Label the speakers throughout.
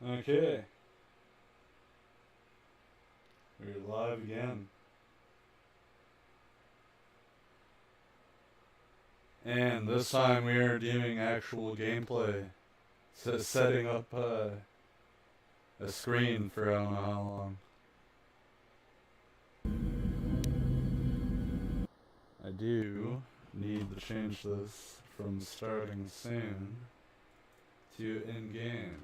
Speaker 1: Okay. We're live again. And this time we are doing actual gameplay. So setting up a screen for I don't know how long. I do need to change this from starting soon to in-game.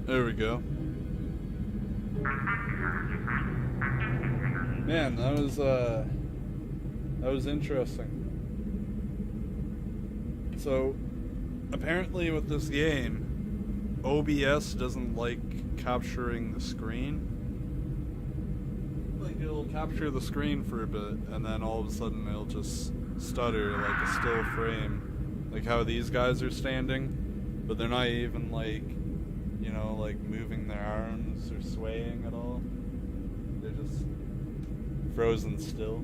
Speaker 1: There we go. Man, that was interesting. So, apparently with this game, OBS doesn't like capturing the screen. Like, it'll capture the screen for a bit, and then all of a sudden it'll just stutter like a still frame. Like how these guys are standing, but they're not even like, you know, like moving their arms or swaying at all. They're just frozen still.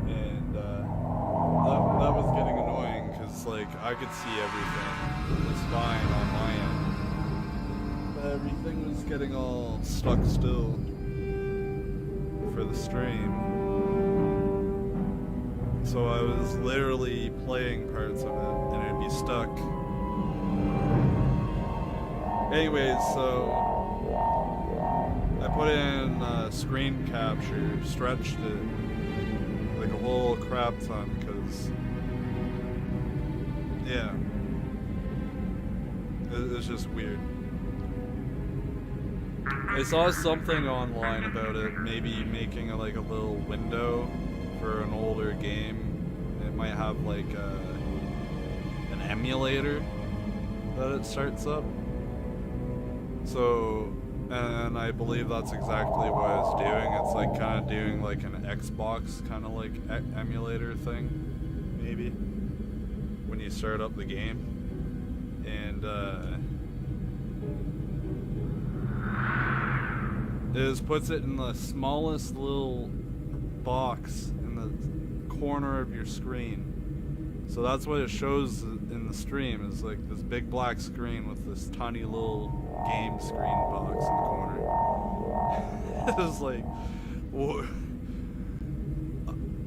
Speaker 1: And that was getting annoying because like I could see everything. It was fine on my end. But everything was getting all stuck still for the stream. So I was literally playing parts of it and it'd be stuck. Anyways, so I put in screen capture, stretched it like a whole crap ton, because, yeah, it's just weird. I saw something online about it, maybe making like a little window for an older game. It might have like an emulator that it starts up. So, and I believe that's exactly what I was doing. It's like kind of doing like an Xbox kind of like emulator thing, maybe, when you start up the game. And it just puts it in the smallest little box in the corner of your screen. So that's what it shows in the stream, is like this big black screen with this tiny little game screen box in the corner. It's like,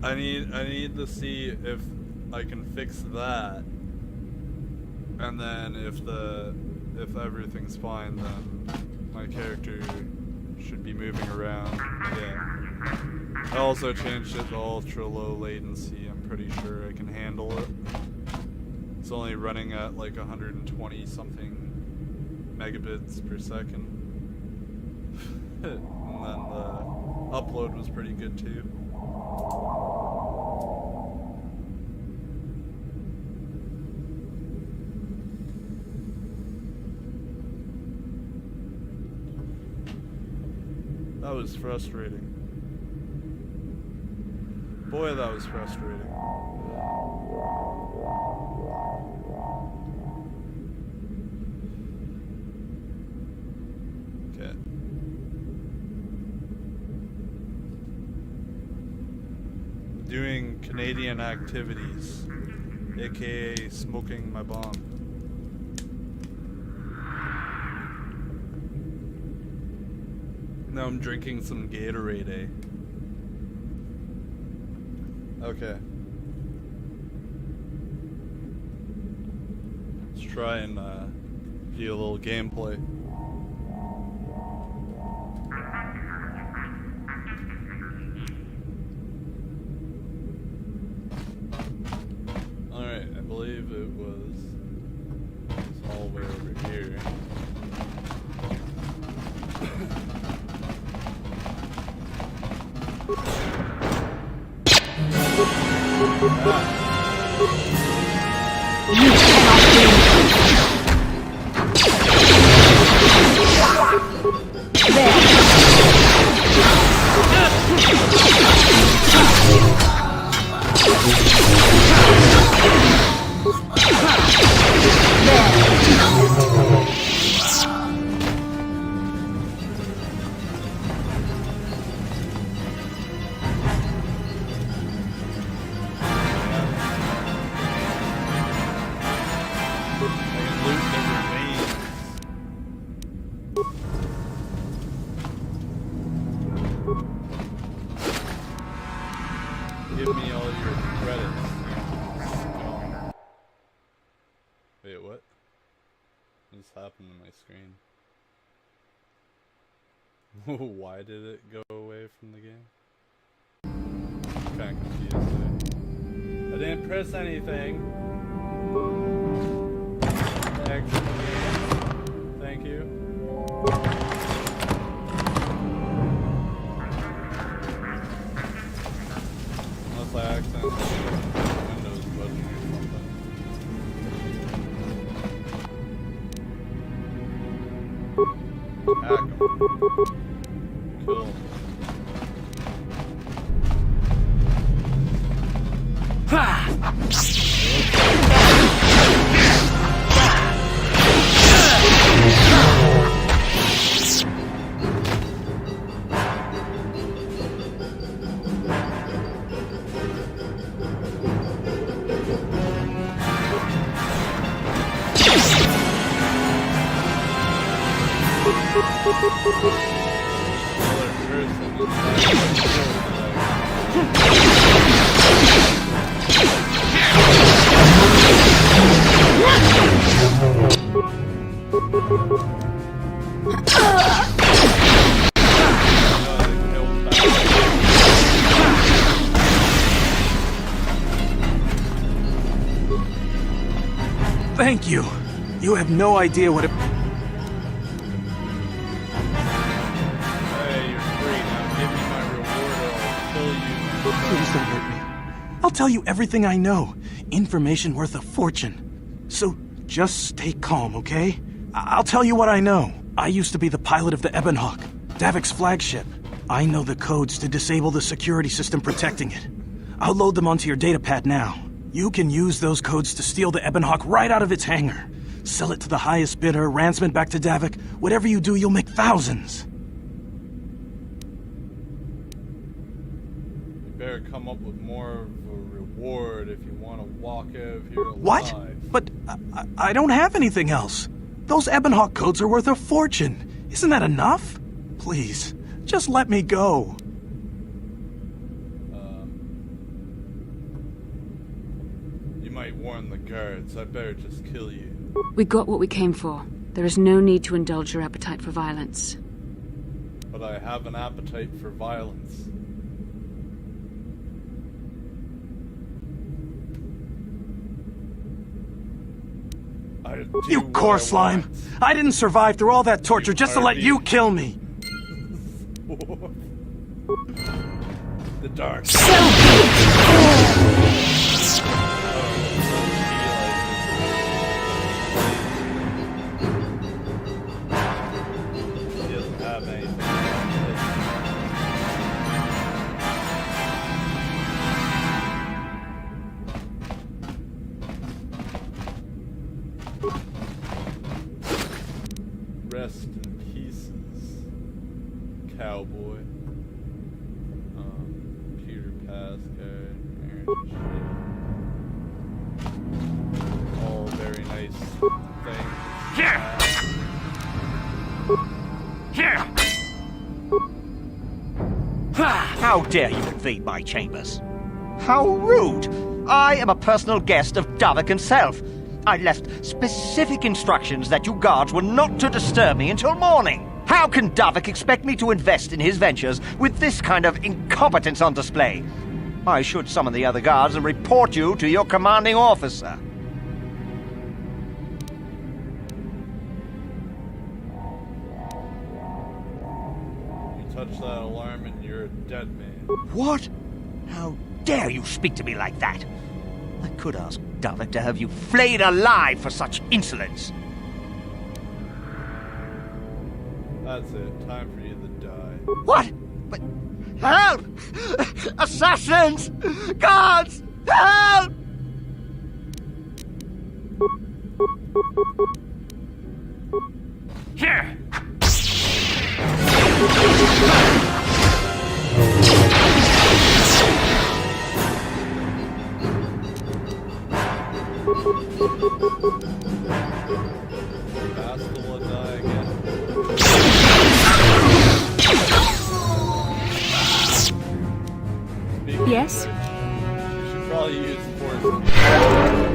Speaker 1: I need to see if I can fix that, and then if everything's fine, then my character should be moving around. Yeah. I also changed it to ultra low latency. I'm pretty sure I can handle it. It's only running at like 120 something megabits per second. And then the upload was pretty good too. That was frustrating. Boy, that was frustrating. Okay. Doing Canadian activities, aka smoking my bomb. Now I'm drinking some Gatorade, eh? Okay. Let's try and do a little gameplay. Alright, I believe it was all the way over here.
Speaker 2: You
Speaker 1: give me all your credits. Wait, what? What just happened to my screen? Why did it go away from the game? I'm kinda confused there. I didn't press anything. Exit the game. Thank you. Unless I accidentally hit the Windows button or something. Hack 'em. Kill 'em.
Speaker 2: Thank you. You have no idea what it...
Speaker 1: Hey, you're free now. Give me my reward or I'll kill you.
Speaker 2: Please don't hurt me. I'll tell you everything I know. Information worth a fortune. So just stay calm, okay? I'll tell you what I know. I used to be the pilot of the Ebonhawk, Davik's flagship. I know the codes to disable the security system protecting it. I'll load them onto your datapad now. You can use those codes to steal the Ebonhawk right out of its hangar. Sell it to the highest bidder, ransom it back to Davik. Whatever you do, you'll make thousands.
Speaker 1: You better come up with more of a reward if you want to walk out of here alive.
Speaker 2: What? But I don't have anything else. Those Ebonhawk codes are worth a fortune. Isn't that enough? Please, just let me go.
Speaker 1: You might warn the guards. I better just kill you.
Speaker 3: We got what we came for. There is no need to indulge your appetite for violence.
Speaker 1: But I have an appetite for violence.
Speaker 2: You core slime! I didn't survive through all that torture just to let you kill me!
Speaker 1: The dark. He doesn't have anything. Rest in pieces, cowboy. Peter Pascal, all very nice things.
Speaker 4: Here! Here! How dare you invade my chambers? How rude! I am a personal guest of Davik himself. I left specific instructions that you guards were not to disturb me until morning. How can Davik expect me to invest in his ventures with this kind of incompetence on display? I should summon the other guards and report you to your commanding officer.
Speaker 1: You touch that alarm and you're a dead man.
Speaker 4: What? How dare you speak to me like that? I could ask Davik to have you flayed alive for such insolence.
Speaker 1: That's it. Time for you to die.
Speaker 4: What? But help! Assassins! Guards! Help! Here!
Speaker 1: Bastard will die again.
Speaker 3: Yes?
Speaker 1: probably use force.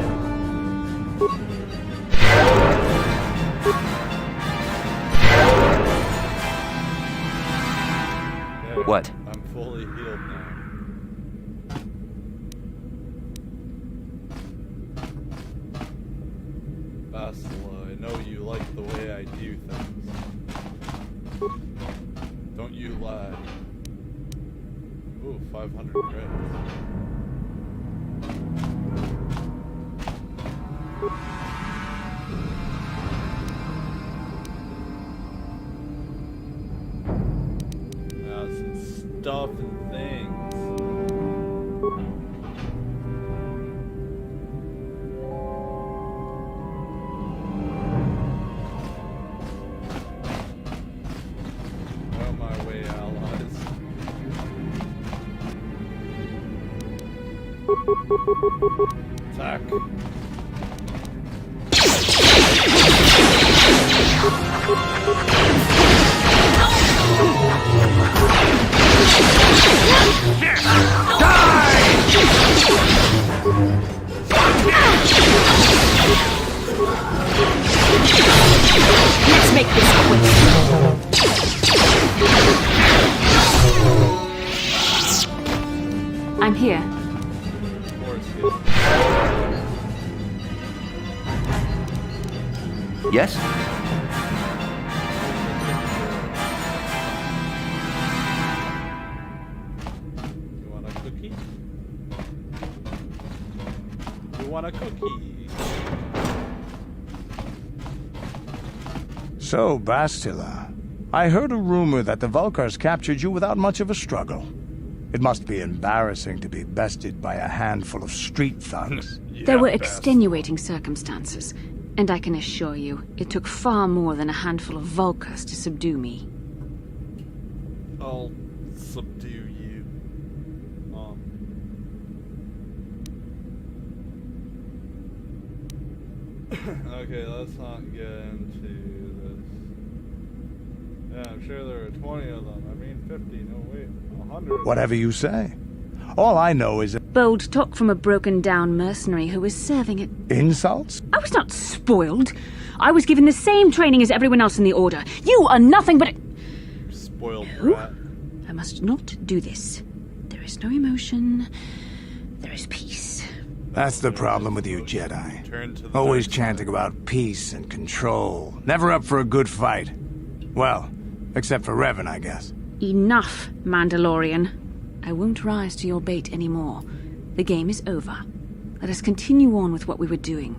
Speaker 1: There,
Speaker 5: What?
Speaker 1: I'm fully healed now. Bastila, I know you like the way I do things. Don't you lie. Ooh, 500 credits. Now some stuff and things. Out my way, allies. Attack.
Speaker 3: Let's make this quick. I'm here.
Speaker 1: Force field.
Speaker 5: Yes?
Speaker 1: You want a cookie? You want a cookie?
Speaker 6: So, Bastila, I heard a rumor that the Vulkars captured you without much of a struggle. It must be embarrassing to be bested by a handful of street thugs.
Speaker 3: There were
Speaker 1: Yeah,
Speaker 3: extenuating circumstances, and I can assure you, it took far more than a handful of Vulkars to subdue me.
Speaker 1: I'll subdue you. Okay, let's not get into this. Yeah, I'm sure there are 20 of them. I mean 50, no wait, 100.
Speaker 6: Whatever you say. All I know is
Speaker 3: Bold talk from a broken-down mercenary who was serving it.
Speaker 6: insults?
Speaker 3: I was not spoiled. I was given the same training as everyone else in the Order. You are nothing but a...
Speaker 1: Spoiled
Speaker 3: No.
Speaker 1: brat.
Speaker 3: I must not do this. There is no emotion. There is peace.
Speaker 6: That's the problem with you Jedi.
Speaker 1: Turn to the
Speaker 6: Always
Speaker 1: dark
Speaker 6: chanting about peace and control. Never up for a good fight. Well, except for Revan, I guess.
Speaker 3: Enough, Mandalorian. I won't rise to your bait anymore. The game is over. Let us continue on with what we were doing.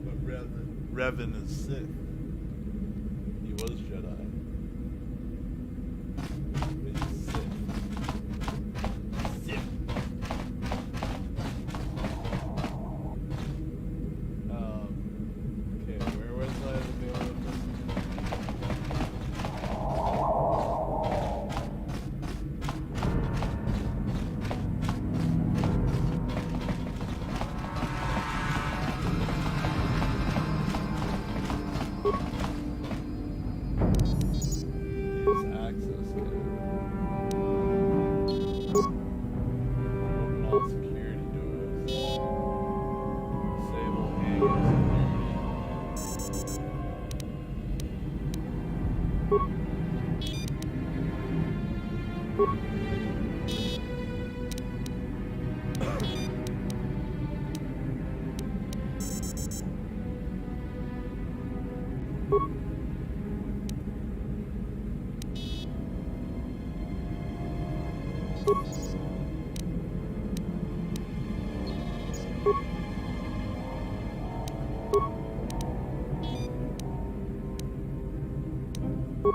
Speaker 1: But Revan is Sith. He was Jedi. But he's Sith. Sith. Okay, where was I to go with this? Use access code. Open all security doors. Disable hangar security.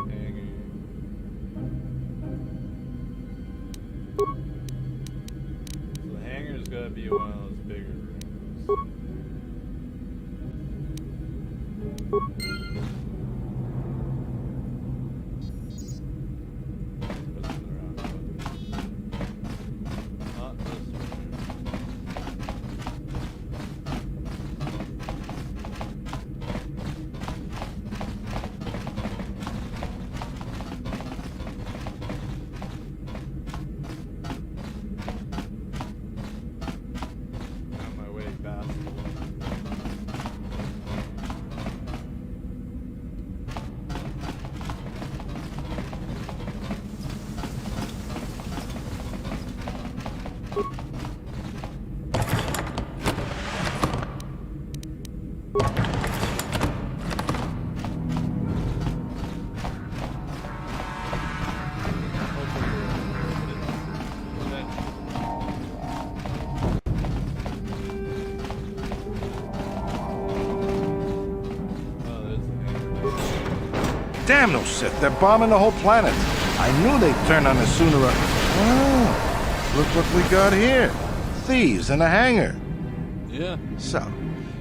Speaker 1: Hangar. So the hangar's gotta be one of those bigger rooms. What's in the round? Not this one.
Speaker 6: Damn those Sith, they're bombing the whole planet. I knew they'd turn on us sooner or... Oh, look what we got here. Thieves in a hangar.
Speaker 1: Yeah.
Speaker 6: So,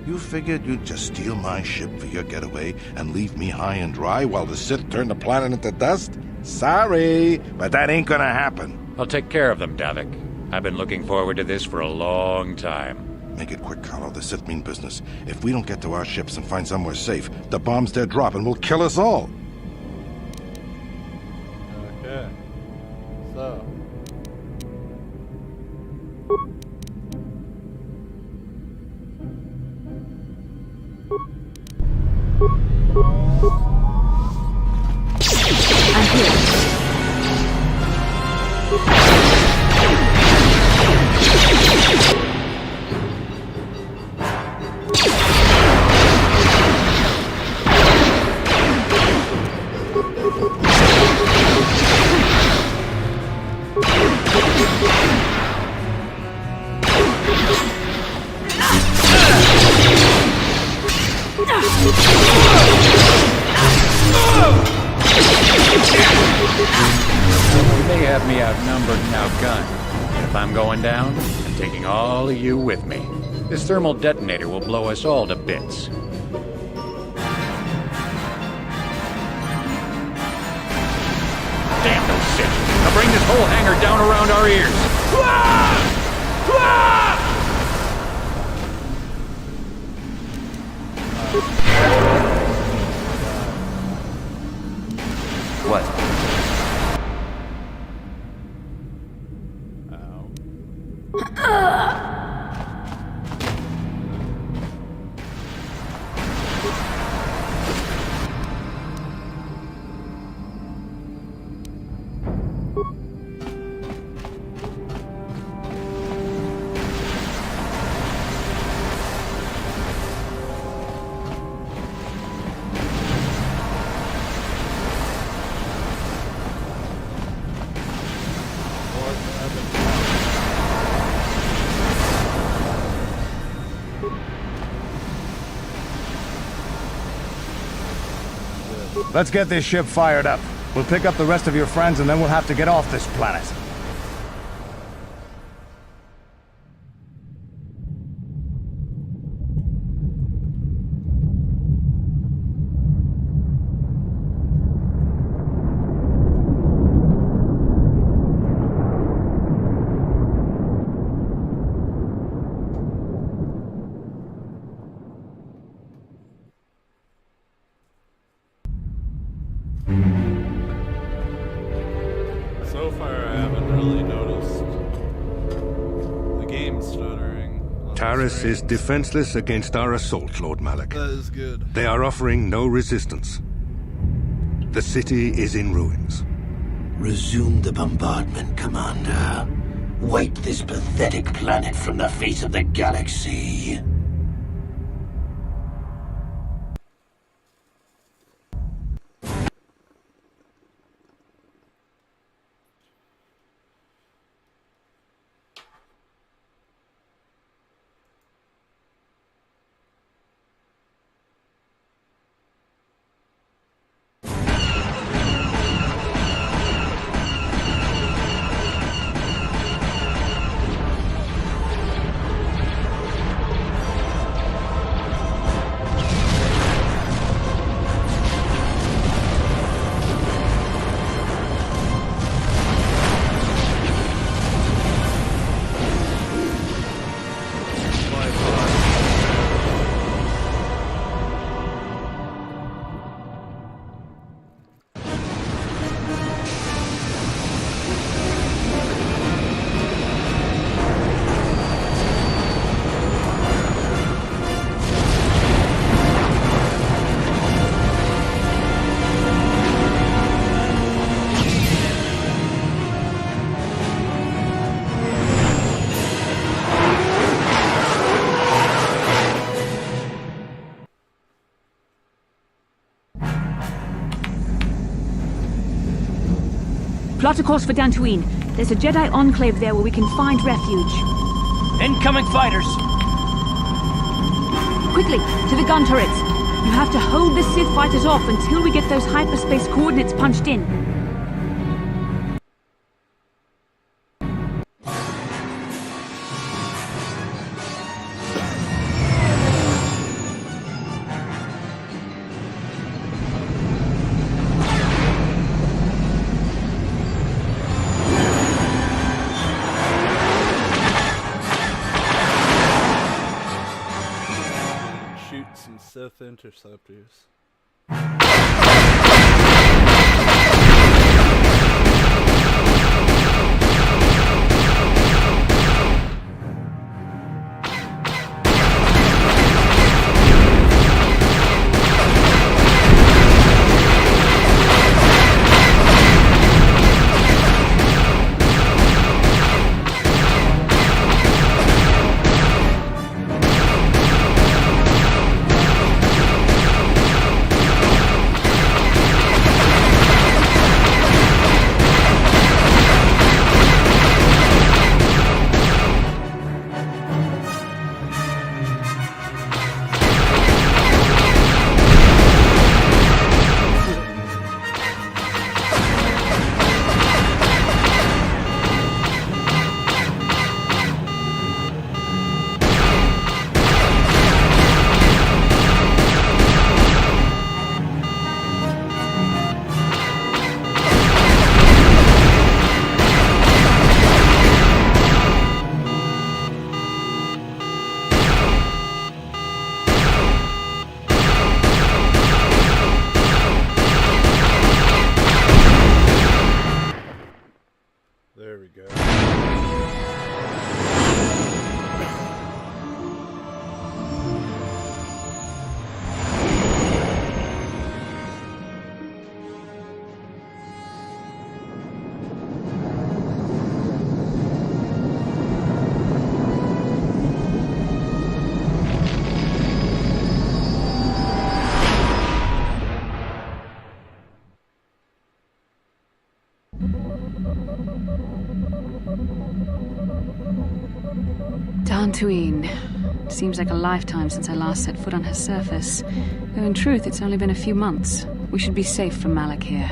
Speaker 6: you figured you'd just steal my ship for your getaway and leave me high and dry while the Sith turn the planet into dust? Sorry, but that ain't gonna happen.
Speaker 5: I'll take care of them, Davik. I've been looking forward to this for a long time.
Speaker 6: Make it quick, Carlo. The Sith mean business. If we don't get to our ships and find somewhere safe, the bombs they're dropping will kill us all.
Speaker 1: Okay. So.
Speaker 3: I'm here.
Speaker 5: You may have me outnumbered and outgunned, but if I'm going down, I'm taking all of you with me. This thermal detonator will blow us all to bits. Damn those Sith! I'll bring this whole hangar down around our ears!
Speaker 4: What?
Speaker 6: Let's get this ship fired up. We'll pick up the rest of your friends and then we'll have to get off this planet.
Speaker 1: So far, I haven't really noticed the game stuttering. on the
Speaker 7: Taris
Speaker 1: screen.
Speaker 7: is defenseless against our assault, Lord Malak.
Speaker 1: That is good.
Speaker 7: They are offering no resistance. The city is in ruins.
Speaker 8: Resume the bombardment, Commander. Wipe this pathetic planet from the face of the galaxy.
Speaker 3: Plot a course for Dantooine. There's a Jedi enclave there where we can find refuge.
Speaker 4: Incoming fighters!
Speaker 3: Quickly, to the gun turrets. You have to hold the Sith fighters off until we get those hyperspace coordinates punched in.
Speaker 1: Shoot some Sith interceptors. There we go.
Speaker 3: Dantooine. Seems like a lifetime since I last set foot on her surface. Though in truth, it's only been a few months. We should be safe from Malak here.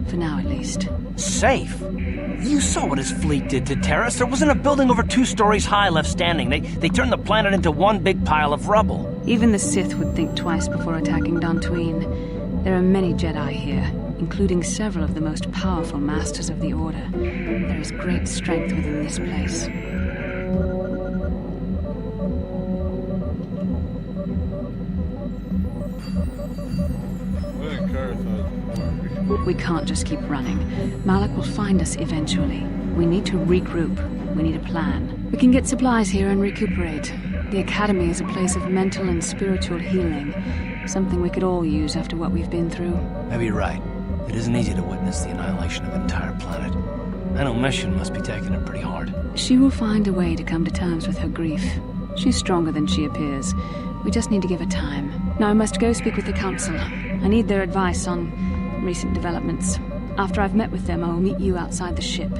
Speaker 3: For now, at least.
Speaker 9: Safe? You saw what his fleet did to Terrace. There wasn't a building over 2 stories high left standing. They turned the planet into one big pile of rubble.
Speaker 3: Even the Sith would think twice before attacking Dantooine. There are many Jedi here, including several of the most powerful masters of the Order. There is great strength within this place. We can't just keep running. Malak will find us eventually. We need to regroup. We need a plan. We can get supplies here and recuperate. The Academy is a place of mental and spiritual healing. Something we could all use after what we've been through.
Speaker 9: Maybe you're right. It isn't easy to witness the annihilation of an entire planet. I know Mission must be taking it pretty hard.
Speaker 3: She will find a way to come to terms with her grief. She's stronger than she appears. We just need to give her time. Now I must go speak with the Council. I need their advice on recent developments. After I've met with them, I will meet you outside the ship.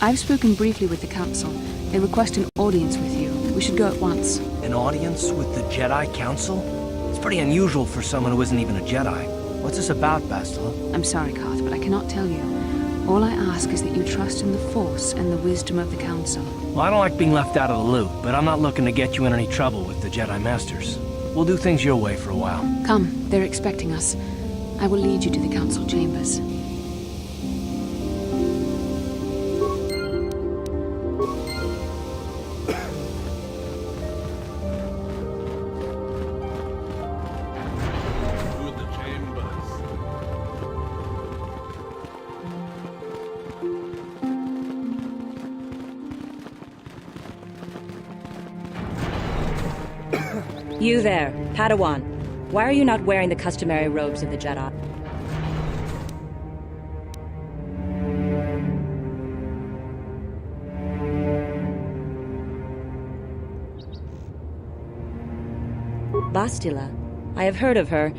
Speaker 3: I've spoken briefly with the Council. They request an audience with you. We should go at once.
Speaker 9: An audience with the Jedi Council? It's pretty unusual for someone who isn't even a Jedi. What's this about, Bastila?
Speaker 3: I'm sorry, Carth, but I cannot tell you. All I ask is that you trust in the Force and the wisdom of the Council.
Speaker 9: Well, I don't like being left out of the loop, but I'm not looking to get you in any trouble with the Jedi Masters. We'll do things your way for a while.
Speaker 3: Come, they're expecting us. I will lead you to the Council chambers.
Speaker 10: You there. Padawan, why are you not wearing the customary robes of the Jedi? Bastila. I have heard of her.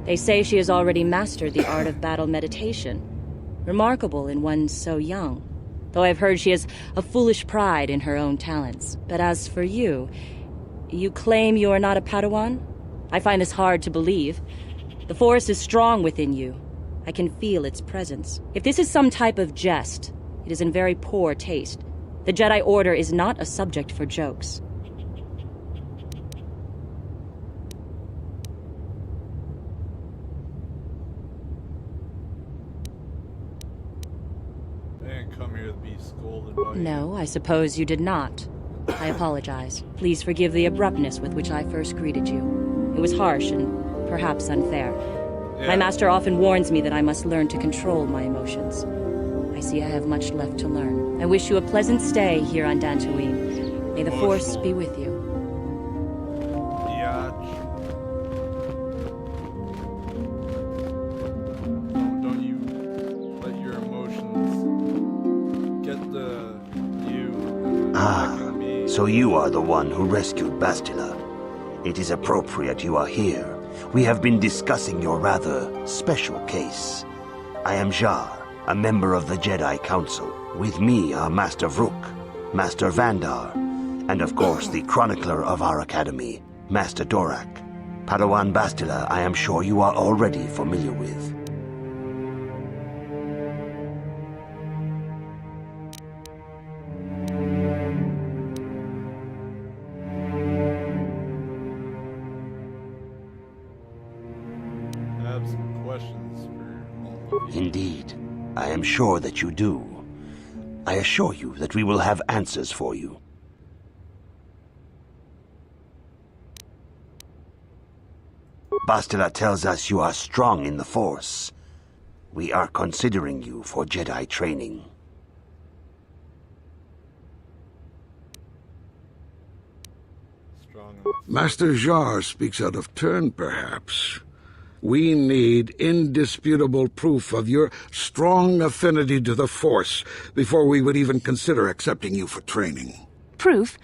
Speaker 10: They say she has already mastered the art of battle meditation. Remarkable in one so young. Though I've heard she has a foolish pride in her own talents. But as for you, you claim you are not a Padawan? I find this hard to believe. The Force is strong within you. I can feel its presence. If this is some type of jest, it is in very poor taste. The Jedi Order is not a subject for jokes.
Speaker 1: Come here to be scolded by you.
Speaker 10: No, I suppose you did not. I apologize. Please forgive the abruptness with which I first greeted you. It was harsh and perhaps unfair.
Speaker 1: Yeah.
Speaker 10: My master often warns me that I must learn to control my emotions. I see I have much left to learn. I wish you a pleasant stay here on Dantooine. May the Force be with you.
Speaker 1: Don't you let your emotions get the you.
Speaker 8: So you are the one who rescued Bastila. It is appropriate you are here. We have been discussing your rather special case. I am Jar, a member of the Jedi Council. With me are Master Vrook, Master Vandar, and of course the chronicler of our academy, Master Dorak. Padawan Bastila, I am sure you are already familiar with. Indeed, I am sure that you do. I assure you that we will have answers for you. Bastila tells us you are strong in the Force. We are considering you for Jedi training.
Speaker 11: Master Jar speaks out of turn, perhaps. We need indisputable proof of your strong affinity to the Force before we would even consider accepting you for training.
Speaker 3: Proof?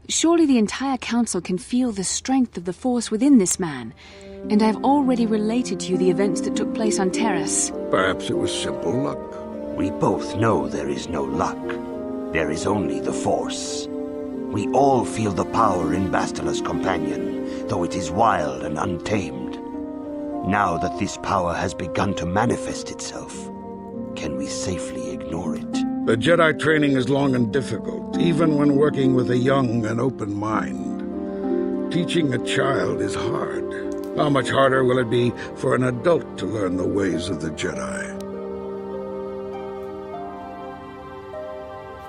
Speaker 3: Surely the entire Council can feel the strength of the Force within this man. And I've already related to you the events that took place on Terrace.
Speaker 11: Perhaps it was simple luck.
Speaker 8: We both know there is no luck. There is only the Force. We all feel the power in Bastila's companion, though it is wild and untamed. Now that this power has begun to manifest itself, can we safely ignore it?
Speaker 11: The Jedi training is long and difficult, even when working with a young and open mind. Teaching a child is hard. How much harder will it be for an adult to learn the ways of the Jedi?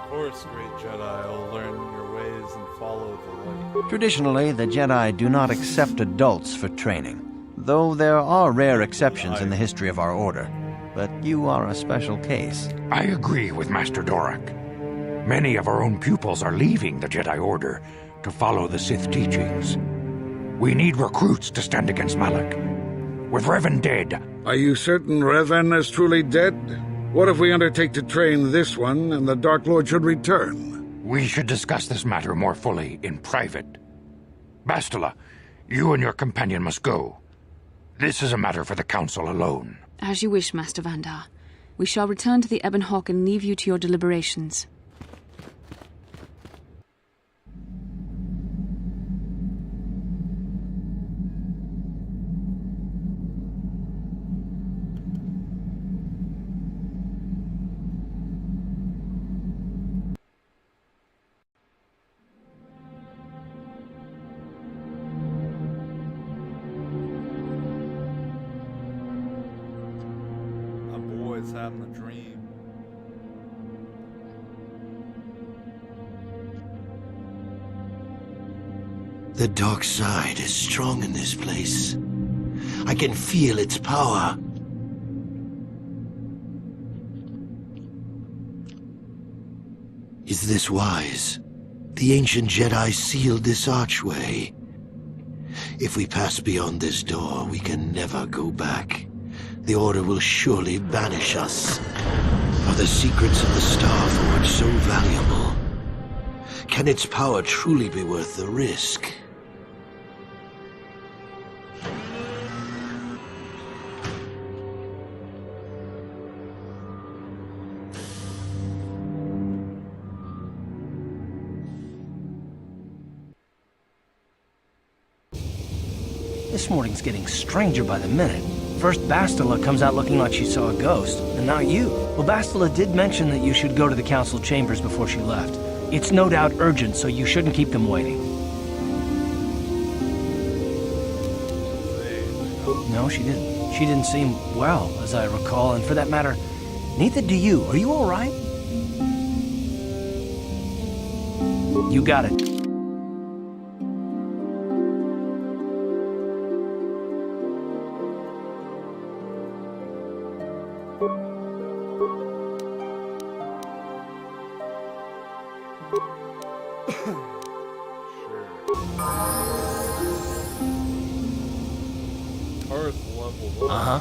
Speaker 1: Of course, great Jedi, I'll learn your ways and follow the light.
Speaker 12: Traditionally, the Jedi do not accept adults for training, though there are rare exceptions in the history of our order. But you are a special case.
Speaker 13: I agree with Master Dorak. Many of our own pupils are leaving the Jedi Order to follow the Sith teachings. We need recruits to stand against Malak. With Revan dead...
Speaker 11: Are you certain Revan is truly dead? What if we undertake to train this one and the Dark Lord should return?
Speaker 13: We should discuss this matter more fully in private. Bastila, you and your companion must go. This is a matter for the Council alone.
Speaker 3: As you wish, Master Vandar. We shall return to the Ebon Hawk and leave you to your deliberations.
Speaker 1: Having a dream.
Speaker 8: The dark side is strong in this place. I can feel its power. Is this wise? The ancient Jedi sealed this archway.
Speaker 14: If we pass beyond this door, we can never go back. The Order will surely banish us. Are the secrets of the Star Forge so valuable? Can its power truly be worth the risk?
Speaker 9: This morning's getting stranger by the minute. First Bastila comes out looking like she saw a ghost, and now you. Well, Bastila did mention that you should go to the council chambers before she left. It's no doubt urgent, so you shouldn't keep them waiting. No, she didn't. She didn't seem well, as I recall, and for that matter, neither do you. Are you all right? You got it.
Speaker 1: Uh-huh.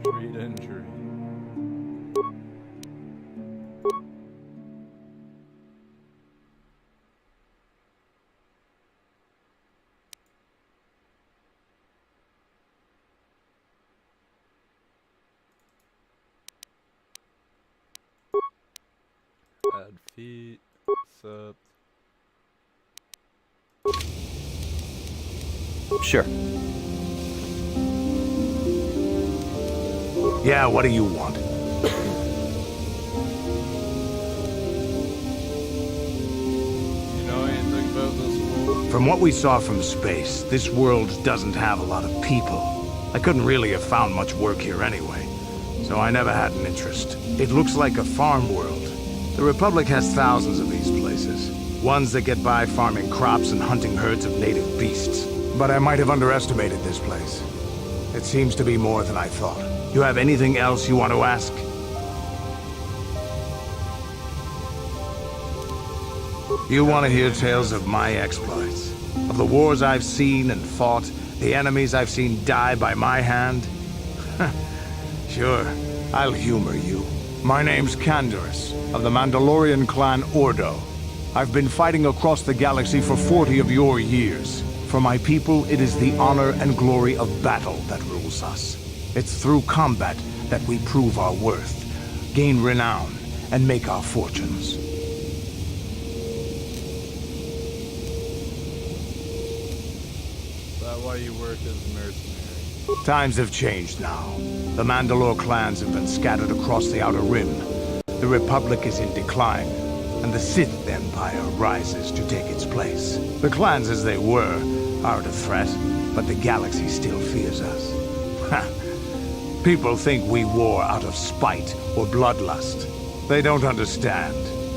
Speaker 1: Treat injury. Add feet, accept.
Speaker 6: Sure. Yeah, what do you want?
Speaker 1: You know anything about this world?
Speaker 6: From what we saw from space, this world doesn't have a lot of people. I couldn't really have found much work here anyway, so I never had an interest. It looks like a farm world. The Republic has thousands of these places. Ones that get by farming crops and hunting herds of native beasts. But I might have underestimated this place. It seems to be more than I thought. You have anything else you want to ask? You want to hear tales of my exploits? Of the wars I've seen and fought? The enemies I've seen die by my hand? Sure, I'll humor you. My name's Canderous, of the Mandalorian clan Ordo. I've been fighting across the galaxy for 40 of your years. For my people, it is the honor and glory of battle that rules us. It's through combat that we prove our worth, gain renown, and make our fortunes.
Speaker 1: Is that why you work as mercenary?
Speaker 6: Times have changed now. The Mandalore clans have been scattered across the Outer Rim. The Republic is in decline, and the Sith Empire rises to take its place. The clans as they were aren't a threat, but the galaxy still fears us. People think we war out of spite or bloodlust. They don't understand,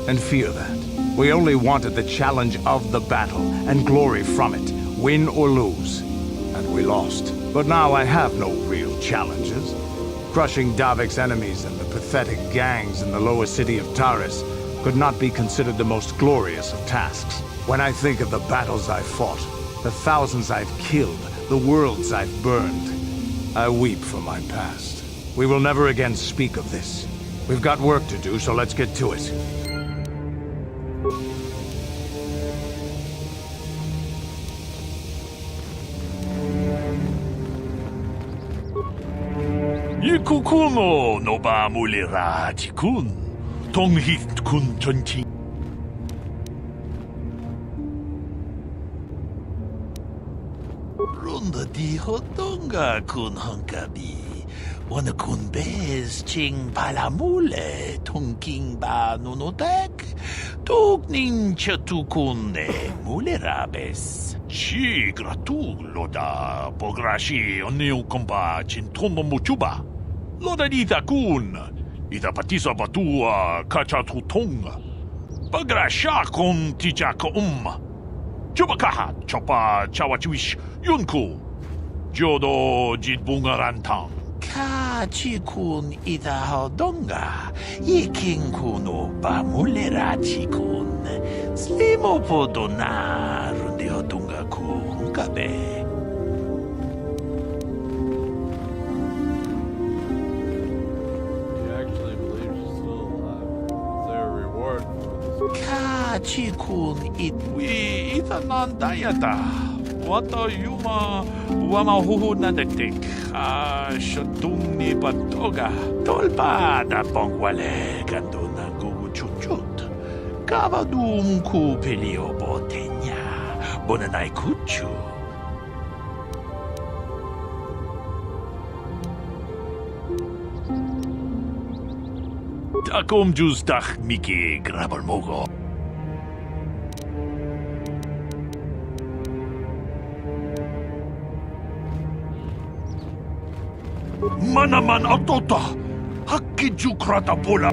Speaker 6: and fear that. We only wanted the challenge of the battle, and glory from it, win or lose. And we lost. But now I have no real challenges. Crushing Davik's enemies and the pathetic gangs in the lower city of Taris could not be considered the most glorious of tasks. When I think of the battles I've fought, the thousands I've killed, the worlds I've burned, I weep for my past. We will never again speak of this. We've got work to do, so let's get to it.
Speaker 15: Yikukuno no ba mulirati kun. Tonghit kun chonchi. Runda di hotonga kun honkabi. Wana kun bez ching palamule. Tonking ba nunotek. Tugnin chatukune mulerabes. Chi gratu loda. Pograshi oneu kompa chintono muchuba. Loda dita kun. Ita patisa batua kachatutonga. Pagrasya kung tija ka Chubakahat chopa chawachiwish yunku. Jodo jitbungarantang. Ka chikun itahodonga. Iking kuno bamulera chikun. Slimo podona rundeodunga kunkabe. Chikun itwi itanandayata. Wata yuma wamahuhu nadektik. Shatung ni patoga. Tolpa da pongwale kanduna guguchuchut. Kavadum ku pelio botenya. Bonanay kuchu. Takom jus dach miki grabalmogo. Manaman atota, hakiju krata bola.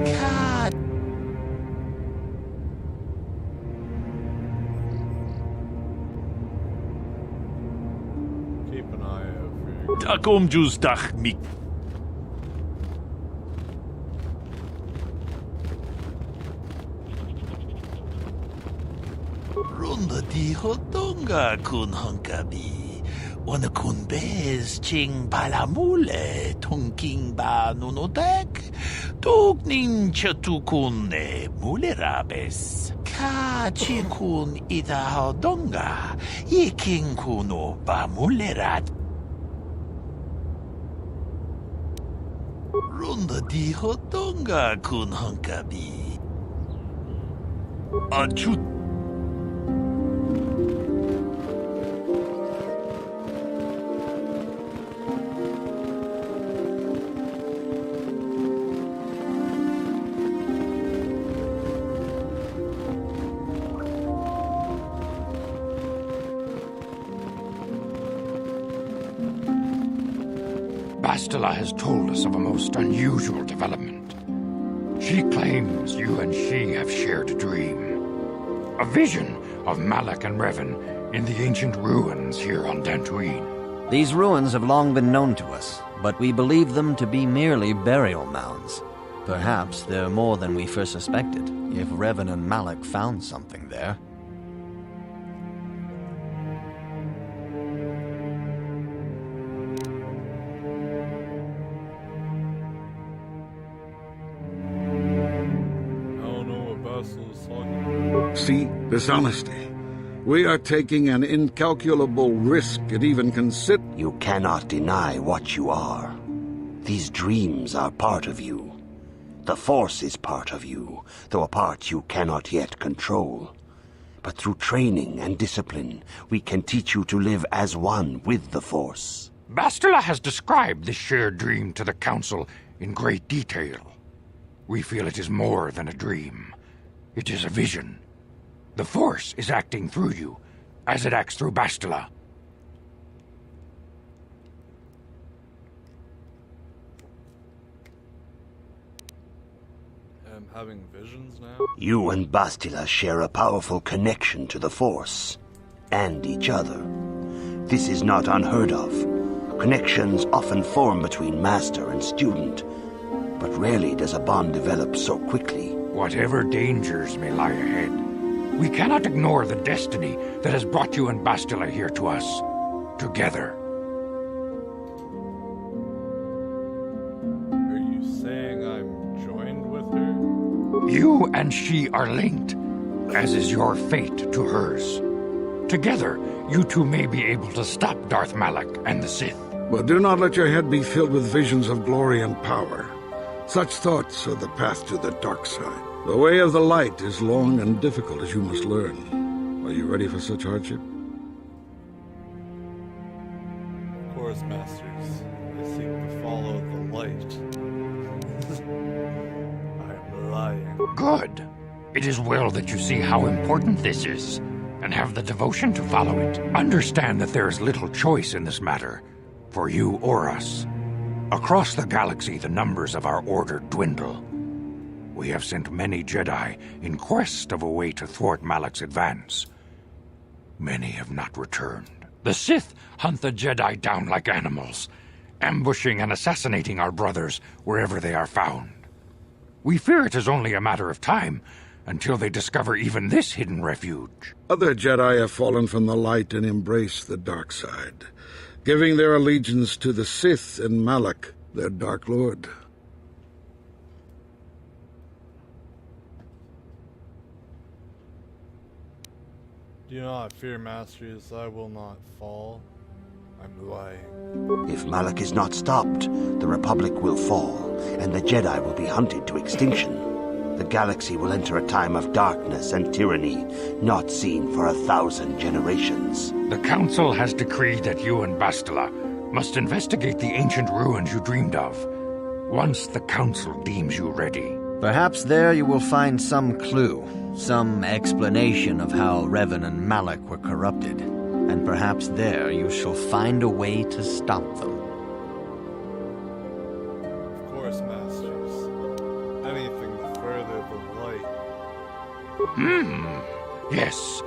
Speaker 1: Keep an eye out for your...
Speaker 15: Takom jus dach mik. Runda di hotonga kun hankabi. Wana kun bez ching palamule tongking ba nunotek tuk nin chatukun ne mulerabes ka chikun ita hodonga iking kuno ba mulerat Runda di hodonga kun hankabi Achut
Speaker 13: Bastila has told us of a most unusual development. She claims you and she have shared a dream. A vision of Malak and Revan in the ancient ruins here on Dantooine.
Speaker 12: These ruins have long been known to us, but we believe them to be merely burial mounds. Perhaps they're more than we first suspected, if Revan and Malak found something there.
Speaker 11: See, dishonesty. We are taking an incalculable risk at even consider...
Speaker 8: You cannot deny what you are. These dreams are part of you. The Force is part of you, though a part you cannot yet control. But through training and discipline, we can teach you to live as one with the Force.
Speaker 13: Bastila has described this shared dream to the Council in great detail. We feel it is more than a dream. It is a vision. The Force is acting through you, as it acts through Bastila.
Speaker 1: I'm having visions now?
Speaker 8: You and Bastila share a powerful connection to the Force, and each other. This is not unheard of. Connections often form between master and student, but rarely does a bond develop so quickly.
Speaker 13: Whatever dangers may lie ahead, we cannot ignore the destiny that has brought you and Bastila here to us, together.
Speaker 1: Are you saying I'm joined with her?
Speaker 13: You and she are linked, as is your fate to hers. Together, you two may be able to stop Darth Malak and the Sith.
Speaker 11: But do not let your head be filled with visions of glory and power. Such thoughts are the path to the dark side. The way of the light is long and difficult, as you must learn. Are you ready for such hardship?
Speaker 1: Of course, Masters. I seek to follow the light. I'm lying.
Speaker 13: Good. It is well that you see how important this is, and have the devotion to follow it. Understand that there is little choice in this matter, for you or us. Across the galaxy, the numbers of our order dwindle. We have sent many Jedi in quest of a way to thwart Malak's advance. Many have not returned. The Sith hunt the Jedi down like animals, ambushing and assassinating our brothers wherever they are found. We fear it is only a matter of time until they discover even this hidden refuge.
Speaker 11: Other Jedi have fallen from the light and embraced the dark side, giving their allegiance to the Sith and Malak, their Dark Lord.
Speaker 1: Do not fear, Masters, I will not fall. I'm lying.
Speaker 8: If Malak is not stopped, the Republic will fall, and the Jedi will be hunted to extinction. The galaxy will enter a time of darkness and tyranny, not seen for 1,000 generations.
Speaker 13: The Council has decreed that you and Bastila must investigate the ancient ruins you dreamed of, once the Council deems you ready.
Speaker 12: Perhaps there you will find some clue, some explanation of how Revan and Malak were corrupted. And perhaps there you shall find a way to stop them.
Speaker 1: Of course, Masters. Anything to further the light.
Speaker 13: Yes.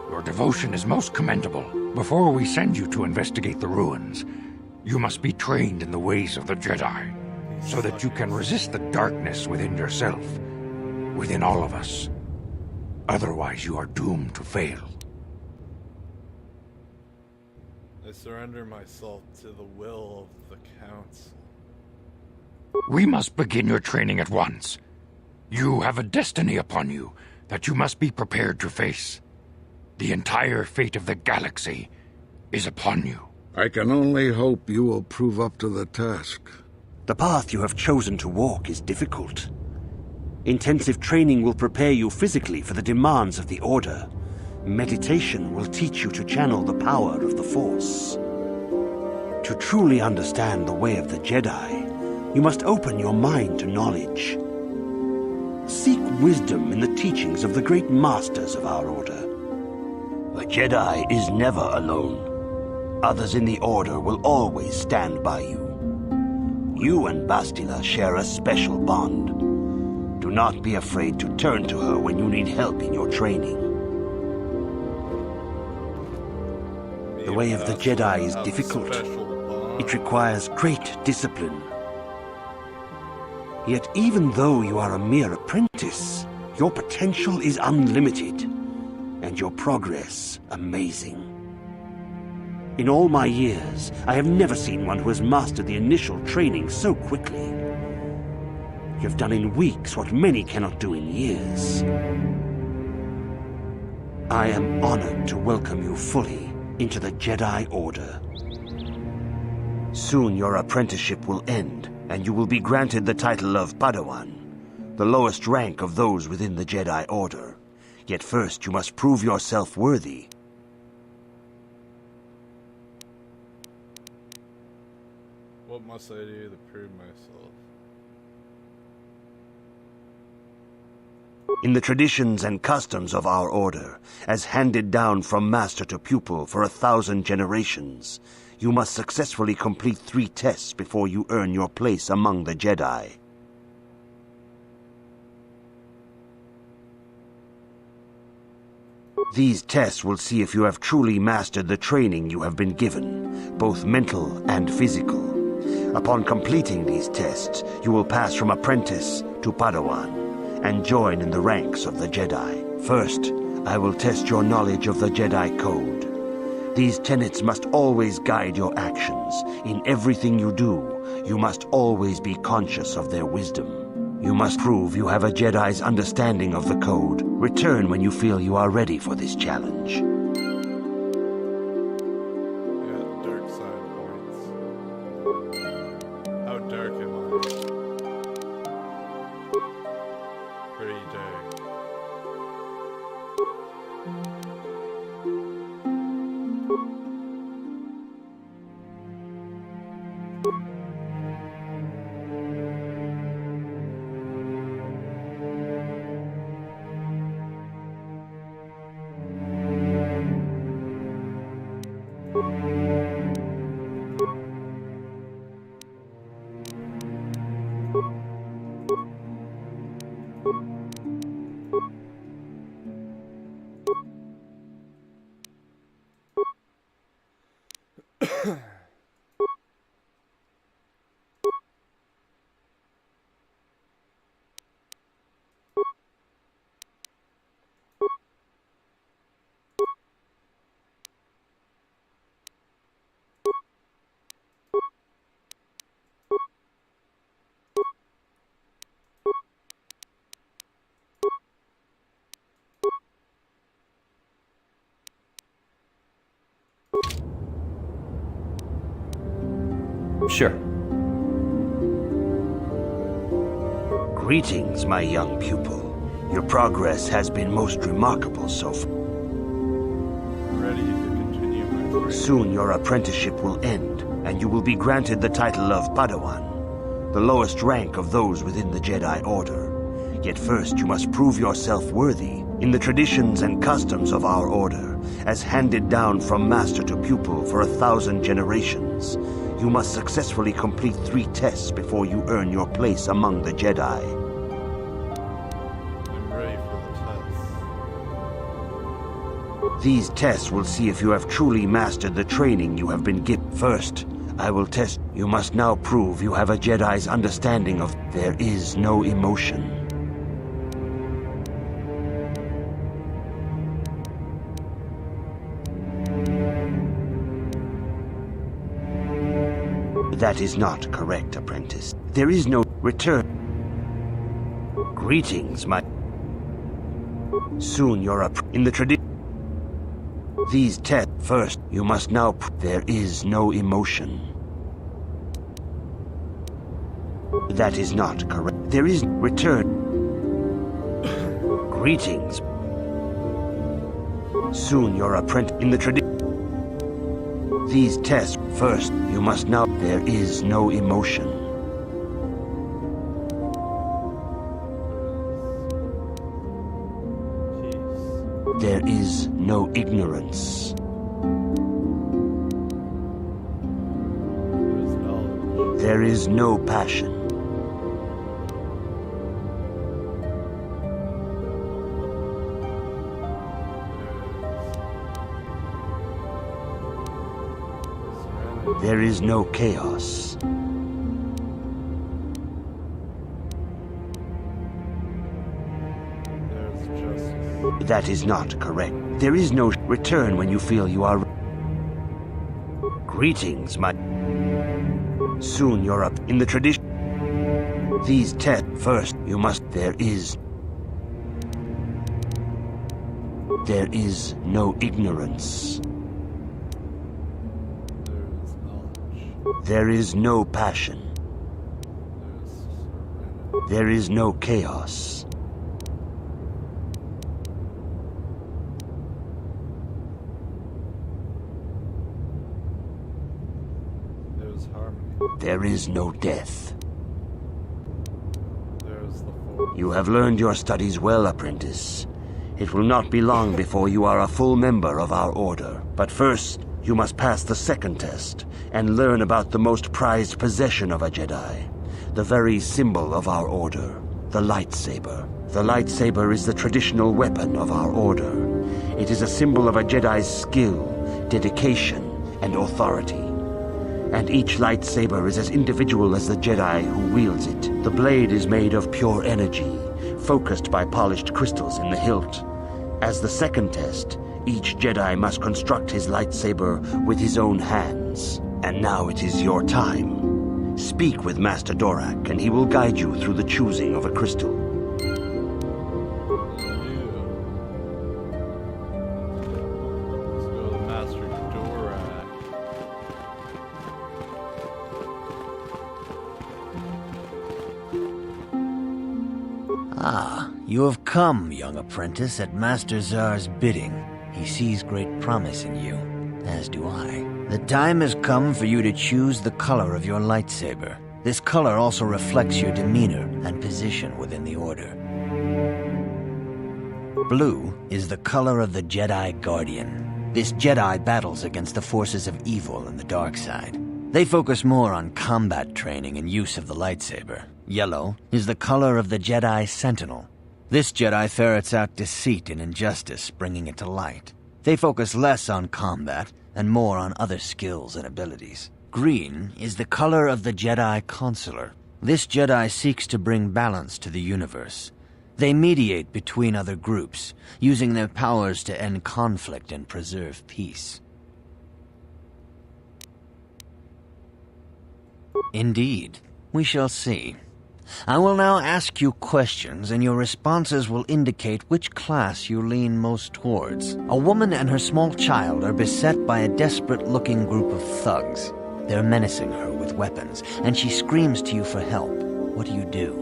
Speaker 13: Your devotion is most commendable. Before we send you to investigate the ruins, you must be trained in the ways of the Jedi, so that you can resist the darkness within yourself, within all of us. Otherwise, you are doomed to fail.
Speaker 1: I surrender myself to the will of the Council.
Speaker 13: We must begin your training at once. You have a destiny upon you that you must be prepared to face. The entire fate of the galaxy is upon you.
Speaker 11: I can only hope you will prove up to the task.
Speaker 8: The path you have chosen to walk is difficult. Intensive training will prepare you physically for the demands of the Order. Meditation will teach you to channel the power of the Force. To truly understand the way of the Jedi, you must open your mind to knowledge. Seek wisdom in the teachings of the great masters of our Order. The Jedi is never alone. Others in the Order will always stand by you. You and Bastila share a special bond. Do not be afraid to turn to her when you need help in your training. The way of the Jedi is difficult. It requires great discipline. Yet even though you are a mere apprentice, your potential is unlimited, and your progress amazing. In all my years, I have never seen one who has mastered the initial training so quickly. You have done in weeks what many cannot do in years. I am honored to welcome you fully into the Jedi Order. Soon your apprenticeship will end, and you will be granted the title of Padawan, the lowest rank of those within the Jedi Order. Yet first you must prove yourself worthy.
Speaker 1: What must I do to prove myself?
Speaker 8: In the traditions and customs of our Order, as handed down from master to pupil for 1,000 generations, you must successfully complete 3 tests before you earn your place among the Jedi. These tests will see if you have truly mastered the training you have been given, both mental and physical. Upon completing these tests, you will pass from apprentice to Padawan and join in the ranks of the Jedi. First, I will test your knowledge of the Jedi Code. These tenets must always guide your actions. In everything you do, you must always be conscious of their wisdom. You must prove you have a Jedi's understanding of the Code. Return when you feel you are ready for this challenge.
Speaker 1: Dark side points. How dark am I? Pretty dark.
Speaker 12: Sure. Greetings, my young pupil. Your progress has been most remarkable so far.
Speaker 1: Ready to continue my training.
Speaker 12: Soon your apprenticeship will end, and you will be granted the title of Padawan, the lowest rank of those within the Jedi Order. Yet first you must prove yourself worthy in the traditions and customs of our order, as handed down from master to pupil for 1,000 generations. You must successfully complete 3 tests before you earn your place among the Jedi.
Speaker 1: I'm ready for the test.
Speaker 12: These tests will see if you have truly mastered the training you have been given. First, I will test. You must now prove you have a Jedi's understanding of there is no emotion. That is not correct, apprentice. There is no return. Greetings, my... Soon you're in the tradition. These tests. First, you must now there is no emotion. That is not correct. There is return. Greetings. Soon you're in the tradition. These tests. First, you must now... There is no emotion. There is no ignorance. There is no passion. There is no chaos. That is not correct. There is no return when you feel you are... Greetings, my... Soon you're up in the tradition. These tests. First, you must... There is no ignorance. There is no passion. There is no chaos.
Speaker 1: There's harmony.
Speaker 12: There is no death.
Speaker 1: There's the Force.
Speaker 12: You have learned your studies well, apprentice. It will not be long before you are a full member of our order. But first, you must pass the second test and learn about the most prized possession of a Jedi, the very symbol of our order, the lightsaber. The lightsaber is the traditional weapon of our order. It is a symbol of a Jedi's skill, dedication, and authority. And each lightsaber is as individual as the Jedi who wields it. The blade is made of pure energy, focused by polished crystals in the hilt. As the second test, each Jedi must construct his lightsaber with his own hands. And now it is your time. Speak with Master Dorak, and he will guide you through the choosing of a crystal.
Speaker 1: Let's go to Master Dorak.
Speaker 12: Ah, you have come, young apprentice, at Master Zar's bidding. He sees great promise in you, as do I. The time has come for you to choose the color of your lightsaber. This color also reflects your demeanor and position within the Order. Blue is the color of the Jedi Guardian. This Jedi battles against the forces of evil and the dark side. They focus more on combat training and use of the lightsaber. Yellow is the color of the Jedi Sentinel. This Jedi ferrets out deceit and injustice, bringing it to light. They focus less on combat and more on other skills and abilities. Green is the color of the Jedi Consular. This Jedi seeks to bring balance to the universe. They mediate between other groups, using their powers to end conflict and preserve peace. Indeed, we shall see. I will now ask you questions, and your responses will indicate which class you lean most towards. A woman and her small child are beset by a desperate-looking group of thugs. They're menacing her with
Speaker 16: with weapons, and she screams to you for help. What do you do?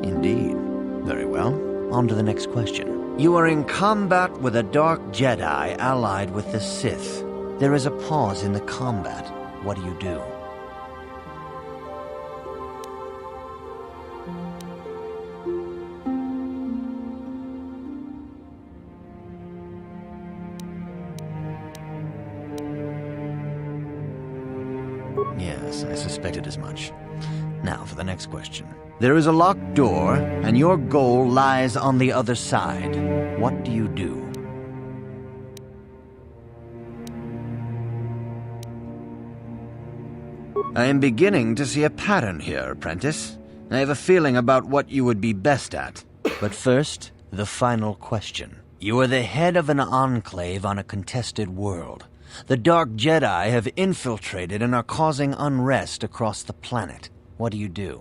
Speaker 16: Indeed. Very well. On to the next question. You are in combat with a Dark Jedi allied with the Sith. There is a pause in the combat. What do you do? Yes, I suspected as much. Now for the next question. There is a locked door, and your goal lies on the other side. What do you do? I am beginning to see a pattern here, apprentice. I have a feeling about what you would be best at. But first, the final question. You are the head of an enclave on a contested world. The Dark Jedi have infiltrated and are causing unrest across the planet. What do you do?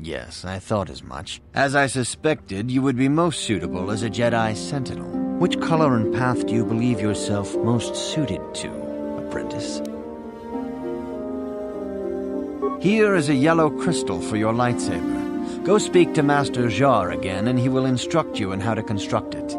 Speaker 16: Yes, I thought as much. As I suspected, you would be most suitable as a Jedi Sentinel. Which color and path do you believe yourself most suited to, apprentice? Here is a yellow crystal for your lightsaber. Go speak to Master Jar again, and he will instruct you in how to construct it.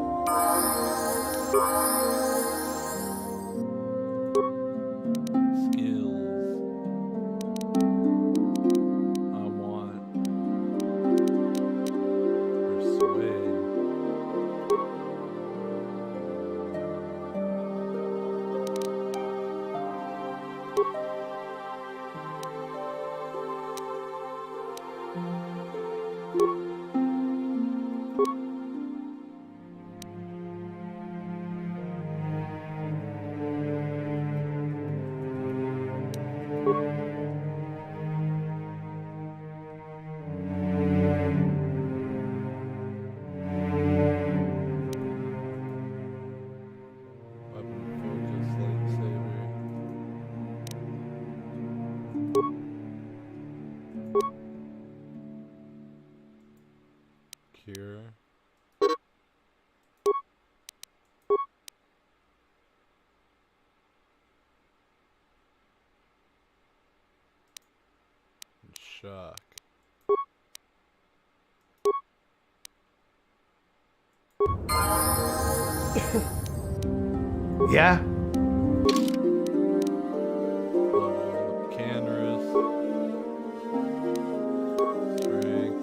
Speaker 1: Cure. Shock.
Speaker 6: Yeah?
Speaker 1: Canderous. Strength.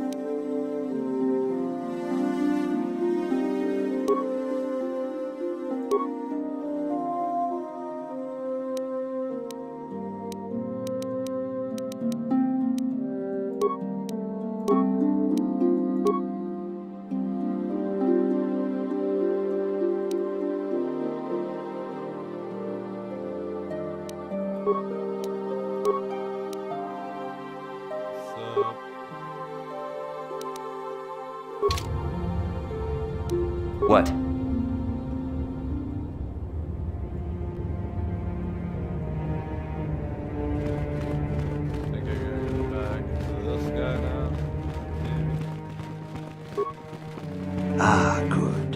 Speaker 12: What?
Speaker 1: I think I gotta go back to this guy now.
Speaker 8: Ah, good.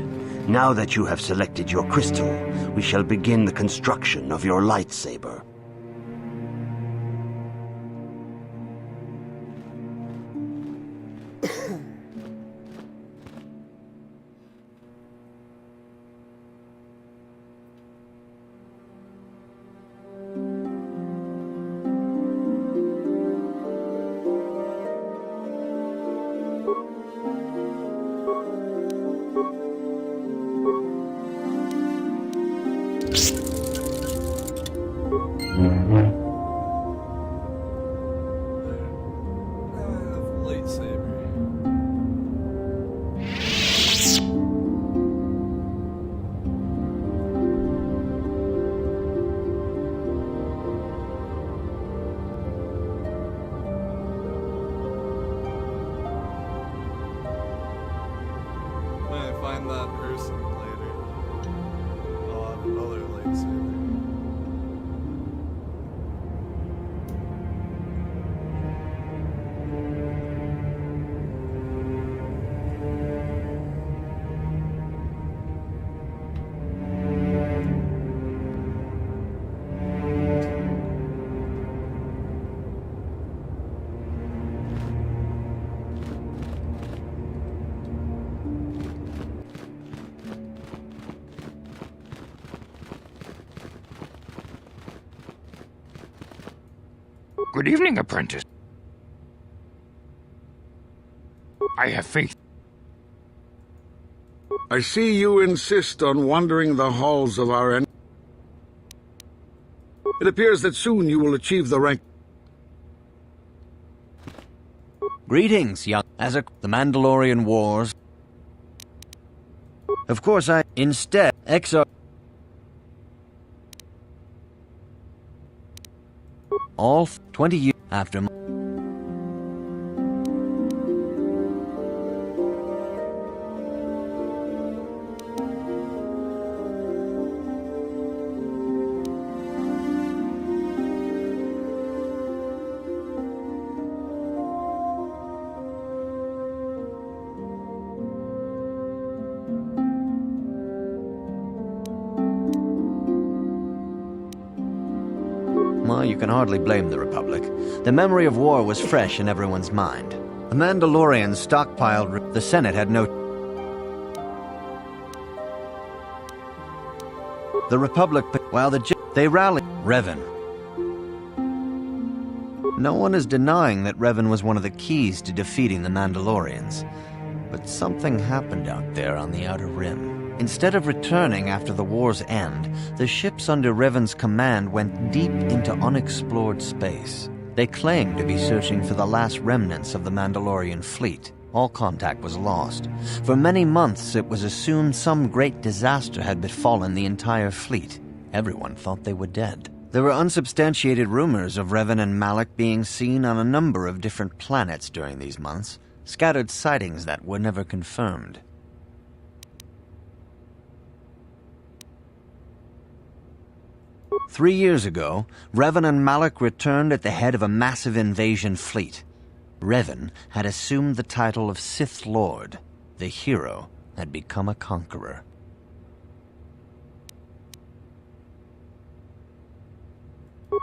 Speaker 8: Now that you have selected your crystal, we shall begin the construction of your lightsaber.
Speaker 1: find that person later, I'll have another lightsaber.
Speaker 13: Good evening, apprentice. I have faith.
Speaker 11: I see you insist on wandering the halls of our end. It appears that soon you will achieve the rank.
Speaker 16: Greetings, young. The Mandalorian Wars. Of course, instead, all 20 years after. Well, you can hardly blame the Republic. The memory of war was fresh in everyone's mind. The Mandalorians stockpiled. The Senate had no. The Republic, while they rallied Revan. No one is denying that Revan was one of the keys to defeating the Mandalorians. But something happened out there on the Outer Rim. Instead of returning after the war's end, the ships under Revan's command went deep into unexplored space. They claimed to be searching for the last remnants of the Mandalorian fleet. All contact was lost. For many months, it was assumed some great disaster had befallen the entire fleet. Everyone thought they were dead. There were unsubstantiated rumors of Revan and Malak being seen on a number of different planets during these months, scattered sightings that were never confirmed. Three years ago, Revan and Malak returned at the head of a massive invasion fleet. Revan had assumed the title of Sith Lord. The hero had become a conqueror.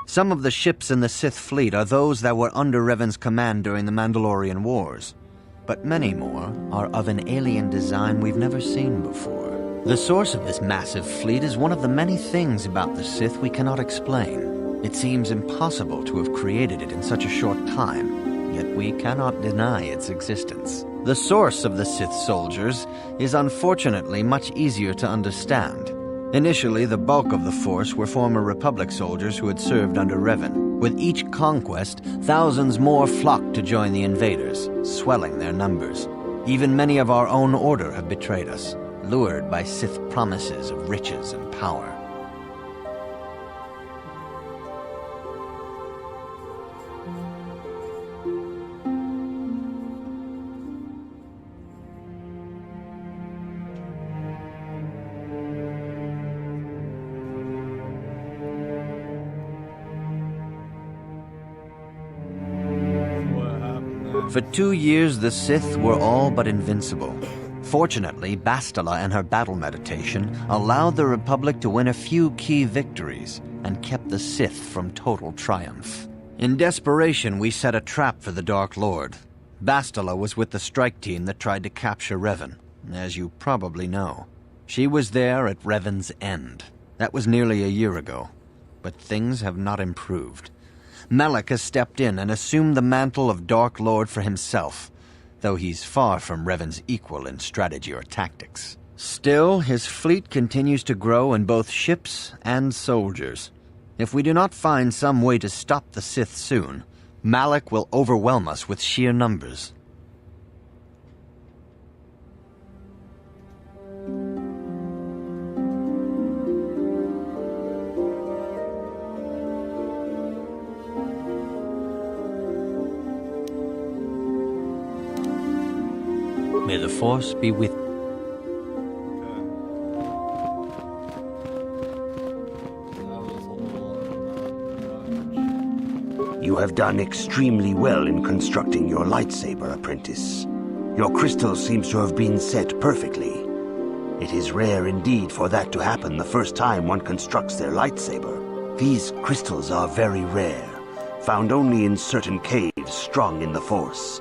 Speaker 16: Some of the ships in the Sith fleet are those that were under Revan's command during the Mandalorian Wars, but many more are of an alien design we've never seen before. The source of this massive fleet is one of the many things about the Sith we cannot explain. It seems impossible to have created it in such a short time, yet we cannot deny its existence. The source of the Sith soldiers is unfortunately much easier to understand. Initially, the bulk of the force were former Republic soldiers who had served under Revan. With each conquest, thousands more flocked to join the invaders, swelling their numbers. Even many of our own order have betrayed us, lured by Sith promises of riches and power. For 2 years, the Sith were all but invincible. Fortunately, Bastila and her battle meditation allowed the Republic to win a few key victories and kept the Sith from total triumph. In desperation, we set a trap for the Dark Lord. Bastila was with the strike team that tried to capture Revan, as you probably know. She was there at Revan's end. That was nearly a year ago, but things have not improved. Malak has stepped in and assumed the mantle of Dark Lord for himself, though he's far from Revan's equal in strategy or tactics. Still, his fleet continues to grow in both ships and soldiers. If we do not find some way to stop the Sith soon, Malak will overwhelm us with sheer numbers. May the Force be with you.
Speaker 8: You have done extremely well in constructing your lightsaber, apprentice. Your crystal seems to have been set perfectly. It is rare indeed for that to happen the first time one constructs their lightsaber. These crystals are very rare, found only in certain caves strong in the Force.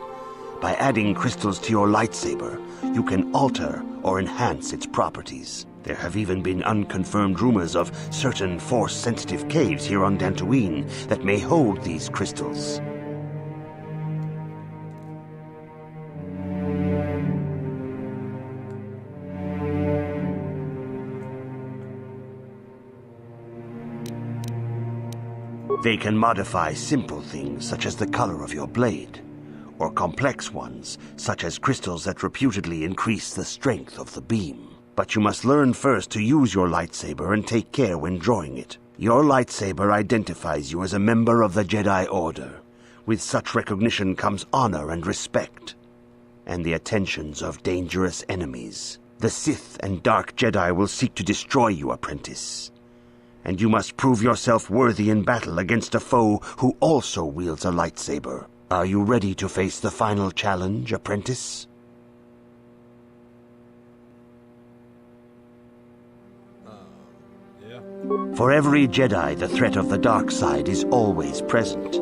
Speaker 8: By adding crystals to your lightsaber, you can alter or enhance its properties. There have even been unconfirmed rumors of certain Force-sensitive caves here on Dantooine that may hold these crystals. They can modify simple things such as the color of your blade, or complex ones such as crystals that reputedly increase the strength of the beam. But you must learn first to use your lightsaber and take care when drawing it. Your lightsaber identifies you as a member of the Jedi Order. With such recognition comes honor and respect, and the attentions of dangerous enemies. The Sith and Dark Jedi will seek to destroy you, apprentice. And you must prove yourself worthy in battle against a foe who also wields a lightsaber. Are you ready to face the final challenge, apprentice?
Speaker 1: Yeah.
Speaker 8: For every Jedi, the threat of the dark side is always present.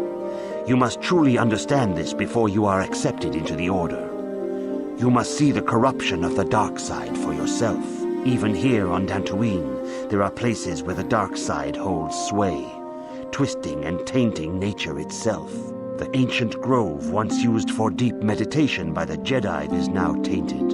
Speaker 8: You must truly understand this before you are accepted into the Order. You must see the corruption of the dark side for yourself. Even here on Dantooine, there are places where the dark side holds sway, twisting and tainting nature itself. The ancient grove, once used for deep meditation by the Jedi, is now tainted.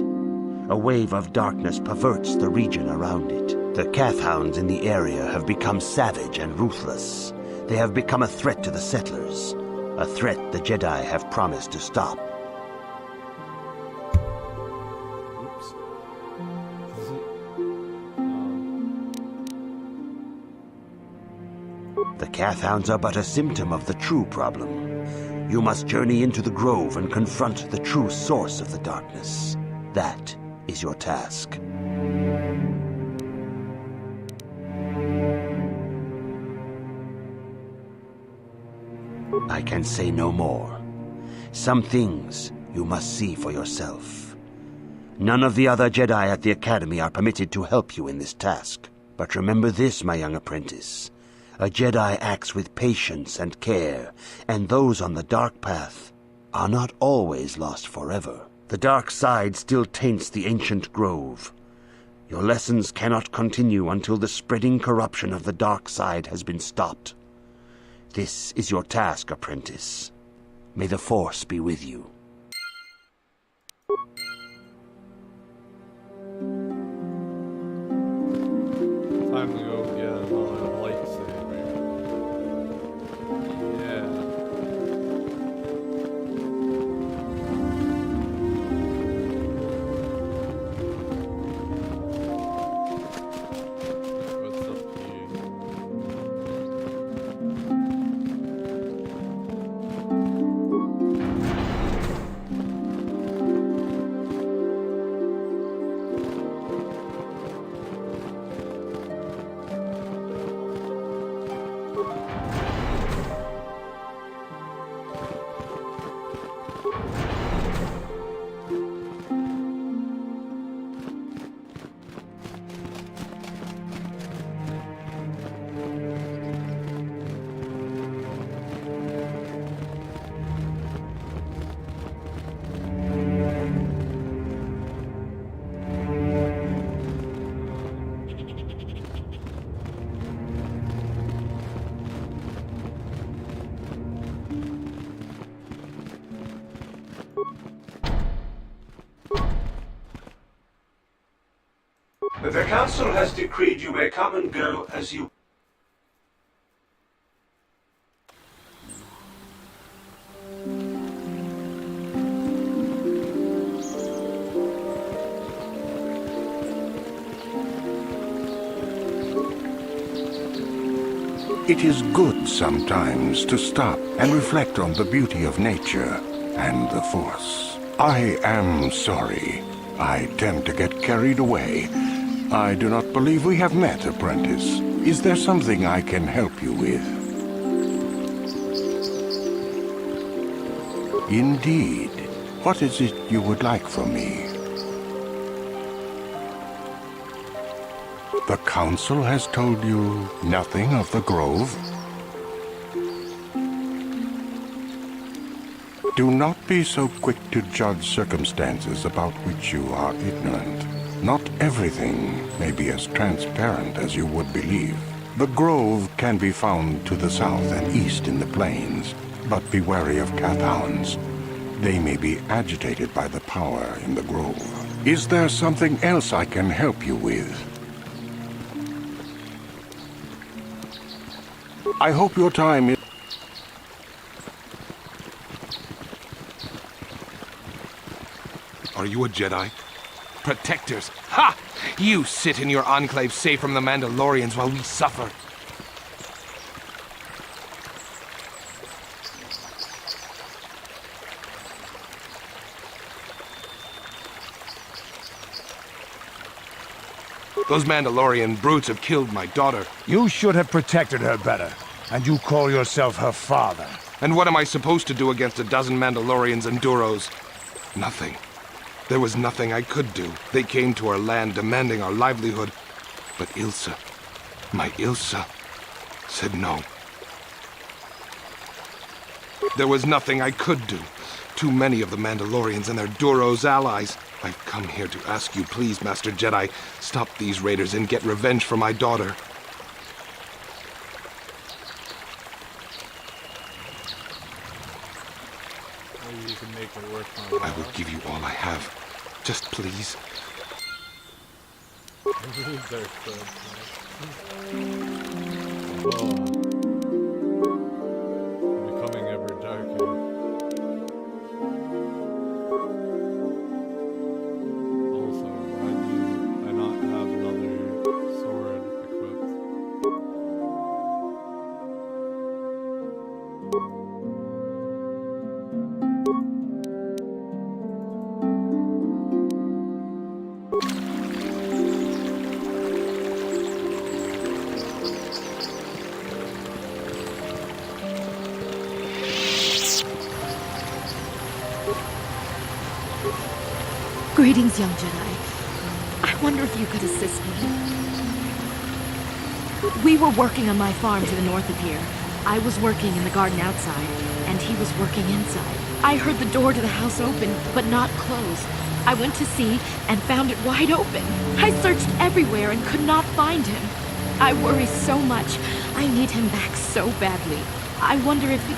Speaker 8: A wave of darkness perverts the region around it. The Kathhounds in the area have become savage and ruthless. They have become a threat to the settlers, a threat the Jedi have promised to stop. The Kathhounds are but a symptom of the true problem. You must journey into the grove and confront the true source of the darkness. That is your task. I can say no more. Some things you must see for yourself. None of the other Jedi at the Academy are permitted to help you in this task. But remember this, my young apprentice. A Jedi acts with patience and care, and those on the dark path are not always lost forever. The dark side still taints the ancient grove. Your lessons cannot continue until the spreading corruption of the dark side has been stopped. This is your task, apprentice. May the Force be with you.
Speaker 1: Time to go get another lightsaber. Yeah. What's up here?
Speaker 6: The Council has decreed you may come and go as you... It is good sometimes to stop and reflect on the beauty of nature and the Force. I am sorry. I tend to get carried away. I do not believe we have met, apprentice. Is there something I can help you with?
Speaker 11: Indeed. What is it you would like from me? The Council has told you nothing of the Grove? Do not be so quick to judge circumstances about which you are ignorant. Not everything may be as transparent as you would believe. The Grove can be found to the south and east in the plains, but be wary of Cathounds. They may be agitated by the power in the Grove. Is there something else I can help you with? I hope your time is...
Speaker 17: Are you a Jedi? Protectors! Ha! You sit in your enclave safe from the Mandalorians while we suffer. Those Mandalorian brutes have killed my daughter.
Speaker 6: You should have protected her better. And you call yourself her father.
Speaker 17: And what am I supposed to do against a dozen Mandalorians and Duros? Nothing. There was nothing I could do. They came to our land demanding our livelihood. But Ilsa, my Ilsa, said no. There was nothing I could do. Too many of the Mandalorians and their Duros allies. I've come here to ask you, please, Master Jedi, stop these raiders and get revenge for my daughter.
Speaker 1: Maybe you can make it work.
Speaker 17: I will give you all I have. Just please.
Speaker 1: Becoming ever darker. Also, why do I not have another sword equipped?
Speaker 18: Greetings, young Jedi. I wonder if you could assist me. We were working on my farm to the north of here. I was working in the garden outside, and he was working inside. I heard the door to the house open, but not close. I went to see and found it wide open. I searched everywhere and could not find him. I worry so much. I need him back so badly. I wonder if he...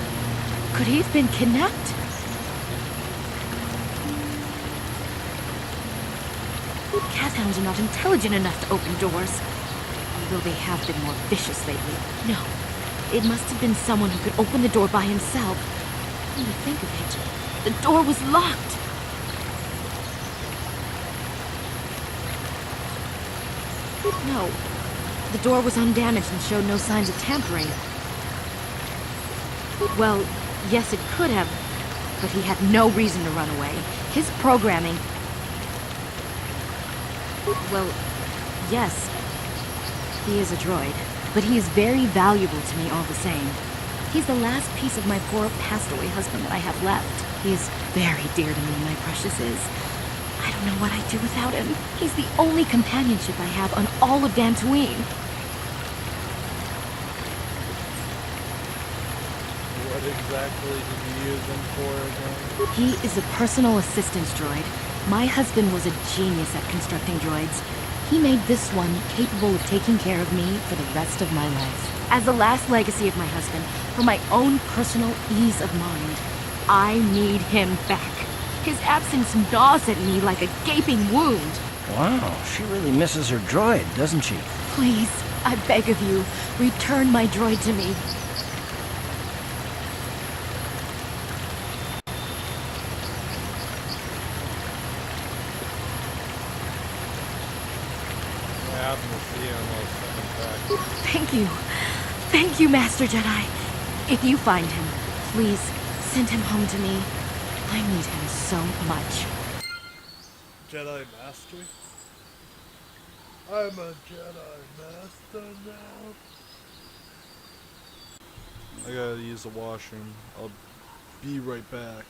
Speaker 18: Could he have been kidnapped? Cathounds are not intelligent enough to open doors. Although they have been more vicious lately. No. It must have been someone who could open the door by himself. Come to think of it, the door was locked. No. The door was undamaged and showed no signs of tampering. Well, yes, it could have, but he had no reason to run away. His programming... Well, yes, he is a droid, but he is very valuable to me all the same. He's the last piece of my poor passed-away husband that I have left. He is very dear to me, my precious is. I don't know what I'd do without him. He's the only companionship I have on all of Dantooine.
Speaker 1: What exactly did you use him for again?
Speaker 18: He is a personal assistance droid. My husband was a genius at constructing droids. He made this one capable of taking care of me for the rest of my life. As the last legacy of my husband, for my own personal ease of mind, I need him back. His absence gnaws at me like a gaping wound.
Speaker 9: Wow, she really misses her droid, doesn't she?
Speaker 18: Please, I beg of you, return my droid to me. Thank you. Thank you, Master Jedi. If you find him, please send him home to me. I need him so much.
Speaker 1: Jedi Master? I'm a Jedi Master now. I gotta use the washroom. I'll be right back.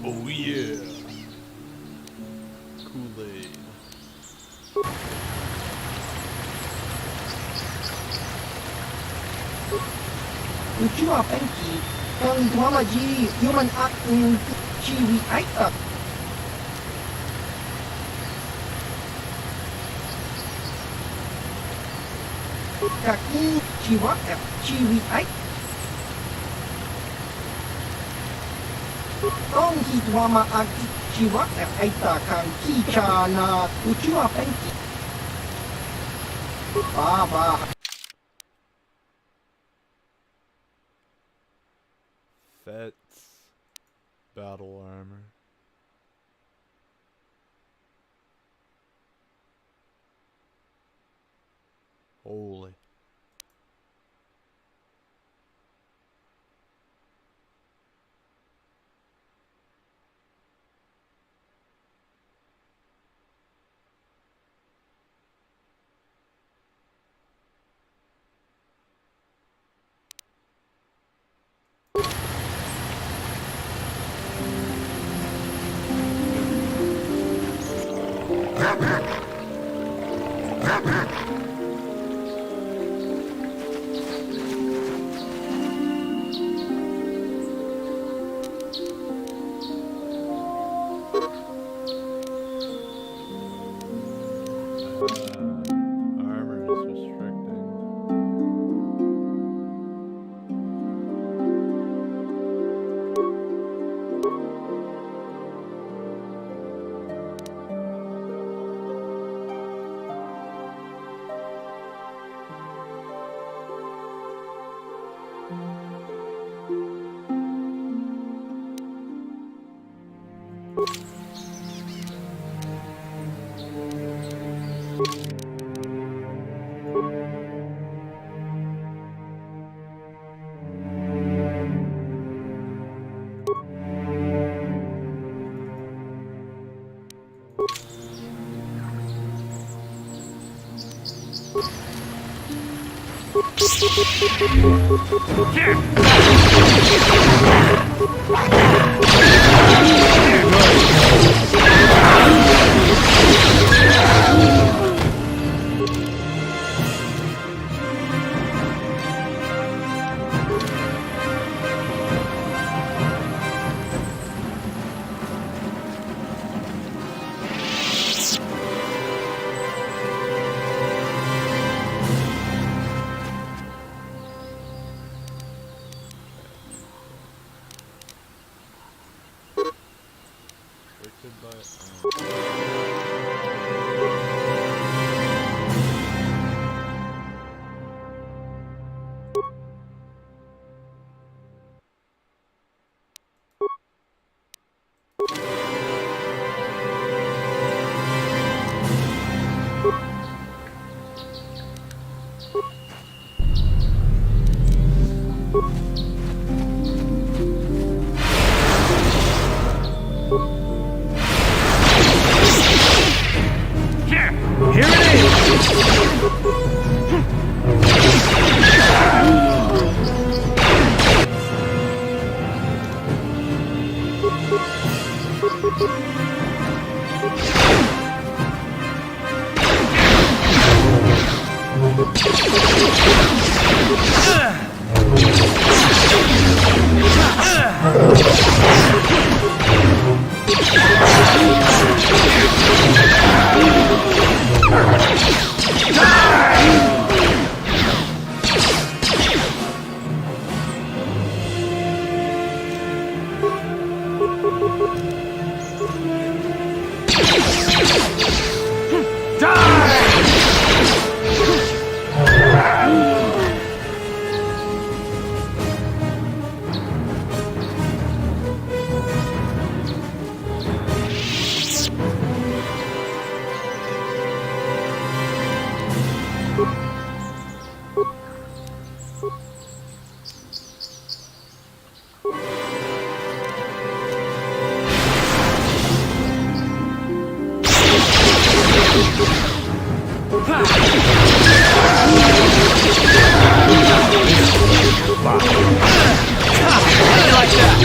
Speaker 1: Oh yeah. Kool-Aid.
Speaker 19: Uchiwa Penki, kang Dwamaji, human act in Chiwi Aitak. Kaki Chiwa Chiwi Aik. Kong hi Dwama Aki Chiwa Aita kang Kicha na Uchiwa Penki. Baba.
Speaker 1: Fet's battle armor. Holy. Armor is restricting.
Speaker 19: Like that.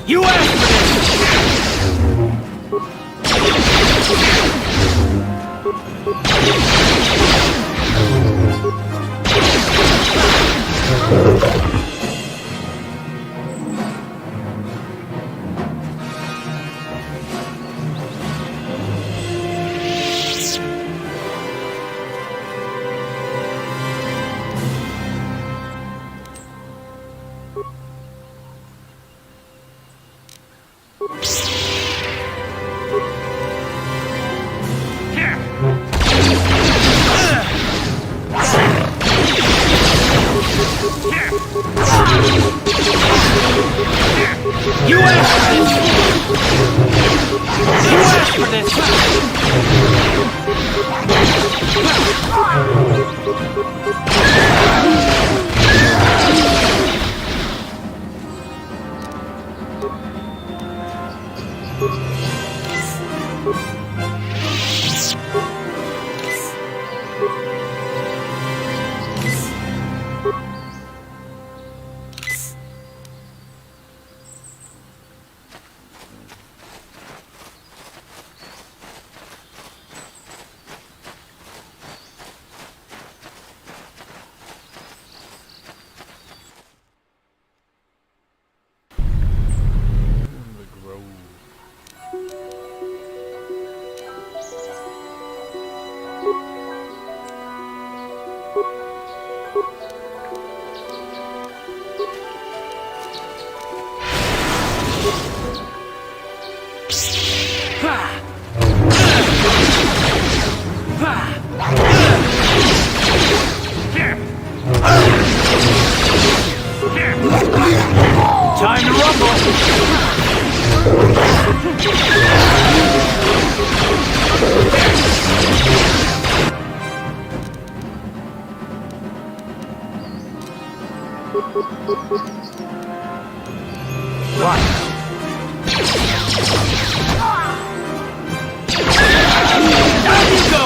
Speaker 9: You asked for this! Time to rumble! Right. Down you go!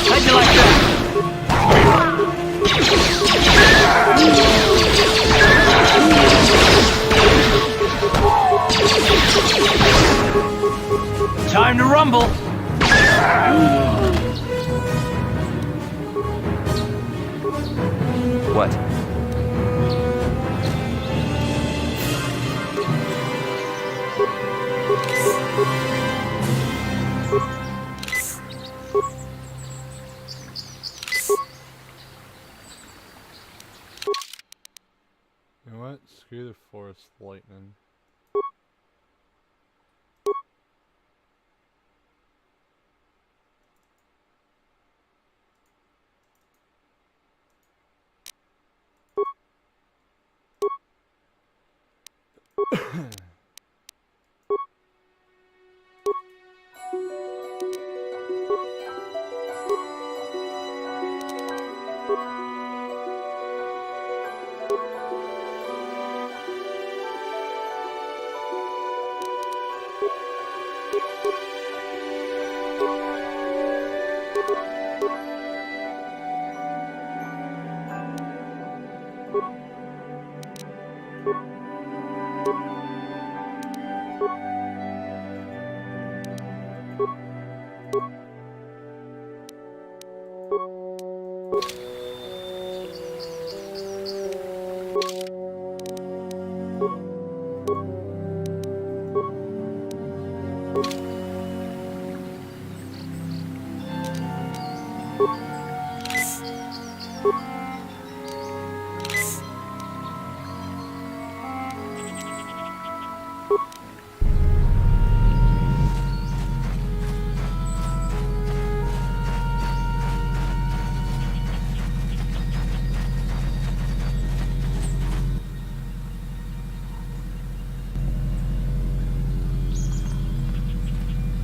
Speaker 9: How'd you like that? Time to rumble!
Speaker 16: What?
Speaker 1: You know what? Screw the forest lightning.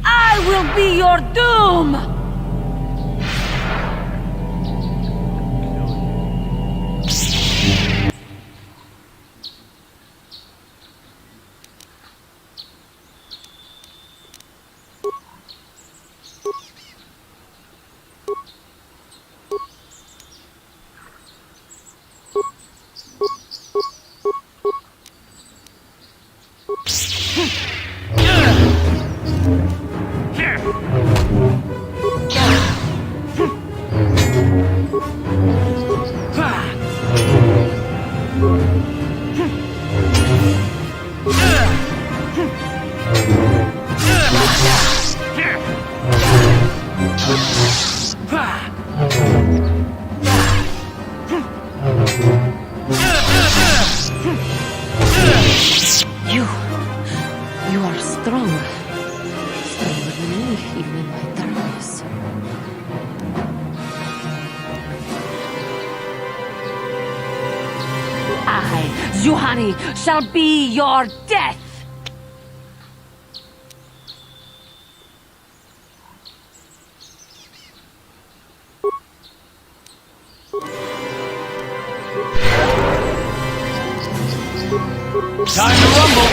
Speaker 3: I will be your doom!
Speaker 18: You are strong. Stay with me, even in my darkness.
Speaker 3: I, Juhani, shall be your death!
Speaker 9: Time to rumble!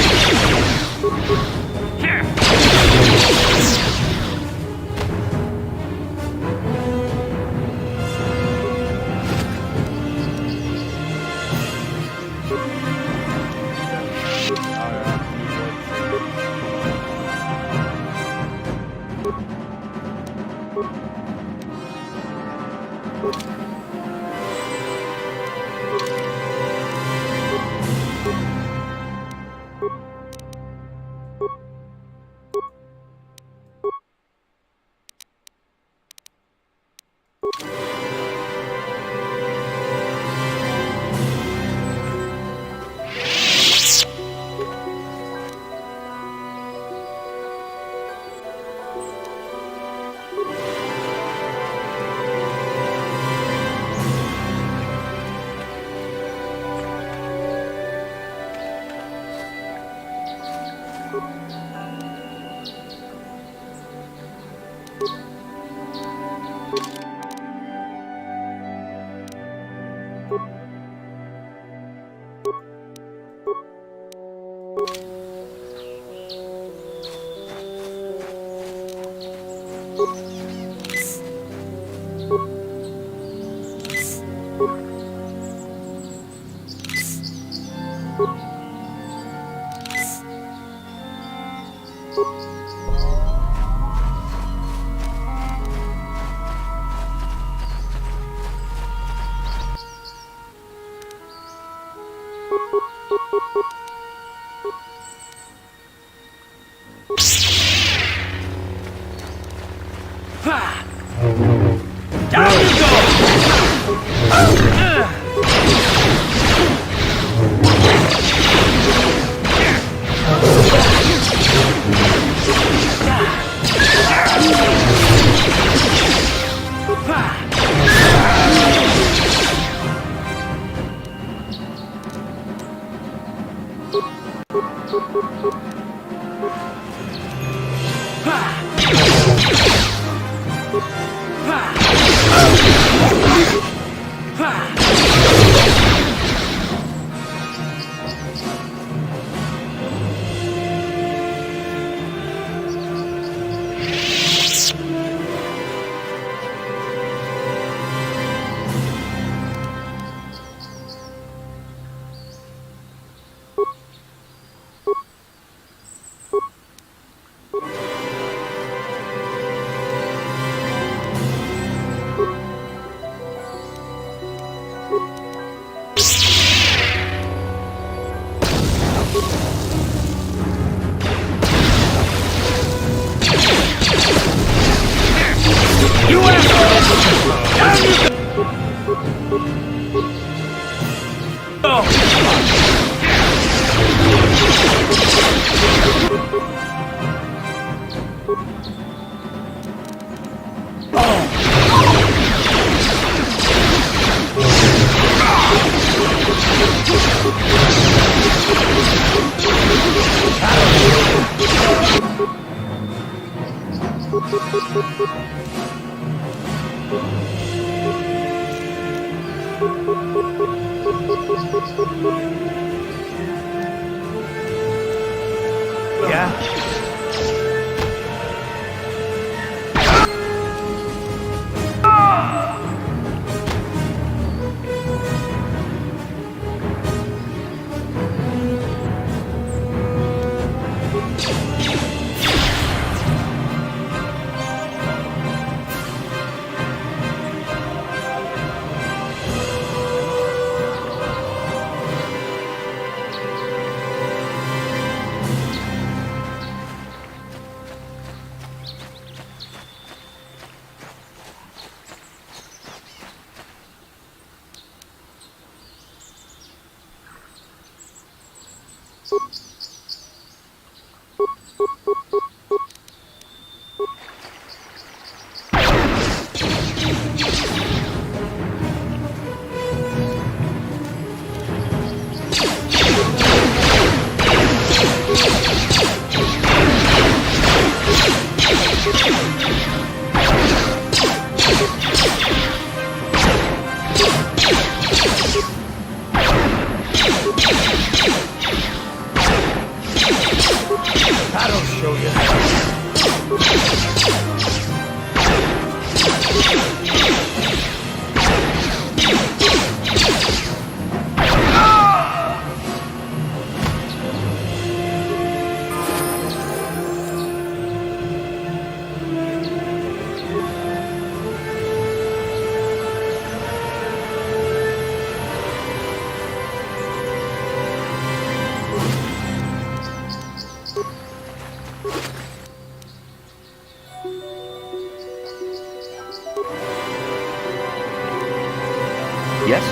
Speaker 4: Yes?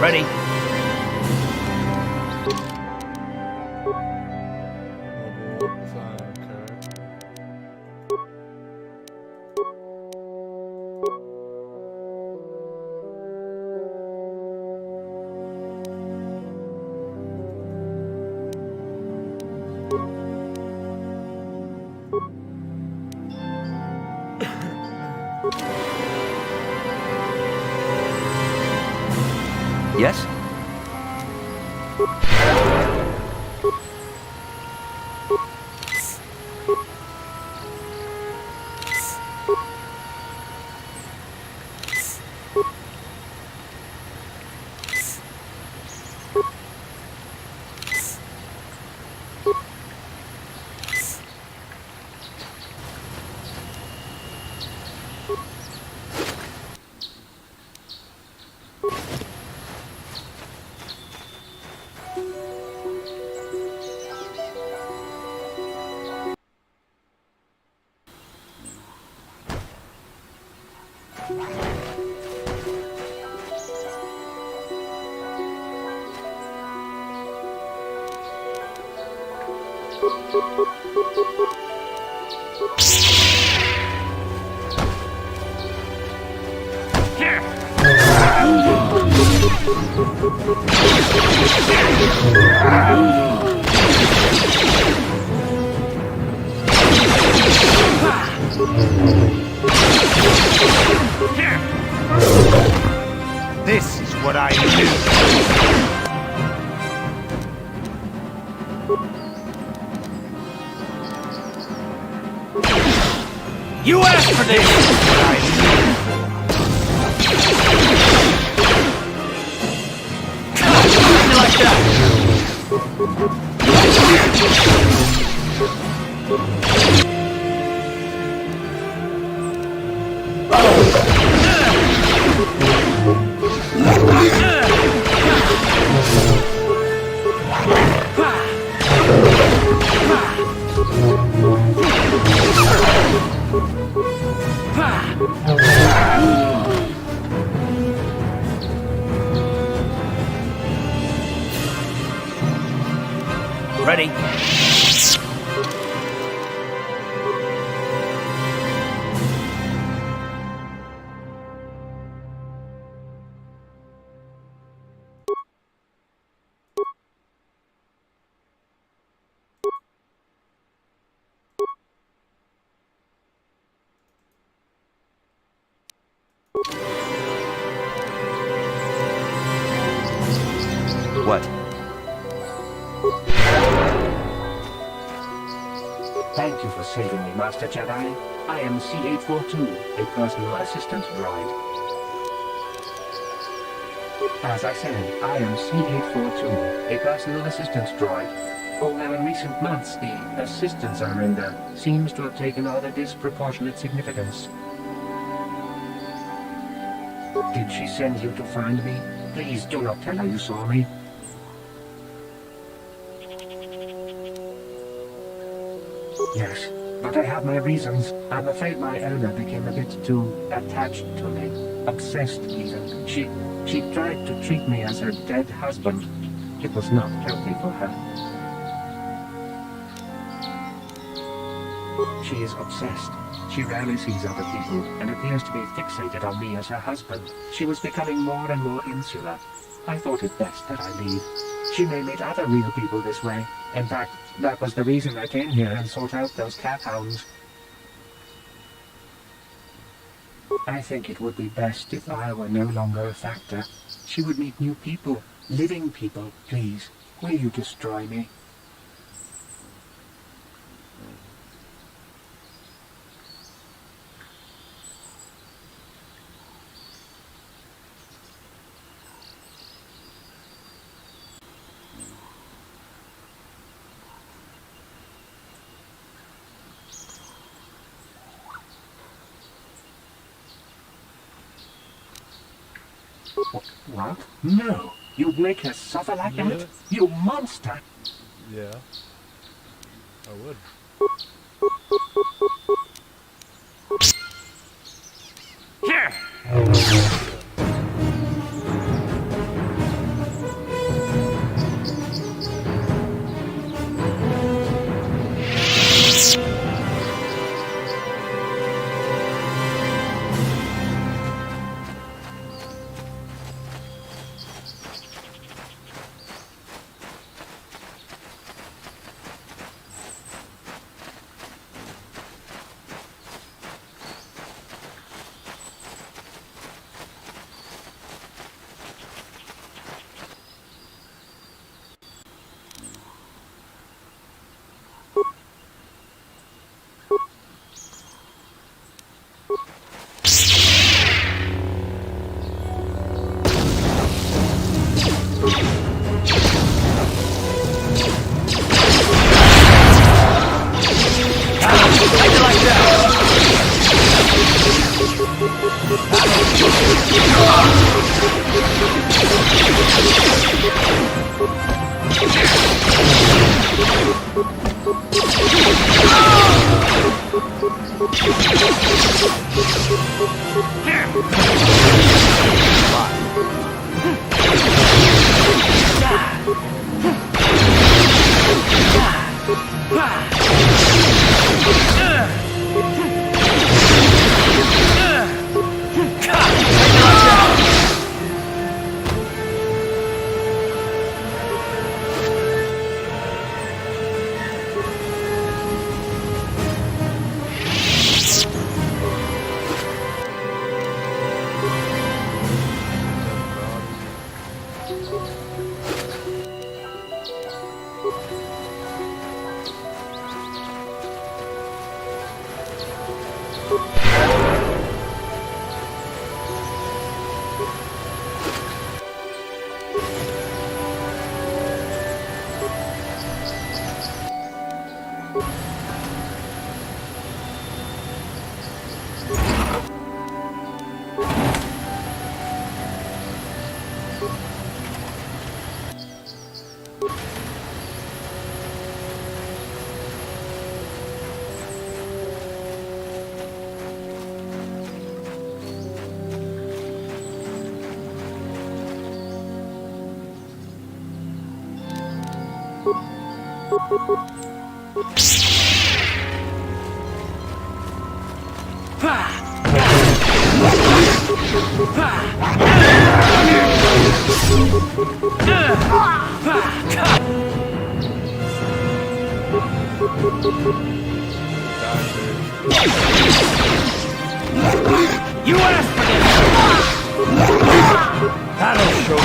Speaker 9: Ready.
Speaker 1: Okay.
Speaker 6: This is what I knew. You asked for this! What I knew. Like
Speaker 9: Ready?
Speaker 12: What?
Speaker 20: Thank you for saving me, Master Jedi. I am C-842, a personal assistant droid. As I said, I am C-842, a personal assistant droid. Although in recent months, the assistance I render seems to have taken on a disproportionate significance. Did she send you to find me? Please do not tell her you saw me. Yes, but I have my reasons. I'm afraid my owner became a bit too attached to me. Obsessed, even. She tried to treat me as her dead husband. It was not healthy for her. She is obsessed. She rarely sees other people and appears to be fixated on me as her husband. She was becoming more and more insular. I thought it best that I leave. She may meet other real people this way. In fact, that was the reason I came here and sought out those cat hounds. I think it would be best if I were no longer a factor. She would meet new people, living people. Please, will you destroy me? What? No! You'd make her suffer like that? You monster!
Speaker 1: Yeah. I would.
Speaker 20: Here! Here!
Speaker 9: You asked for this! That'll show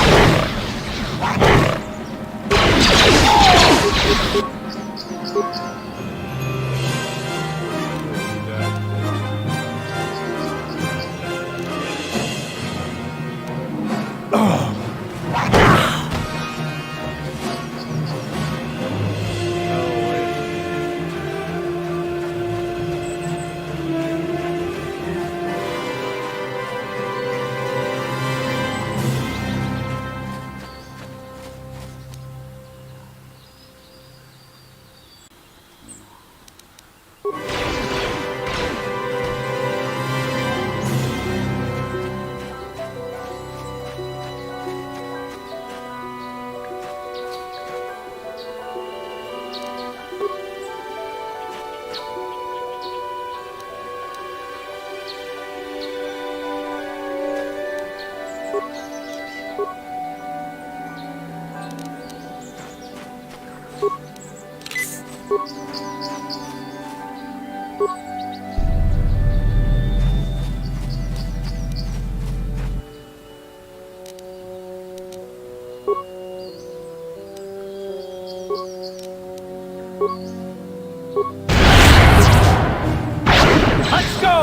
Speaker 9: Let's go!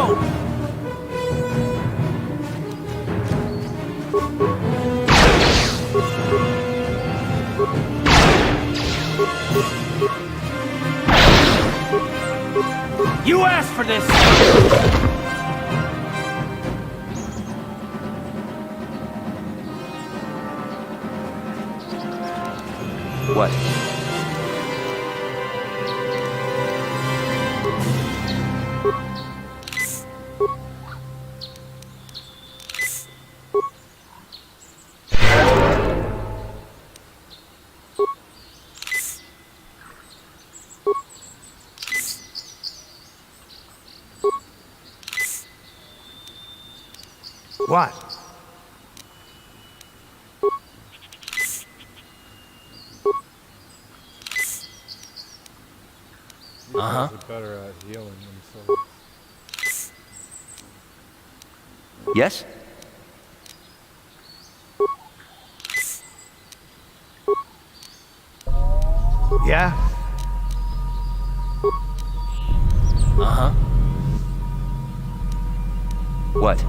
Speaker 9: You asked for this!
Speaker 12: What?
Speaker 6: What?
Speaker 1: You guys are better at healing themselves.
Speaker 12: Yes?
Speaker 6: Yeah?
Speaker 12: Uh-huh. What?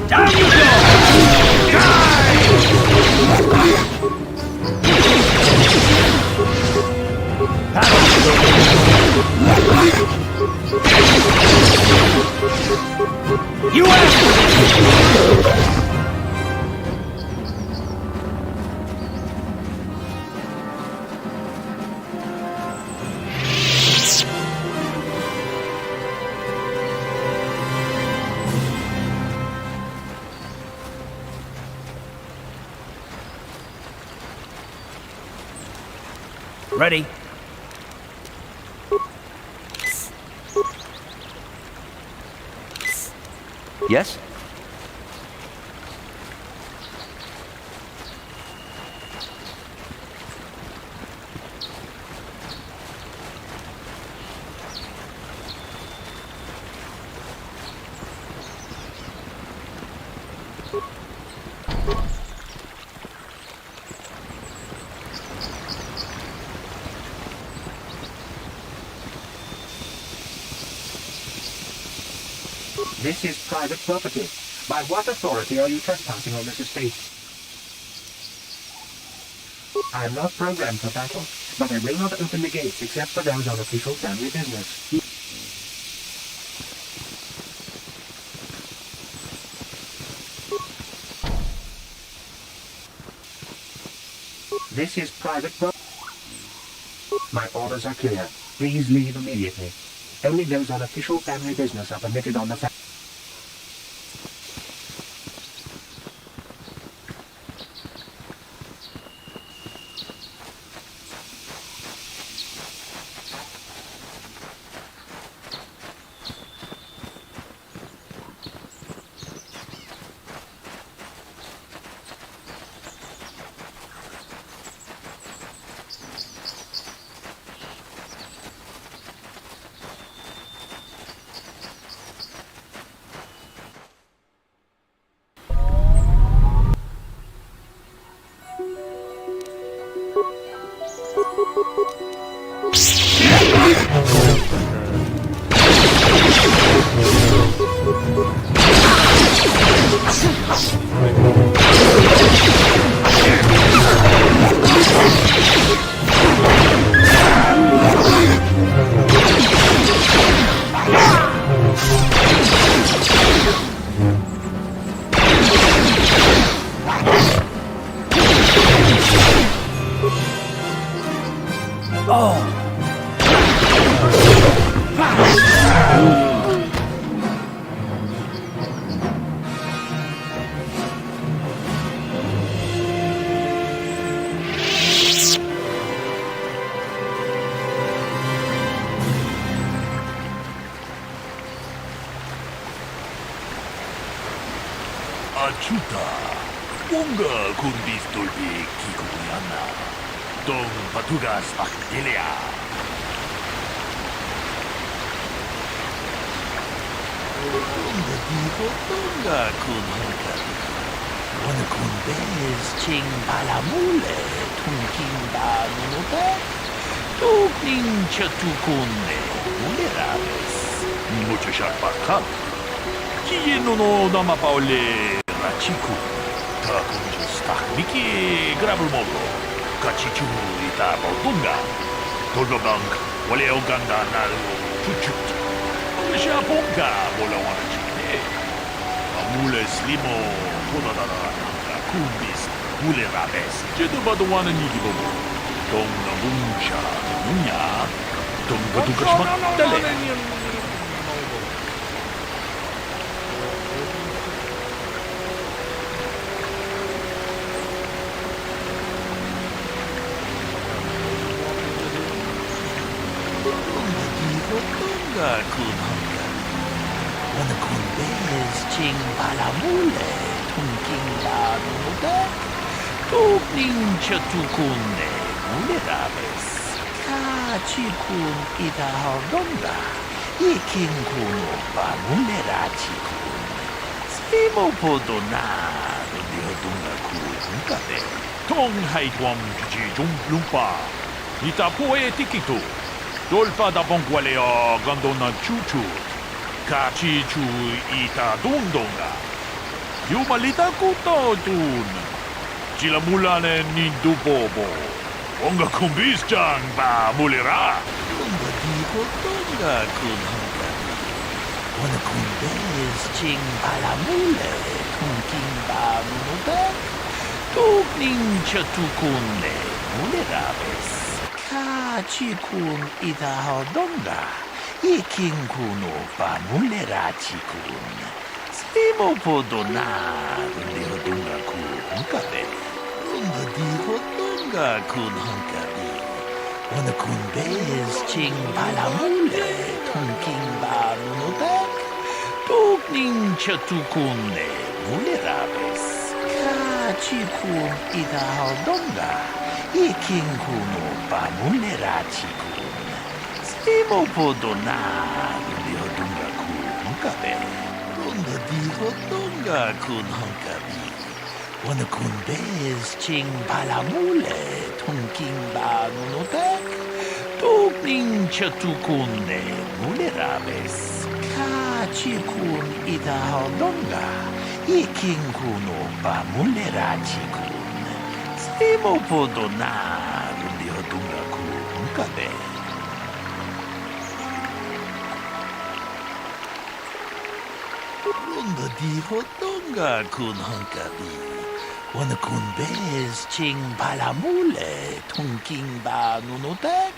Speaker 9: Down you go! That'll Ready?
Speaker 4: Yes?
Speaker 20: This is private property. By what authority are you trespassing on this estate? I am not programmed for battle, but I will not open the gates except for those on official family business. This is private property. My orders are clear. Please leave immediately. Only those on official family business are permitted on the
Speaker 15: Achuta, unga kurbis dolbi kikuyana, dong patugas akdelia. Unga digo tunga kun hankari, wana kun bez ching balamule, tunking ba nunuta, tukning chatukunne, mulerabes, mucho sharpakat. Chino no dama paole rachiku, takunjus tahmiki grabulmolo, kachichu ita baldunga, toldobank, wale oganda naru chuchut, alisha ponga bola wana chikne, amule slimo, podadara nanga kumbis, mule rabes, jedu badowana nigibobo, dong nabuncha, nunya, dong badukashmak dale. Kun hankari, wana kun bez ching balamule, tunking ba nunuta, tukning chatukunne, mulerabes, kachikun ita hordonda, ikin kun ba mulerachikun, slimo podonado dihodunga kun kabe, tong haitwam jijung lumpa, ita poe tikitu. Dolpa da bongualeo gandona chuchu, kachi chu ita dundonga. Yumalita kuto dun, chilamulane nindu bobo. Onga kumbis chang ba mulira. Unga digo donga kun hankari. Wana kumbes ching balamule, kunking ba nunuta. Tukning chatukunne, mulerabes. Kachikun ita hordonga, ikin kuno pa mulerachikun. Slimo podonado dihodunga kun kabe. Unga dihodunga kun hankari. Wanakunbez ching palamule tungking banunotek. Tugning chatukune mulerabes. Kachikun idahaldonga. Ikinkuno bamulerachikun. Stimo podona liodunga kunkabe. Runda dihodonga kunhankabi. Wanakunbez ching palamule tungking banunotek. Tugning chatukune mulerabes. Kachikun idahaldonga. Ikinkuno bamulerachikun. Stimo podona liodunga kunkabe. Runda dihodonga kunhankabi. Wanakunbez ching palamule tungking banunotek.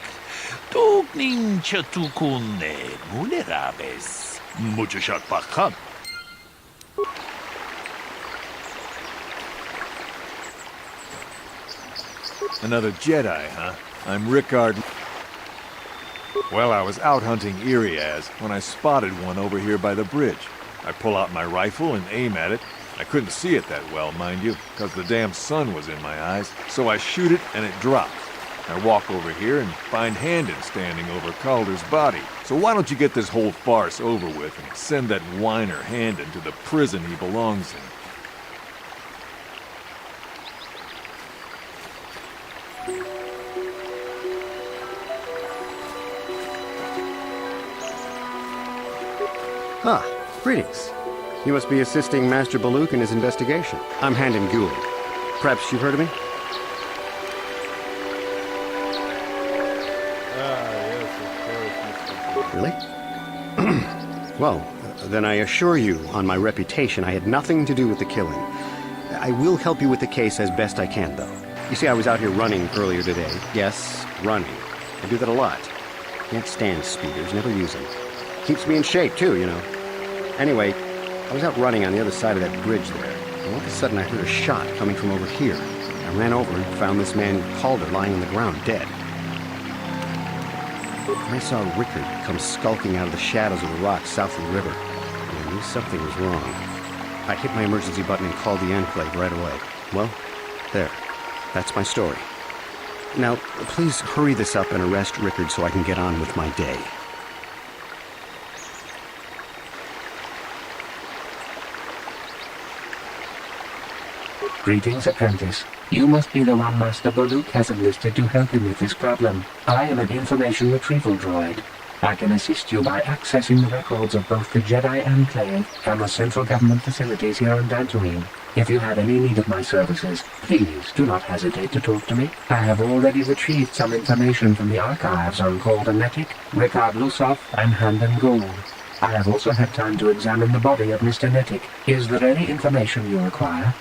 Speaker 15: Tugning chatukune mulerabes. Mujashat bakhan.
Speaker 21: Another Jedi, huh? I'm Rickard. Well, I was out hunting Iriaz when I spotted one over here by the bridge. I pull out my rifle and aim at it. I couldn't see it that well, mind you, because the damn sun was in my eyes. So I shoot it and it drops. I walk over here and find Handon standing over Calder's body. So why don't you get this whole farce over with and send that whiner Handon to the prison he belongs in?
Speaker 22: Ah, greetings. You must be assisting Master Baluk in his investigation. I'm Handon Gould. Perhaps you've heard of me? Really? Well, then I assure you, on my reputation, I had nothing to do with the killing. I will help you with the case as best I can, though. You see, I was out here running earlier today. Yes, running. I do that a lot. Can't stand speeders, never use them. Keeps me in shape, too, you know. Anyway, I was out running on the other side of that bridge there. And all of a sudden, I heard a shot coming from over here. I ran over and found this man Calder lying on the ground, dead. I saw Rickard come skulking out of the shadows of the rocks south of the river, and I knew something was wrong. I hit my emergency button and called the Enclave right away. Well, there. That's my story. Now, please hurry this up and arrest Rickard so I can get on with my day.
Speaker 20: Greetings, apprentice. You must be the one Master Baluk has enlisted to help him with this problem. I am an information retrieval droid. I can assist you by accessing the records of both the Jedi Enclave and the central government facilities here on Dantooine. If you have any need of my services, please do not hesitate to talk to me. I have already retrieved some information from the archives on Calder Netic, Rickard Lusov, and Handon Gould. I have also had time to examine the body of Mr. Netic. Is there any information you require?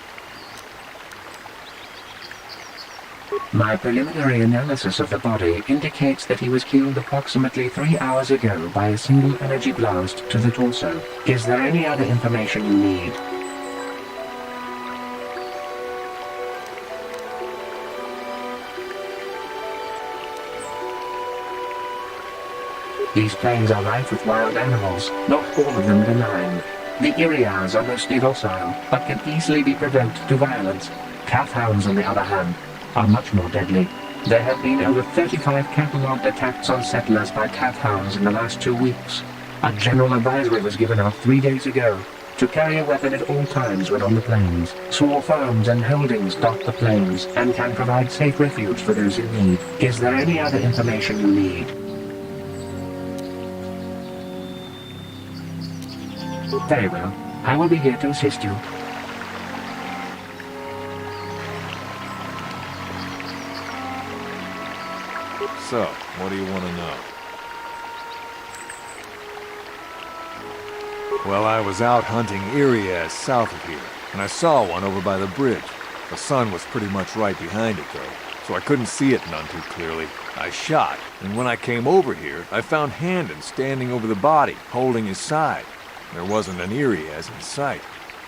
Speaker 20: My preliminary analysis of the body indicates that he was killed approximately 3 hours ago by a single energy blast to the torso. Is there any other information you need? These plains are rife with wild animals, not all of them benign. The Iriars are mostly docile, but can easily be provoked to violence. Calfhounds, on the other hand, are much more deadly. There have been over 35 catalogued attacks on settlers by calfhounds in the last 2 weeks. A general advisory was given out 3 days ago to carry a weapon at all times when on the plains. Small farms and holdings dot the plains and can provide safe refuge for those in need. Is there any other information you need? Very well. I will be here to assist you.
Speaker 21: So, what do you want to know? Well, I was out hunting Iriaz south of here, and I saw one over by the bridge. The sun was pretty much right behind it, though, so I couldn't see it none too clearly. I shot, and when I came over here, I found Handon standing over the body, holding his side. There wasn't an Iriaz in sight.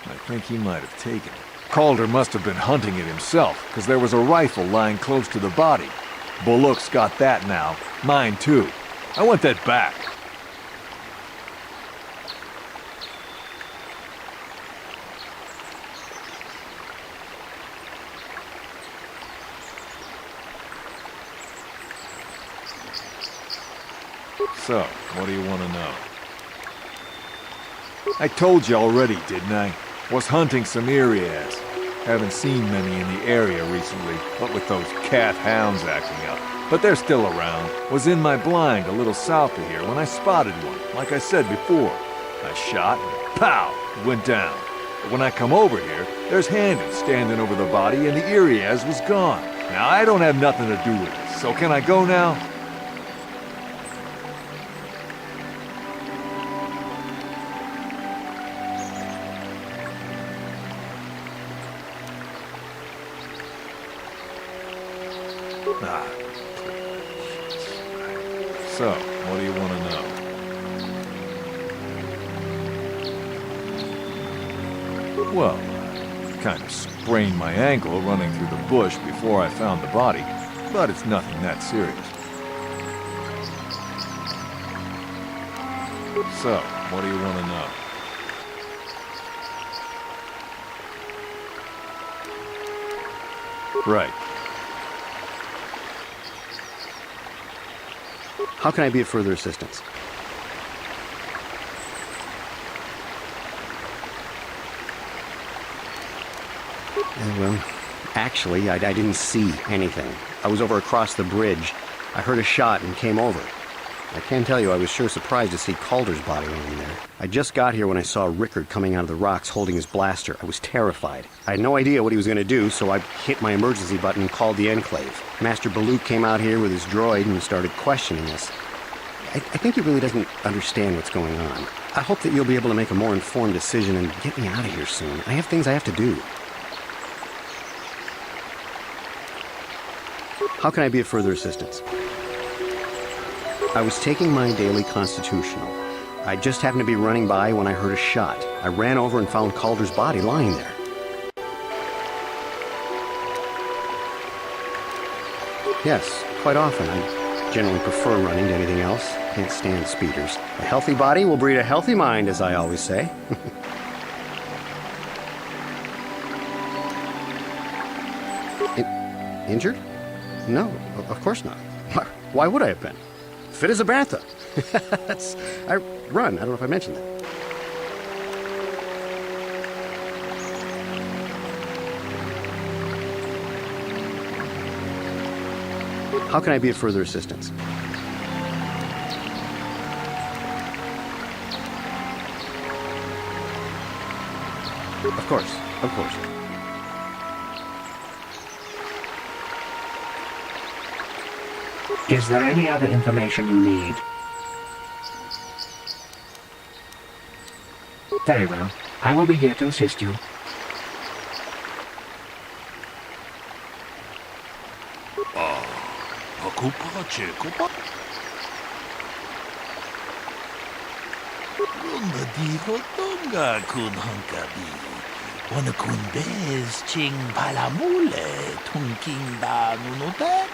Speaker 21: I think he might have taken it. Calder must have been hunting it himself, because there was a rifle lying close to the body. Bullock's got that now. Mine too. I want that back. So, what do you want to know? I told you already, didn't I? Was hunting some Irias. Haven't seen many in the area recently, what with those cat hounds acting up. But they're still around. Was in my blind a little south of here when I spotted one, like I said before. I shot and pow! It went down. But when I come over here, there's Handon standing over the body and the Irias was gone. Now I don't have nothing to do with this, so can I go now? Ah, so, what do you want to know? Well, I kind of sprained my ankle running through the bush before I found the body, but it's nothing that serious. So, what do you want to know? Right.
Speaker 22: How can I be of further assistance? Well, actually, I didn't see anything. I was over across the bridge. I heard a shot and came over. I can tell you I was sure surprised to see Calder's body laying there. I just got here when I saw Rickard coming out of the rocks holding his blaster. I was terrified. I had no idea what he was going to do, so I hit my emergency button and called the Enclave. Master Baluk came out here with his droid and started questioning us. I think he really doesn't understand what's going on. I hope that you'll be able to make a more informed decision and get me out of here soon. I have things I have to do. How can I be of further assistance? I was taking my daily constitutional. I just happened to be running by when I heard a shot. I ran over and found Calder's body lying there. Yes, quite often. I generally prefer running to anything else. Can't stand speeders. A healthy body will breed a healthy mind, as I always say. Injured? No, of course not. Why would I have been? Fit as a bantha. I run. I don't know if I mentioned that. How can I be of further assistance? Of course, of course.
Speaker 20: Is there any other information you need? Very well. I will be here to assist you.
Speaker 15: Tonga kun hunkabi. Wana kun bez ching palamule tunking da nunotek.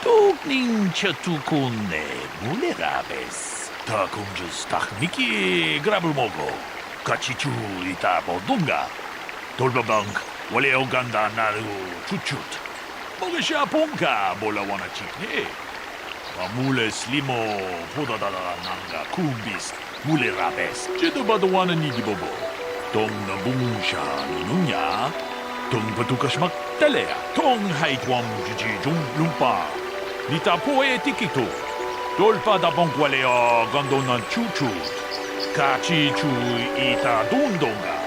Speaker 15: Tukning chatukune mulerabes. Takunjus takniki grabulmogo. Kachichu itabo dunga. Tolbabank wale oganda naru chuchut. Mogesha ponka bola wana chikne. Mule slimo podadala nanga kumbis. Mule rabes, jedo badwana nigi bobo. Tong na bungsha nunya. Tong patukashmak telea. Tong haitwam jiji jung lumpa. Nita poe tikito. Dolpa da bonkwalea gandona chuchu. Kachi chu ita dundonga.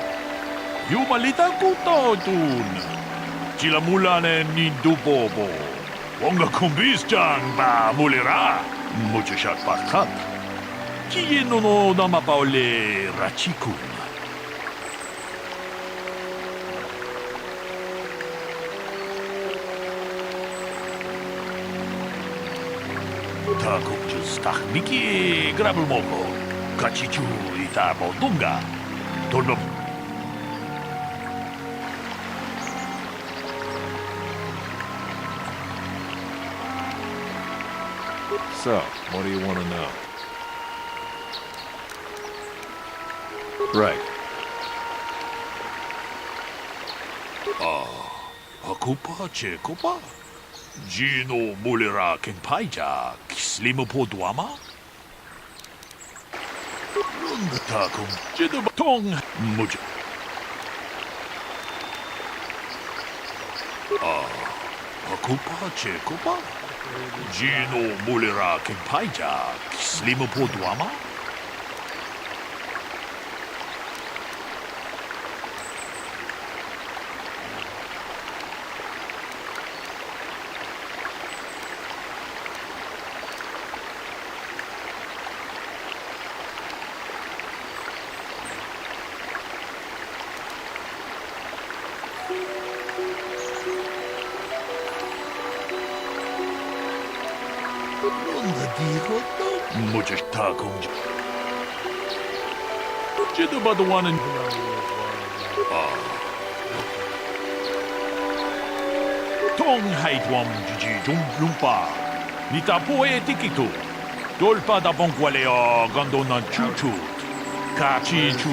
Speaker 15: Yumalita kuto tun. Chilamulane nindubobo. Wonga kumbis chan ba mulera. Muchashat parkat. Kieno no namapaole rachikun. Takunjus takniki grabulmogo. Kachichu itabo dunga. Tolba.
Speaker 21: So, what do you want to know? Right.
Speaker 15: Hakupa Chekopa? Gino Mulira Kenpaija, Kislimu Podwama? Rungatakum, Jidabatong, Muj. Hakupa Chekopa? Gino Mulira Kenpaija, Kislimu Podwama? Muchas tacos. Jidabadawanan. Tong haitwam jiji jumpa. Nita poe tikitu. Dolpa da bonqualeo gondonan chuchut. Kachi chu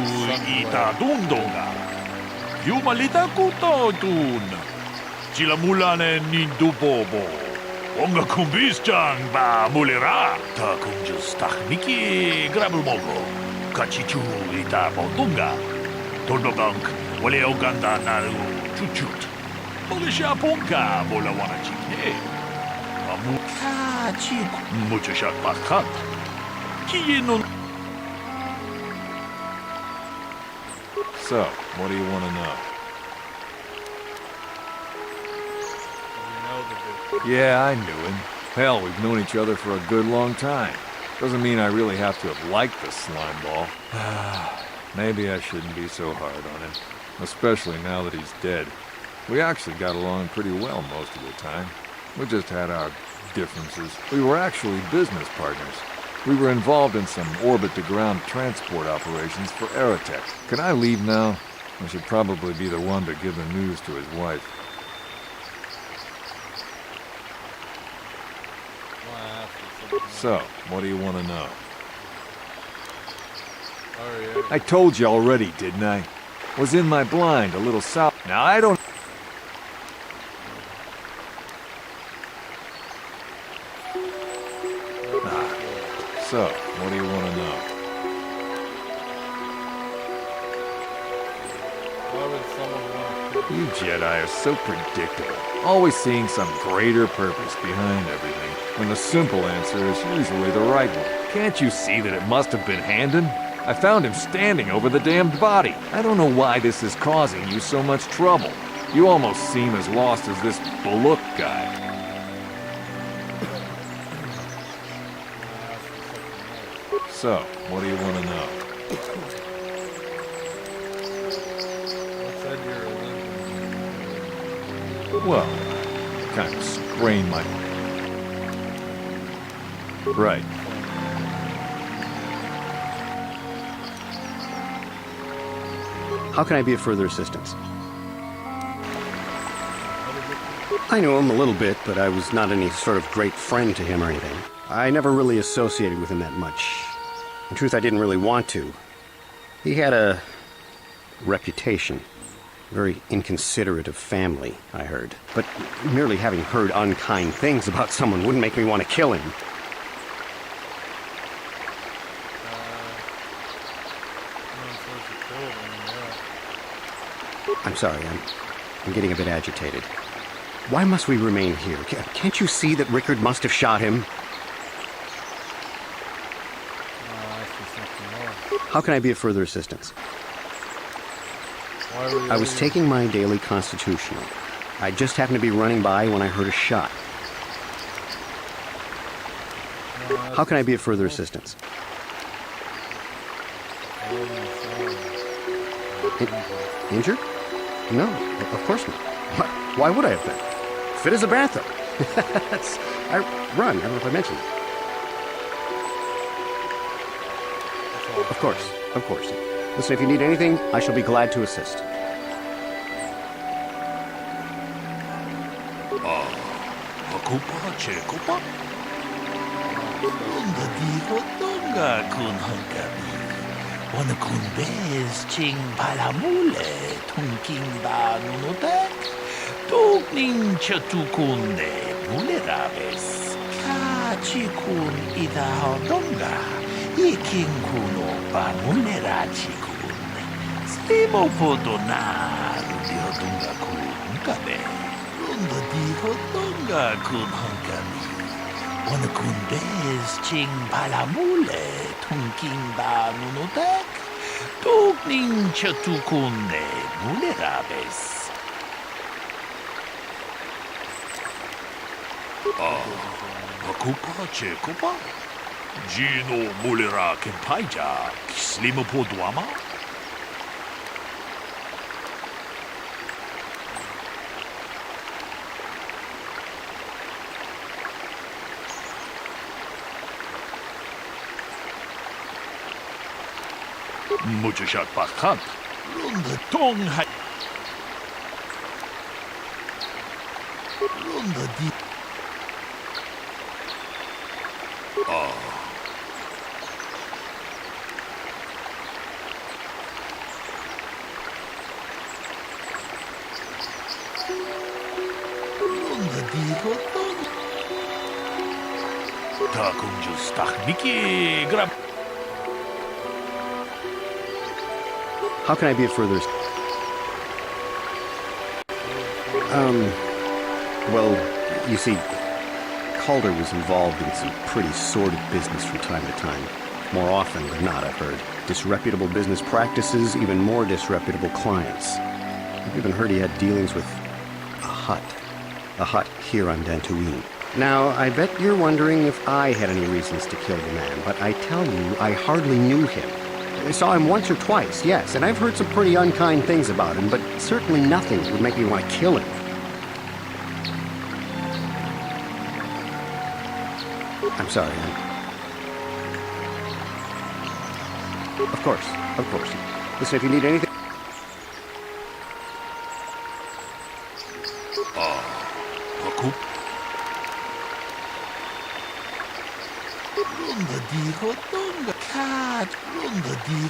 Speaker 15: ita dundonga. Yumalita kuto tun. Chilamulane nindubobo. Onga kumbisjang ba mulera. Ta kunjus takniki grabulmogo. Kachichu ita bondunga. Tolbabank wale oganda naru chuchut. Molisha ponka bola wana chikne. Mamu kachik. Muchashat bakat. Kiyenon.
Speaker 21: So, what do you want to know? Yeah, I knew him. Hell, we've known each other for a good long time. Doesn't mean I really have to have liked the slime ball. Maybe I shouldn't be so hard on him. Especially now that he's dead. We actually got along pretty well most of the time. We just had our differences. We were actually business partners. We were involved in some orbit-to-ground transport operations for Aerotech. Can I leave now? I should probably be the one to give the news to his wife. So, what do you want to know? I told you already, didn't I? Was in my blind, a little south. Now I don't... So, what do you want to know? You Jedi are so predictable. Always seeing some greater purpose behind everything, when the simple answer is usually the right one. Can't you see that it must have been Handon? I found him standing over the damned body. I don't know why this is causing you so much trouble. You almost seem as lost as this Baluk guy. So, what do you want to know? Well, kind of sprained my... Right.
Speaker 22: How can I be of further assistance? I knew him a little bit, but I was not any sort of great friend to him or anything. I never really associated with him that much. In truth, I didn't really want to. He had a reputation. Very inconsiderate of family, I heard. But merely having heard unkind things about someone wouldn't make me want to kill him. I'm sorry, I'm getting a bit agitated. Why must we remain here? Can't you see that Rickard must have shot him? How can I be of further assistance? I was taking my daily constitutional. I just happened to be running by when I heard a shot. How can I be of further assistance? Injured? No, of course not. Why would I have been? Fit as a bathtub. I run. I don't know if I mentioned it. Of course, of course. Listen, if you need anything, I shall be glad to assist.
Speaker 15: Hakupa Chekopa? Ronda dijo donga kun hunkabi. Wana kun bez ching palamule tunking ba nunutek. Tukning chatukunde mulerabes. Kachikun ida donga. Iking kuno ba mulerachikun. Slimo podonar dio donga kun hunkabe. Ronda dijo donga kun hunkabi. Wana kun bez ching palamule tunking ba nunutek. Tukning chatukunde mulerabes. Kupa che kupa. Gino mulera kempaija. Slimo podwama. Mucho shot bakat. Runda tong hai. Runda di. Runda dijo tong. Takung just takniki grab.
Speaker 22: How can I be of further... Well, you see, Calder was involved in some pretty sordid business from time to time. More often than not, I've heard. Disreputable business practices, even more disreputable clients. I've even heard he had dealings with a hut. A hut here on Dantooine. Now, I bet you're wondering if I had any reasons to kill the man, but I tell you, I hardly knew him. I saw him once or twice, yes, and I've heard some pretty unkind things about him, but certainly nothing that would make me want to kill him. I'm sorry, Of course, of course. Listen, if you need anything...
Speaker 15: Runda dijo donga cat. Runda di.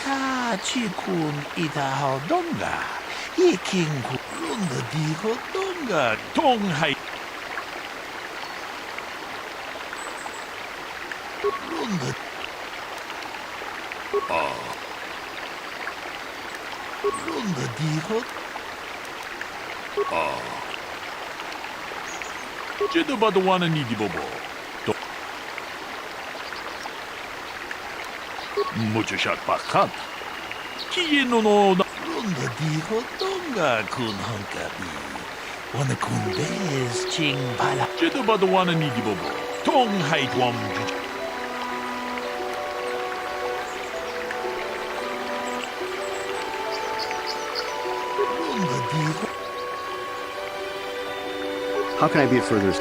Speaker 15: Kachikun ida donga. Iking runda dijo donga. Tong hai. Runda. Runda dijo. Jedo badwana ni di bobo. Mucho shot bakat. Kieno no. Runda dijo donga kun hunkabi. Wana kun bez ching pala. Jedo badwana ni di bobo. Tong hai twam. Runda dijo.
Speaker 22: How can I be of further...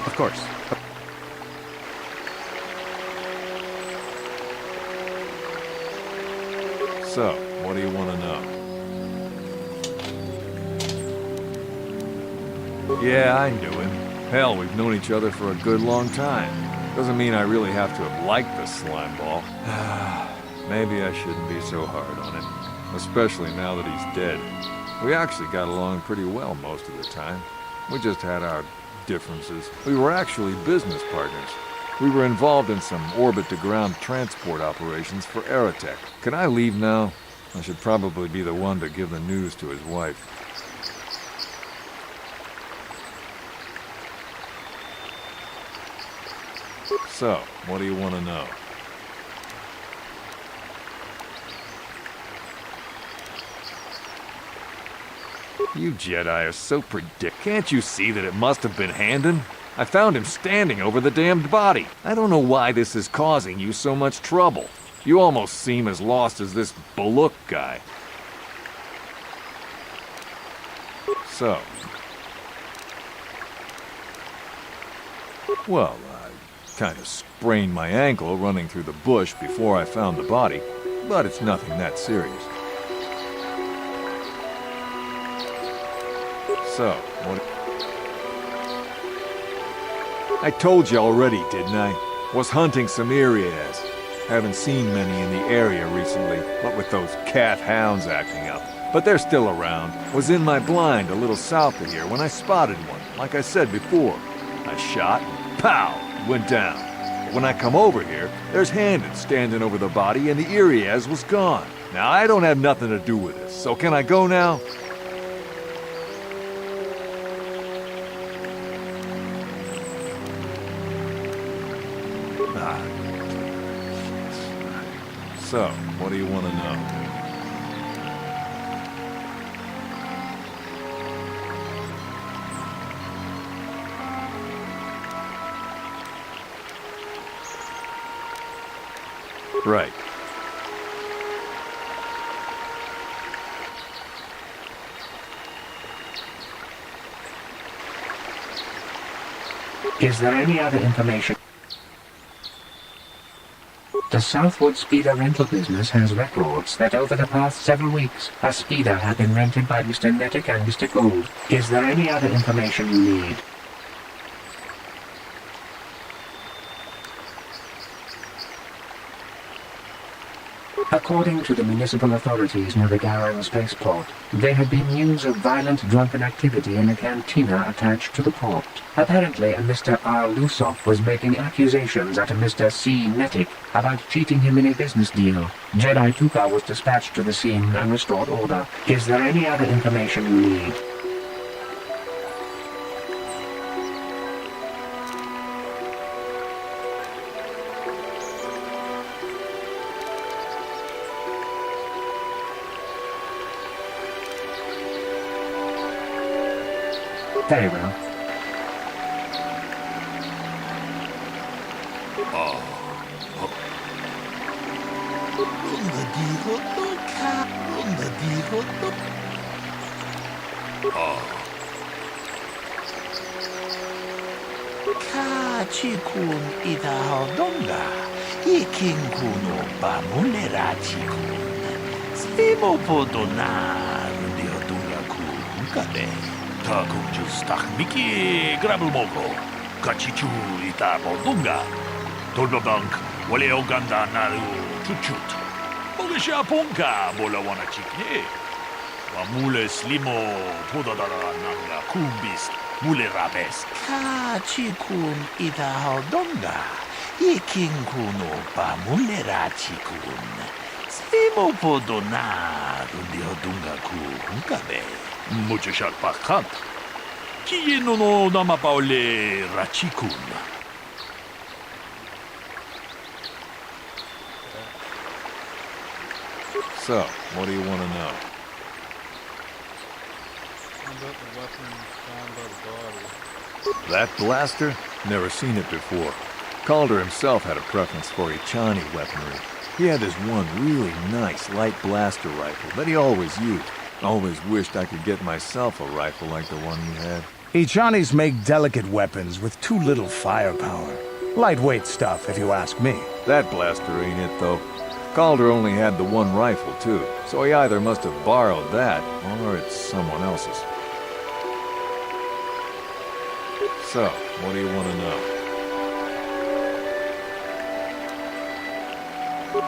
Speaker 22: Of course.
Speaker 21: So, what do you want to know? Yeah, I knew him. Hell, we've known each other for a good long time. Doesn't mean I really have to have liked the slime ball. Maybe I shouldn't be so hard on him. Especially now that he's dead. We actually got along pretty well most of the time. We just had our differences. We were actually business partners. We were involved in some orbit-to-ground transport operations for Aerotech. Can I leave now? I should probably be the one to give the news to his wife. So, what do you want to know? You Jedi are so Can't you see that it must have been Handon? I found him standing over the damned body. I don't know why this is causing you so much trouble. You almost seem as lost as this Baluk guy. So... Well, I kind of sprained my ankle running through the bush before I found the body, but it's nothing that serious. So, what... I told you already, didn't I? Was hunting some Irias. Haven't seen many in the area recently, what with those cat hounds acting up. But they're still around. Was in my blind a little south of here when I spotted one, like I said before. I shot, and pow, went down. But when I come over here, there's Handed standing over the body and the Irias was gone. Now, I don't have nothing to do with this, so can I go now? So, what do you want to know? Right.
Speaker 20: Is there any other information? The Southwood Speeder rental business has records that over the past several weeks, a speeder had been rented by Mr. Nettic and Mr. Gould. Is there any other information you need? According to the municipal authorities near the Garrow spaceport, there had been news of violent drunken activity in a cantina attached to the port. Apparently, a Mr. R. Lusoff was making accusations at a Mr. C. Nettic about cheating him in a business deal. Jedi Tuka was dispatched to the scene and restored order. Is there any other information you need? Very well.
Speaker 15: Kachikun idahaldonga, ikinkunu bamuleratikun, svimopodonar diodungaku kabe. Takumjustach Miki Grabelmoko, Kachichu Itabodunga, Tolbabank, Wale Oganda Naru Chuchut, Molisha Ponka, Bolawana Chikne, Wamule Slimo, Podadara Nanga Kumbis, Mule Rabes, Kachikun Idahaldonga, Ikinkuno Bamulera Chikun, Slimo Podonar, Diodunga Kunkabe. Muchashat Pakant. Kieno no Namapaule Rachikun.
Speaker 21: So, what do you want to know?
Speaker 1: About the weapon found by the body.
Speaker 21: That blaster? Never seen it before. Calder himself had a preference for Echani weaponry. He had this one really nice light blaster rifle that he always used. Always wished I could get myself a rifle like the one he had.
Speaker 6: Echanis make delicate weapons with too little firepower. Lightweight stuff, if you ask me.
Speaker 21: That blaster ain't it, though. Calder only had the one rifle, too, so he either must have borrowed that, or it's someone else's. So, what do you want to know?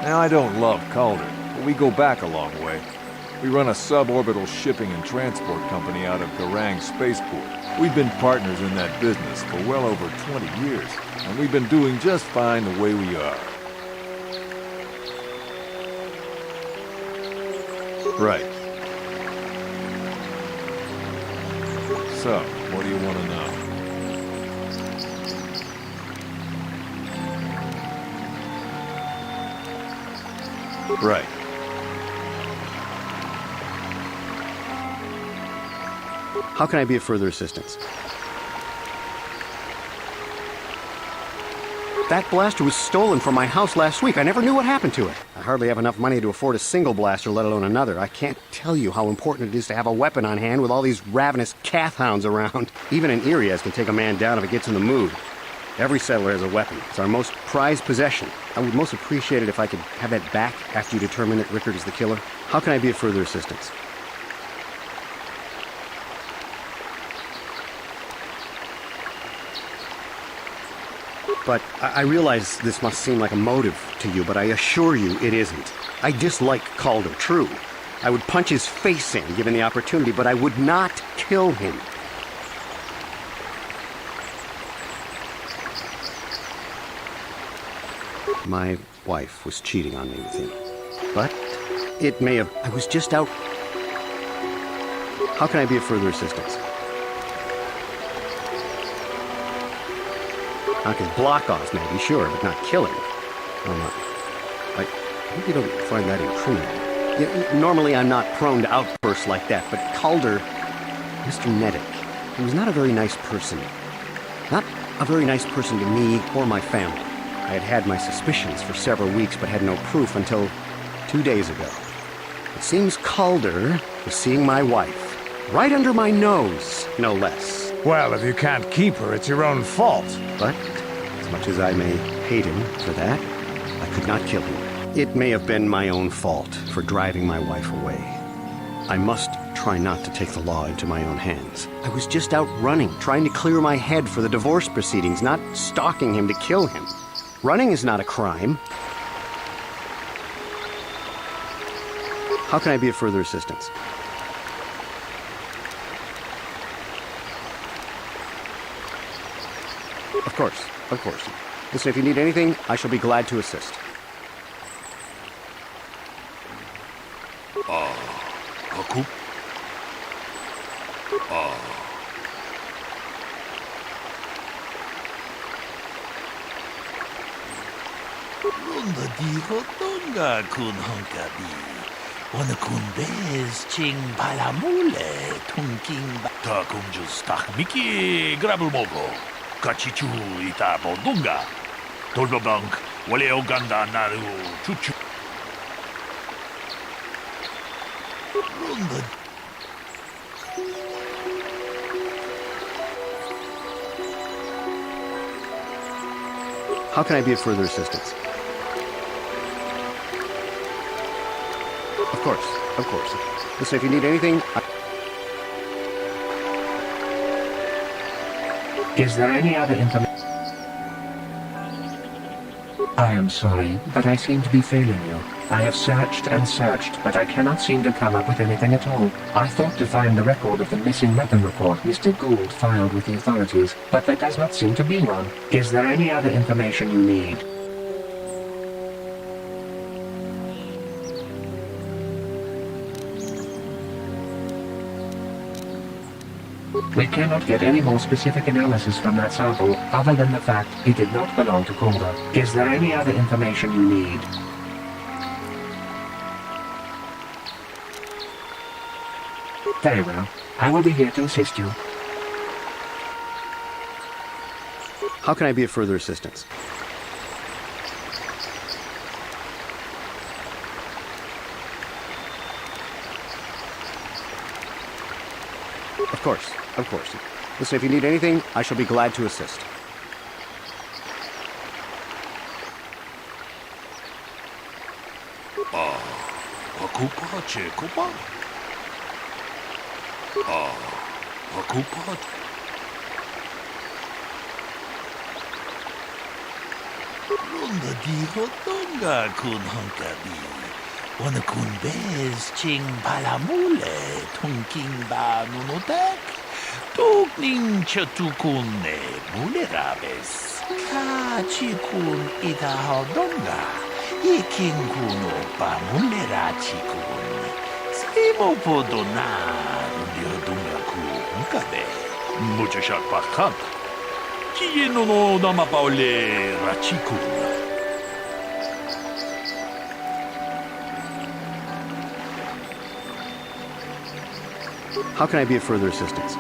Speaker 21: Now, I don't love Calder, but we go back a long way. We run a suborbital shipping and transport company out of Garang Spaceport. We've been partners in that business for well over 20 years, and we've been doing just fine the way we are. Right. So, what do you want to know? Right.
Speaker 22: How can I be of further assistance? That blaster was stolen from my house last week. I never knew what happened to it. I hardly have enough money to afford a single blaster, let alone another. I can't tell you how important it is to have a weapon on hand with all these ravenous Cath hounds around. Even an Irias can take a man down if it gets in the mood. Every settler has a weapon. It's our most prized possession. I would most appreciate it if I could have that back after you determine that Rickard is the killer. How can I be of further assistance? But I realize this must seem like a motive to you, but I assure you it isn't. I dislike Calder, true. I would punch his face in, given the opportunity, but I would not kill him. My wife was cheating on me with him. But it may have... I was just out... How can I be of further assistance? I can block off, maybe, sure, but not kill him. Oh, no. I hope you don't find that incriminating. Normally, I'm not prone to outbursts like that, but Calder, Mr. Neddick, he was not a very nice person. Not a very nice person to me or my family. I had had my suspicions for several weeks, but had no proof until 2 days ago. It seems Calder was seeing my wife, right under my nose, no less.
Speaker 6: Well, if you can't keep her, it's your own fault.
Speaker 22: But, as much as I may hate him for that, I could not kill him. It may have been my own fault for driving my wife away. I must try not to take the law into my own hands. I was just out running, trying to clear my head for the divorce proceedings, not stalking him to kill him. Running is not a crime. How can I be of further assistance? Of course, of course. Listen, if you need anything, I shall be glad to assist.
Speaker 15: Aku? Ronda dijo tonga kun honkabi. Wana kun bez ching palamule tunking ba. Ta kung jus tak miki grabul mogo. Kachichu ita bodunga. Tolba bank wale oganda naru chuchu. Ronda.
Speaker 22: How can I be of further assistance? Of course, of course. Listen, if you need anything...
Speaker 20: Is there any other information? I am sorry, but I seem to be failing you. I have searched and searched, but I cannot seem to come up with anything at all. I thought to find the record of the missing weapon report Mr. Gould filed with the authorities, but there does not seem to be one. Is there any other information you need? We cannot get any more specific analysis from that sample, other than the fact it did not belong to Calder. Is there any other information you need? Very well. I will be here to assist you.
Speaker 22: How can I be of further assistance? Of course, of course. Listen, if you need anything, I shall be glad to assist.
Speaker 15: Akupa Chekopa? Akupa? Ronda dijo tonga kun honkabi. Wana kun bez ching palamule tunking ba nunotek. Tukning chatukune mulerabes. Kachikun ita hodonga. Iking kuno pa mulerachikun. Simo podonar diodunga ku honkabe. Mucha shak pakant. Kieno no namapaule rachikun.
Speaker 22: How can I be of further assistance?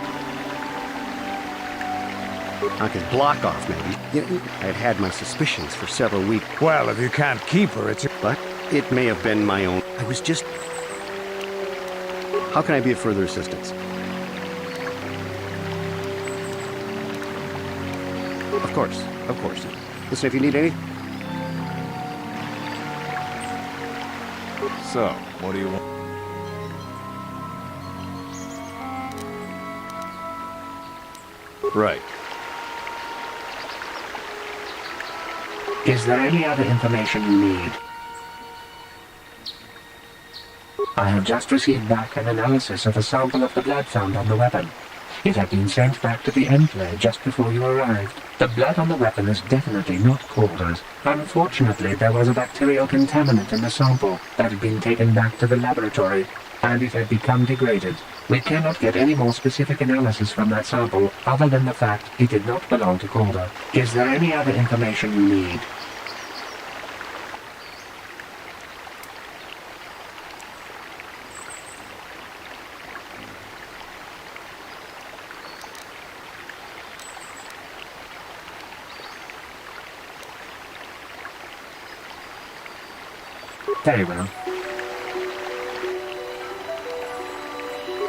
Speaker 22: I could block off, maybe. I had had my suspicions for several weeks.
Speaker 6: Well, if you can't keep her, it's...
Speaker 22: But it may have been my own. I was just... How can I be of further assistance? Of course, of course. Listen, if you need any...
Speaker 21: So, what do you want? Right.
Speaker 20: Is there any other information you need? I have just received back an analysis of a sample of the blood found on the weapon. It had been sent back to the Enclave just before you arrived. The blood on the weapon is definitely not Calder's. Unfortunately, there was a bacterial contaminant in the sample that had been taken back to the laboratory, and it had become degraded. We cannot get any more specific analysis from that sample other than the fact it did not belong to Calder. Is there any other information you need? Very well.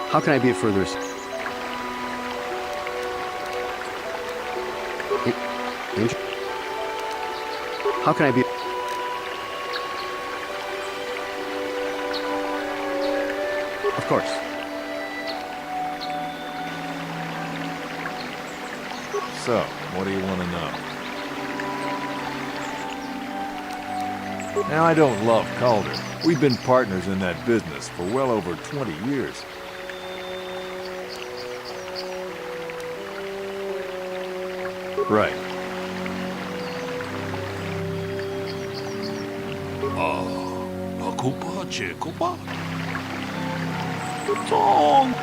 Speaker 22: How can I be of further assistance? How can I be... Of course.
Speaker 21: So, what do you want to know? Now, I don't love Calder. We've been partners in that business for well over 20 years. Right.
Speaker 15: Kupa, Kupa. Tong.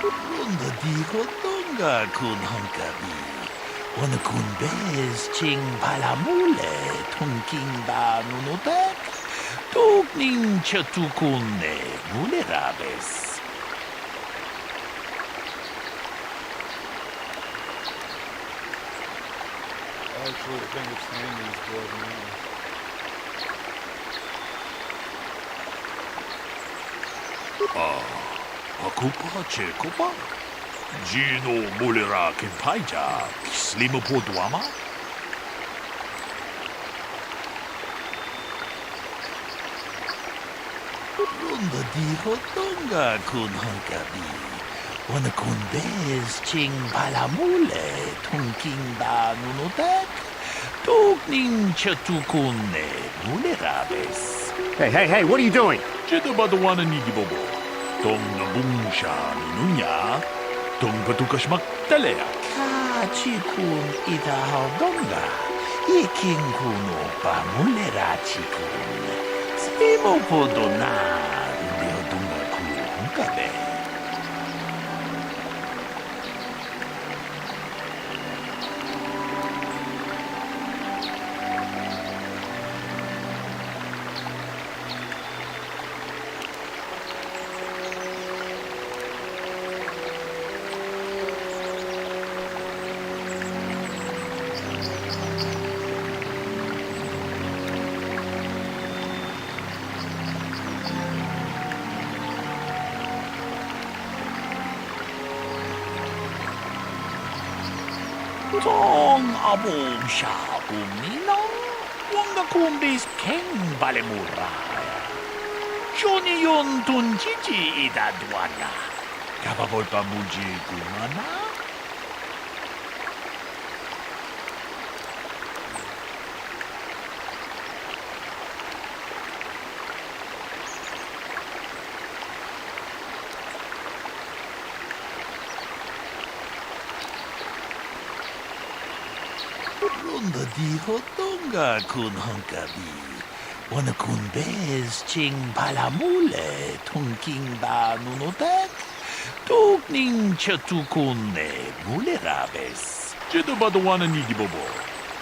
Speaker 15: Runda digo tonga kun hankabi. Wana kun bez ching palamule tongking ba nunotek. Tugning chatukune mulerabes.
Speaker 1: I actually think it's Andy's blood now.
Speaker 15: Akupa Chekupa? Gino Mulera Kimpaija, Slimo Podwama? Runda diho tonga kun hankabi. Wana kun bez ching palamule tongking ba nunotek. Tugning chatukune mulerabes.
Speaker 22: Hey, what are you doing?
Speaker 15: Chedo badawana nigibobo. Tong nabungsha nunya. Tong patukashmak talea. Kachikun idahaldonga. Iking kuno pa mulera chikun. Simo podona. Indiodunga ku hunkabe. Tong abong siya uminang wanga kumbis keng balemuraya. Johnny yon tunjiji idadwana. Kapabol pa muji kumana? Runda diho tonga kun hankabi. Wana kun bez ching palamule tongking ba nunotek. Tugning chatukune mulerabes. Chedo badawana nigibobo.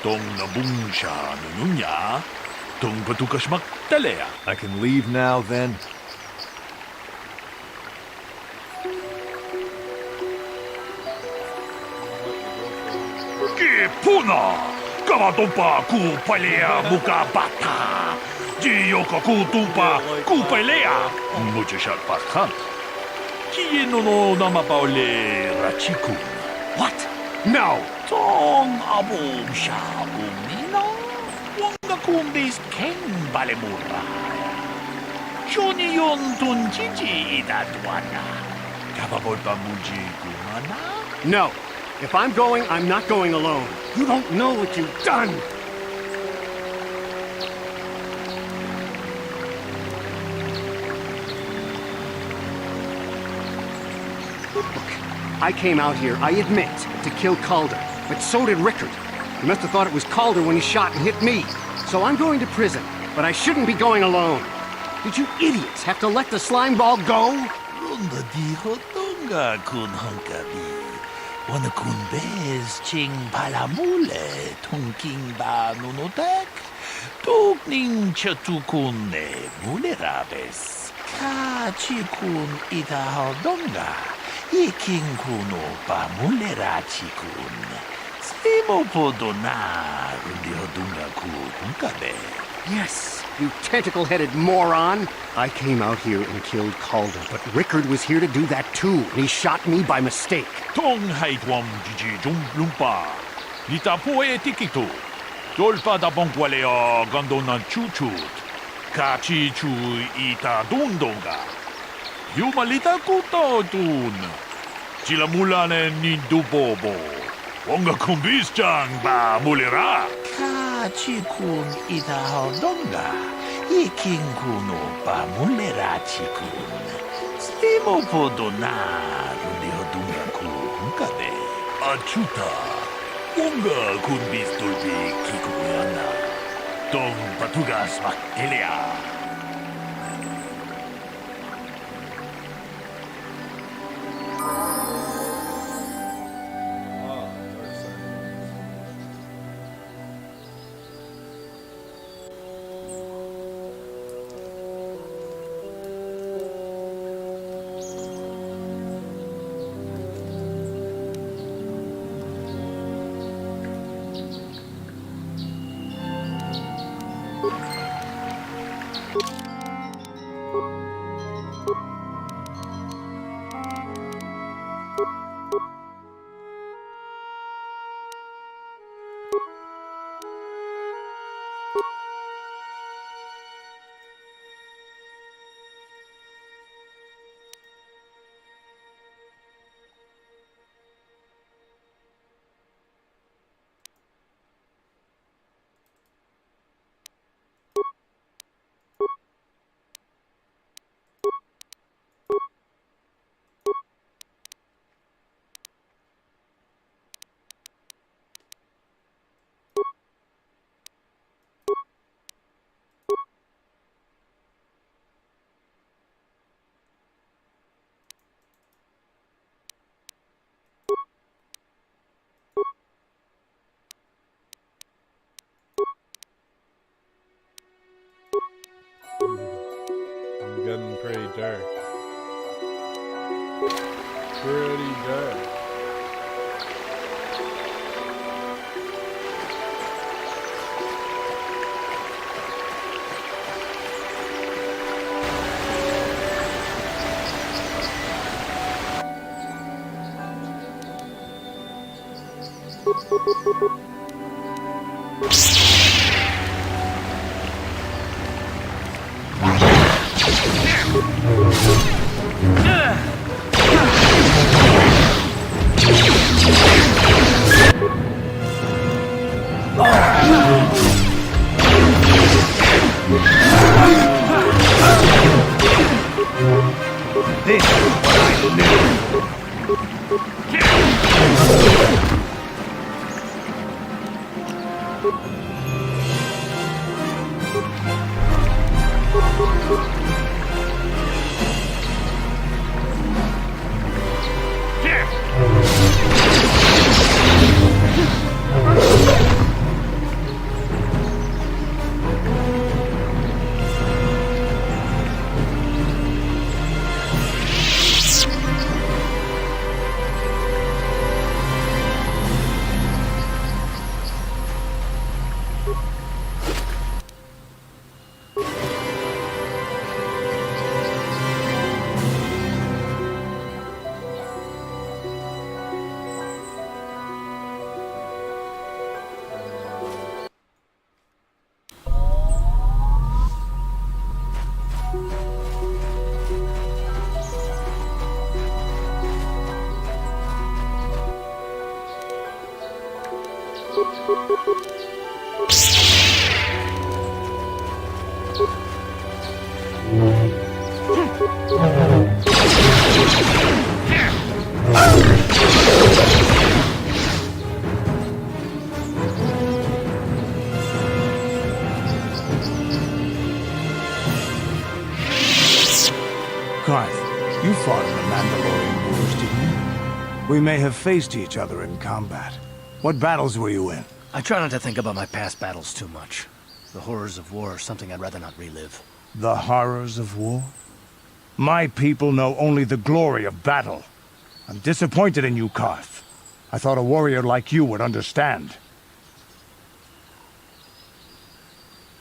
Speaker 15: Tong nabungsha nunya. Tong patukashmak talea.
Speaker 21: I can leave now, then?
Speaker 15: Puna! Kamatompa ku palea muka bata! Jiyoko kutumpa kupelea. Mujishat bakant. Kieno no namapaule rachikun.
Speaker 22: What? No!
Speaker 15: Tong abum sha umnino. Wanga kumbis ken balemura. Johnny yon tunjiji idadwana. Kababolpa muji kumana.
Speaker 22: No. If I'm going, I'm not going alone. You don't know what you've done! Look, I came out here, I admit, to kill Calder. But so did Rickard. He must have thought it was Calder when he shot and hit me. So I'm going to prison, but I shouldn't be going alone. Did you idiots have to let the slime ball go?
Speaker 15: Runda dijo tunga kun hunkabi. Wana kun bez ching palamule tunking ba nunotek. Tukning chatukune mulerabes. Ka chikun ita hodonga. Iking kuno ba mulera chikun. Slimo podona rundi hodunga ku hunkabe.
Speaker 22: Yes, you tentacle-headed moron! I came out here and killed Calder, but Rickard was here to do that too, and he shot me by mistake.
Speaker 15: Tong haitwam jiji jum lumpa. Lita poe tikito. Dolpa da bonkwalea gandona chuchut. Kachi chu ita dundonga. Humalita kuto dun. Chilamulane ni dubobo. Onga kumbis chang ba mulera. Chikun ita hodonga. Iking kuno pa mulera chikun. Slimo podona rundi hodunga ku hunkabe. Achuta. Unga kun bistulpi kikuyana. Tong patugas maktelea.
Speaker 1: I'm getting pretty dark. Pretty dark.
Speaker 6: This is what I knew. Karth, you fought in the Mandalorian Wars, didn't you? We may have faced each other in combat. What battles were you in?
Speaker 9: I try not to think about my past battles too much. The horrors of war are something I'd rather not relive.
Speaker 6: The horrors of war? My people know only the glory of battle. I'm disappointed in you, Karth. I thought a warrior like you would understand.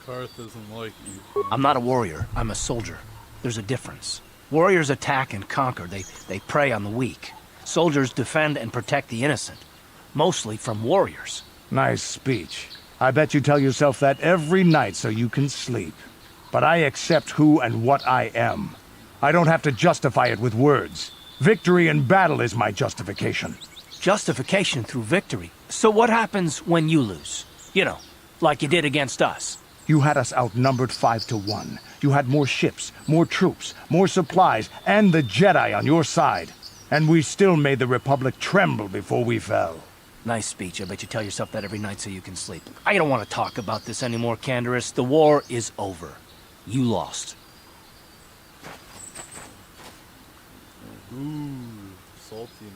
Speaker 1: Karth isn't like you.
Speaker 9: I'm not a warrior. I'm a soldier. There's a difference. Warriors attack and conquer. They prey on the weak. Soldiers defend and protect the innocent. Mostly from warriors.
Speaker 6: Nice speech. I bet you tell yourself that every night so you can sleep. But I accept who and what I am. I don't have to justify it with words. Victory in battle is my justification.
Speaker 9: Justification through victory. So what happens when you lose? You know, like you did against us.
Speaker 6: You had us outnumbered 5-1. You had more ships, more troops, more supplies, and the Jedi on your side. And we still made the Republic tremble before we fell.
Speaker 9: Nice speech. I bet you tell yourself that every night so you can sleep. I don't want to talk about this anymore, Canderous. The war is over. You lost.
Speaker 1: Ooh, saltiness.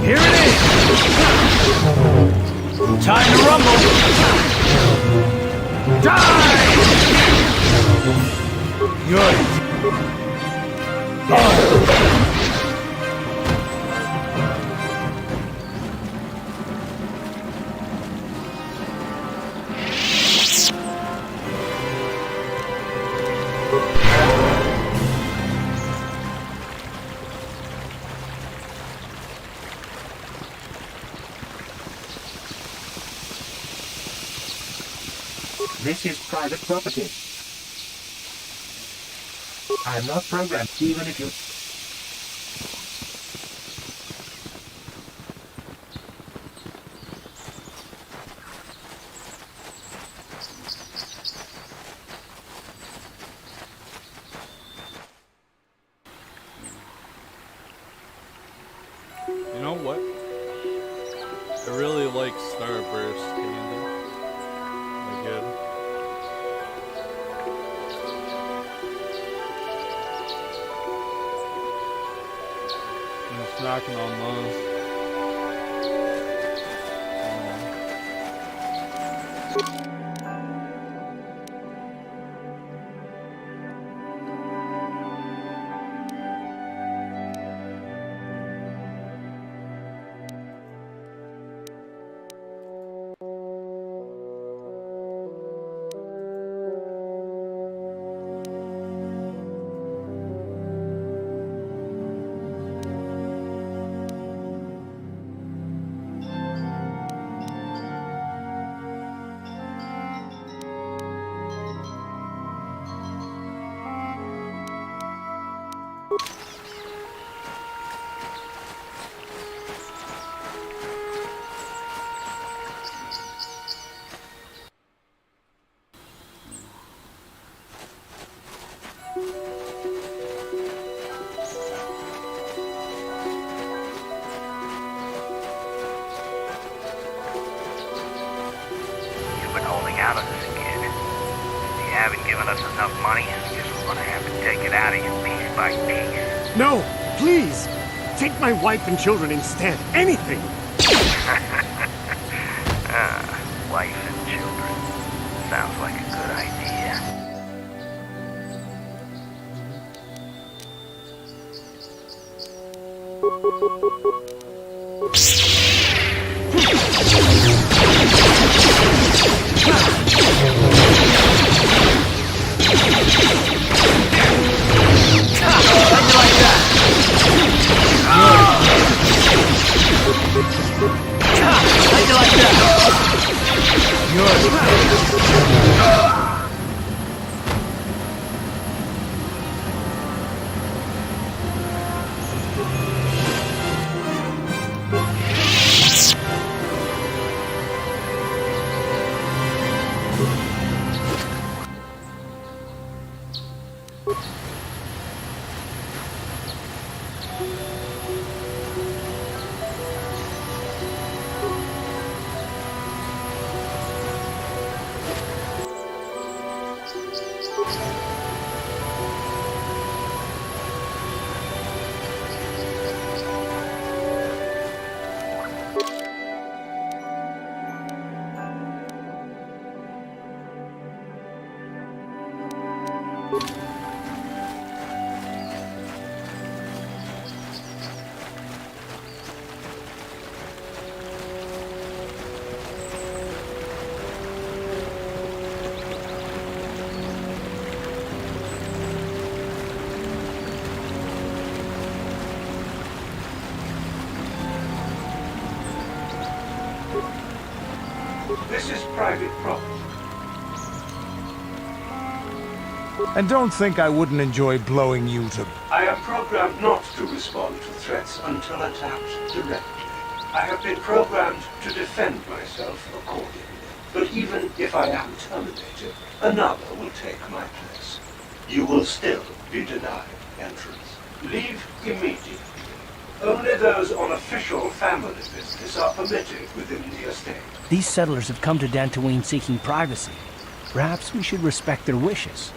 Speaker 9: Here it is! Time to rumble! Die!
Speaker 6: Good.
Speaker 20: This is private property. I'm not programmed, even if you...
Speaker 1: You know what? I really like Starburst candy. They're good. I'm snacking on those.
Speaker 4: You've been holding out on us, kid. You haven't given us enough money. Guess we're gonna have to take it out of you piece by piece.
Speaker 2: No, please! Take my wife and children instead. Anything!
Speaker 8: Wife and children. Sounds like a good idea.
Speaker 13: This is private property.
Speaker 6: And don't think I wouldn't enjoy blowing you to...
Speaker 13: I am programmed not to respond to threats until attacked directly. I have been programmed to defend myself accordingly. But even if I am terminated, another will take my place. You will still be denied entrance. Leave immediately. Only those on official family business are permitted within the estate.
Speaker 9: These settlers have come to Dantooine seeking privacy. Perhaps we should respect their wishes.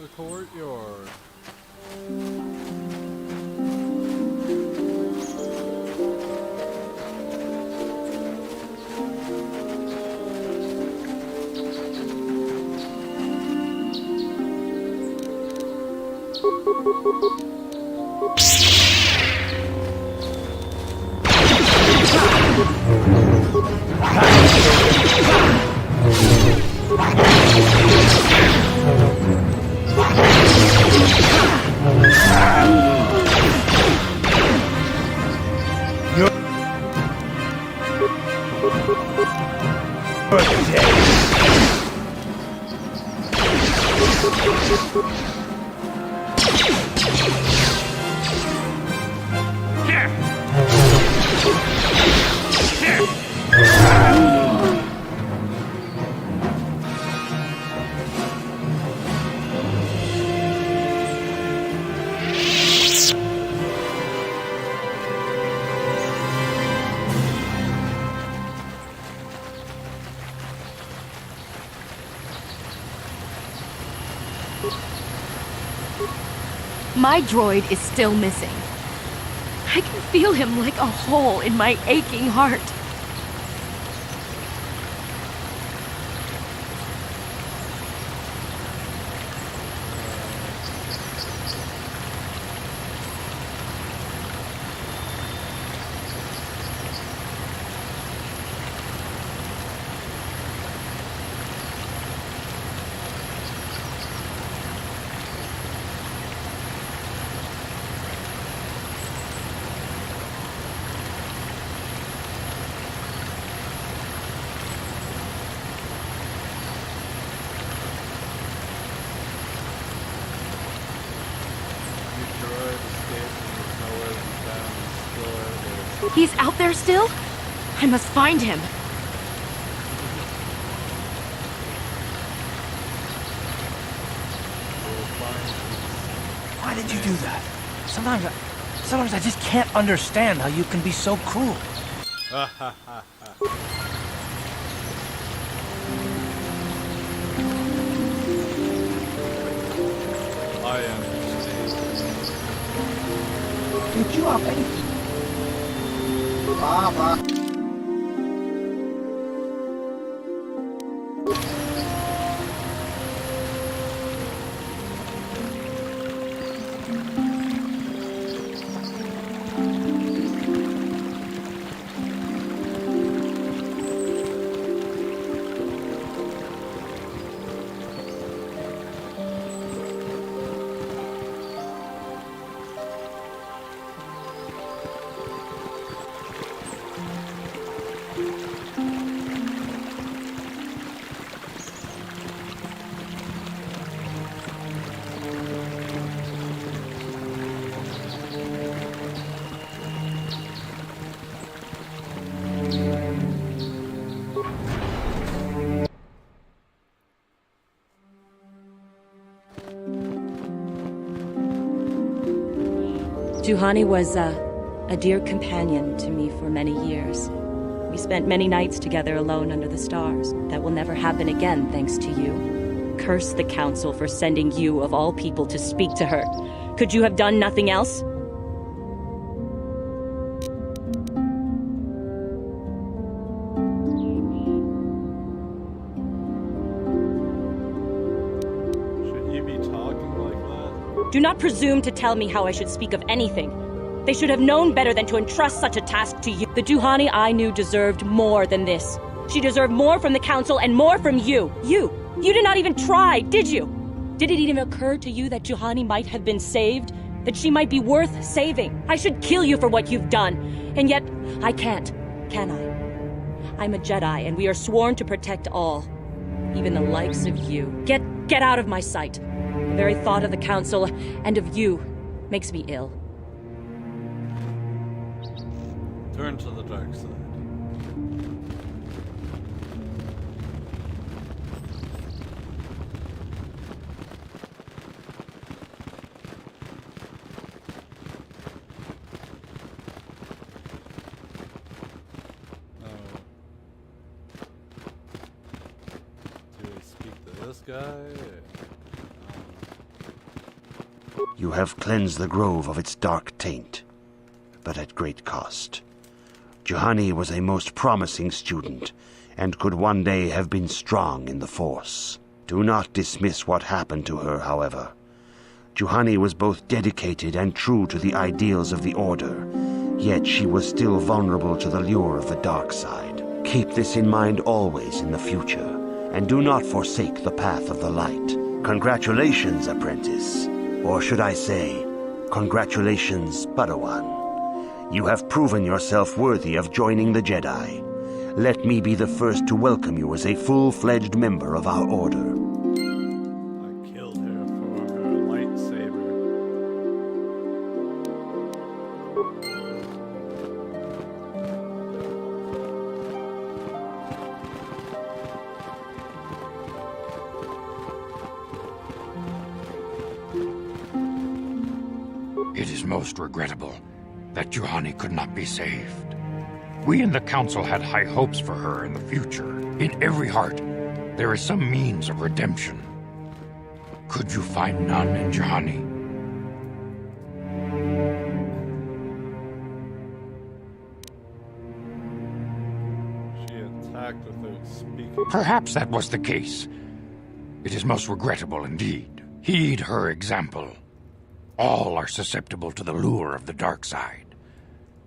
Speaker 1: The courtyard.
Speaker 18: My droid is still missing. I can feel him like a hole in my aching heart. He's out there still? I must find him.
Speaker 9: Why did you do that? Sometimes I just can't understand how you can be so cruel.
Speaker 1: I am.
Speaker 19: Did you have any? Baba.
Speaker 10: Juhani was a dear companion to me for many years. We spent many nights together alone under the stars. That will never happen again, thanks to you. Curse the Council for sending you, of all people, to speak to her. Could you have done nothing else? Do not presume to tell me how I should speak of anything. They should have known better than to entrust such a task to you. The Juhani I knew deserved more than this. She deserved more from the Council and more from you. You did not even try, did you? Did it even occur to you that Juhani might have been saved? That she might be worth saving? I should kill you for what you've done. And yet, I can't, can I? I'm a Jedi, and we are sworn to protect all. Even the likes of you. Get out of my sight. The very thought of the Council and of you makes me ill.
Speaker 1: Turn to the dark side. Do we speak to this guy?
Speaker 12: You have cleansed the grove of its dark taint, but at great cost. Juhani was a most promising student, and could one day have been strong in the Force. Do not dismiss what happened to her, however. Juhani was both dedicated and true to the ideals of the Order, yet she was still vulnerable to the lure of the dark side. Keep this in mind always in the future, and do not forsake the path of the light. Congratulations, apprentice. Or should I say, congratulations, Padawan. You have proven yourself worthy of joining the Jedi. Let me be the first to welcome you as a full-fledged member of our Order.
Speaker 1: I killed her for her lightsaber.
Speaker 13: It is most regrettable that Juhani could not be saved. We in the Council had high hopes for her in the future. In every heart, there is some means of redemption. Could you find none in Juhani?
Speaker 1: She attacked without speaking.
Speaker 13: Perhaps that was the case. It is most regrettable indeed. Heed her example. All are susceptible to the lure of the dark side.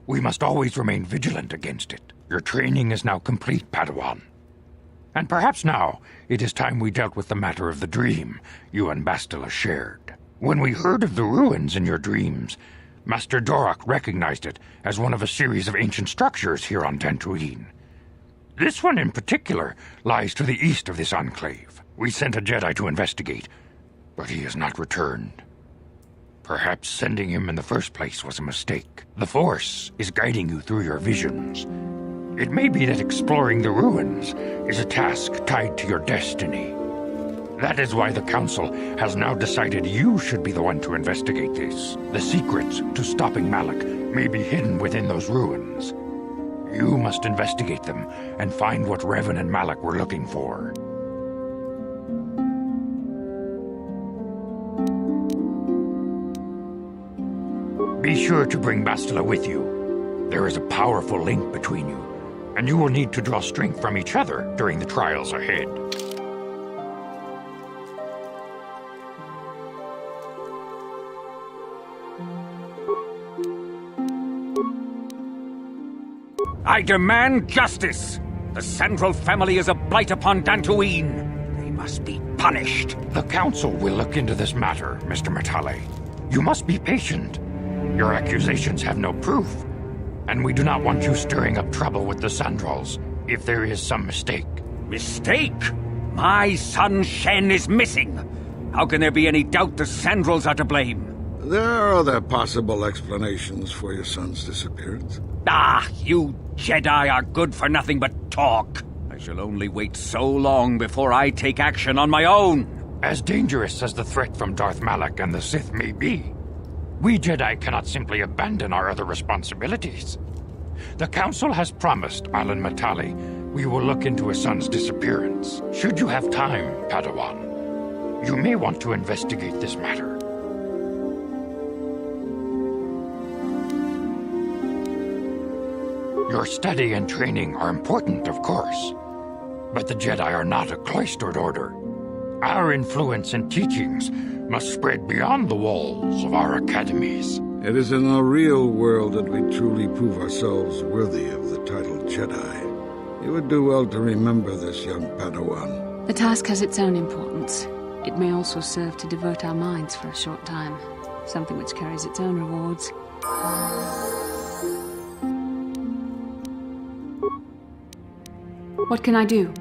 Speaker 13: We must always remain vigilant against it. Your training is now complete, Padawan. And perhaps now it is time we dealt with the matter of the dream you and Bastila shared. When we heard of the ruins in your dreams, Master Dorak recognized it as one of a series of ancient structures here on Dantooine. This one in particular lies to the east of this enclave. We sent a Jedi to investigate, but he has not returned. Perhaps sending him in the first place was a mistake. The Force is guiding you through your visions. It may be that exploring the ruins is a task tied to your destiny. That is why the Council has now decided you should be the one to investigate this. The secrets to stopping Malak may be hidden within those ruins. You must investigate them and find what Revan and Malak were looking for. Be sure to bring Bastila with you. There is a powerful link between you, and you will need to draw strength from each other during the trials ahead.
Speaker 5: I demand justice! The Sandral family is a blight upon Dantooine. They must be punished.
Speaker 13: The Council will look into this matter, Mr. Matale. You must be patient. Your accusations have no proof, and we do not want you stirring up trouble with the Sandrals if there is some mistake.
Speaker 5: Mistake? My son Shen is missing. How can there be any doubt the Sandrals are to blame?
Speaker 11: There are other possible explanations for your son's disappearance.
Speaker 5: Ah, you Jedi are good for nothing but talk. I shall only wait so long before I take action on my own.
Speaker 13: As dangerous as the threat from Darth Malak and the Sith may be, we Jedi cannot simply abandon our other responsibilities. The Council has promised Alan Matale we will look into his son's disappearance. Should you have time, Padawan, you may want to investigate this matter. Your study and training are important, of course, but the Jedi are not a cloistered order. Our influence and teachings must spread beyond the walls of our academies.
Speaker 11: It is in the real world that we truly prove ourselves worthy of the title Jedi. You would do well to remember this, young Padawan.
Speaker 3: The task has its own importance. It may also serve to divert our minds for a short time, something which carries its own rewards. What can I do?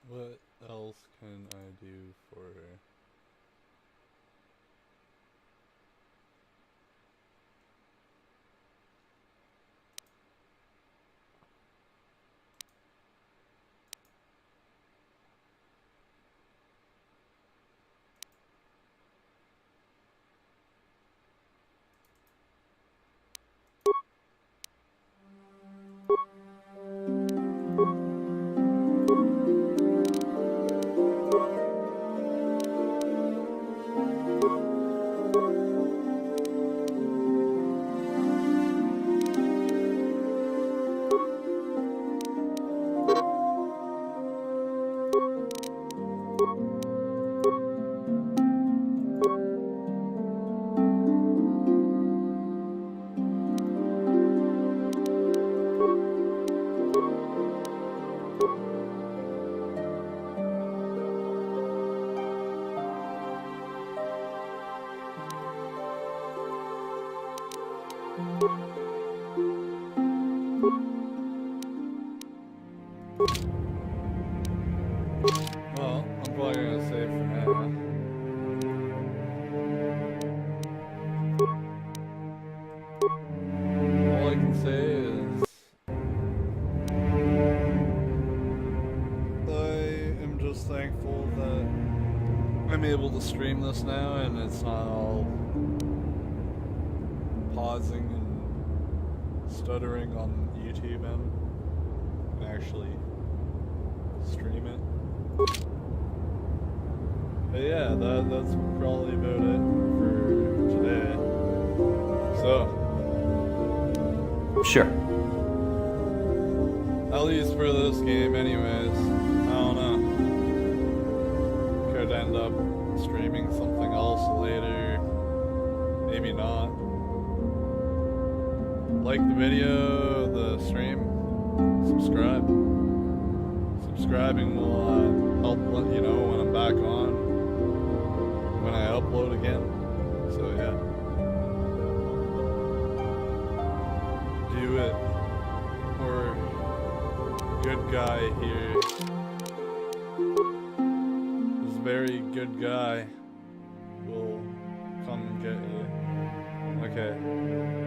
Speaker 1: What else can I do for her? Well, I'm probably gonna save for now. All I can say is I am just thankful that I'm able to stream this now and it's not all pausing and stuttering on YouTube and actually stream it. But yeah, that's probably about it for today. So,
Speaker 16: Sure.
Speaker 1: at least for this game anyways, I don't know. Could end up streaming something else later. Maybe not. Like the video, the stream, subscribe. Subscribing will help let you know when I'm back on, when I upload again. So yeah. Do it. Or good guy here. This very good guy will come and get you. Okay.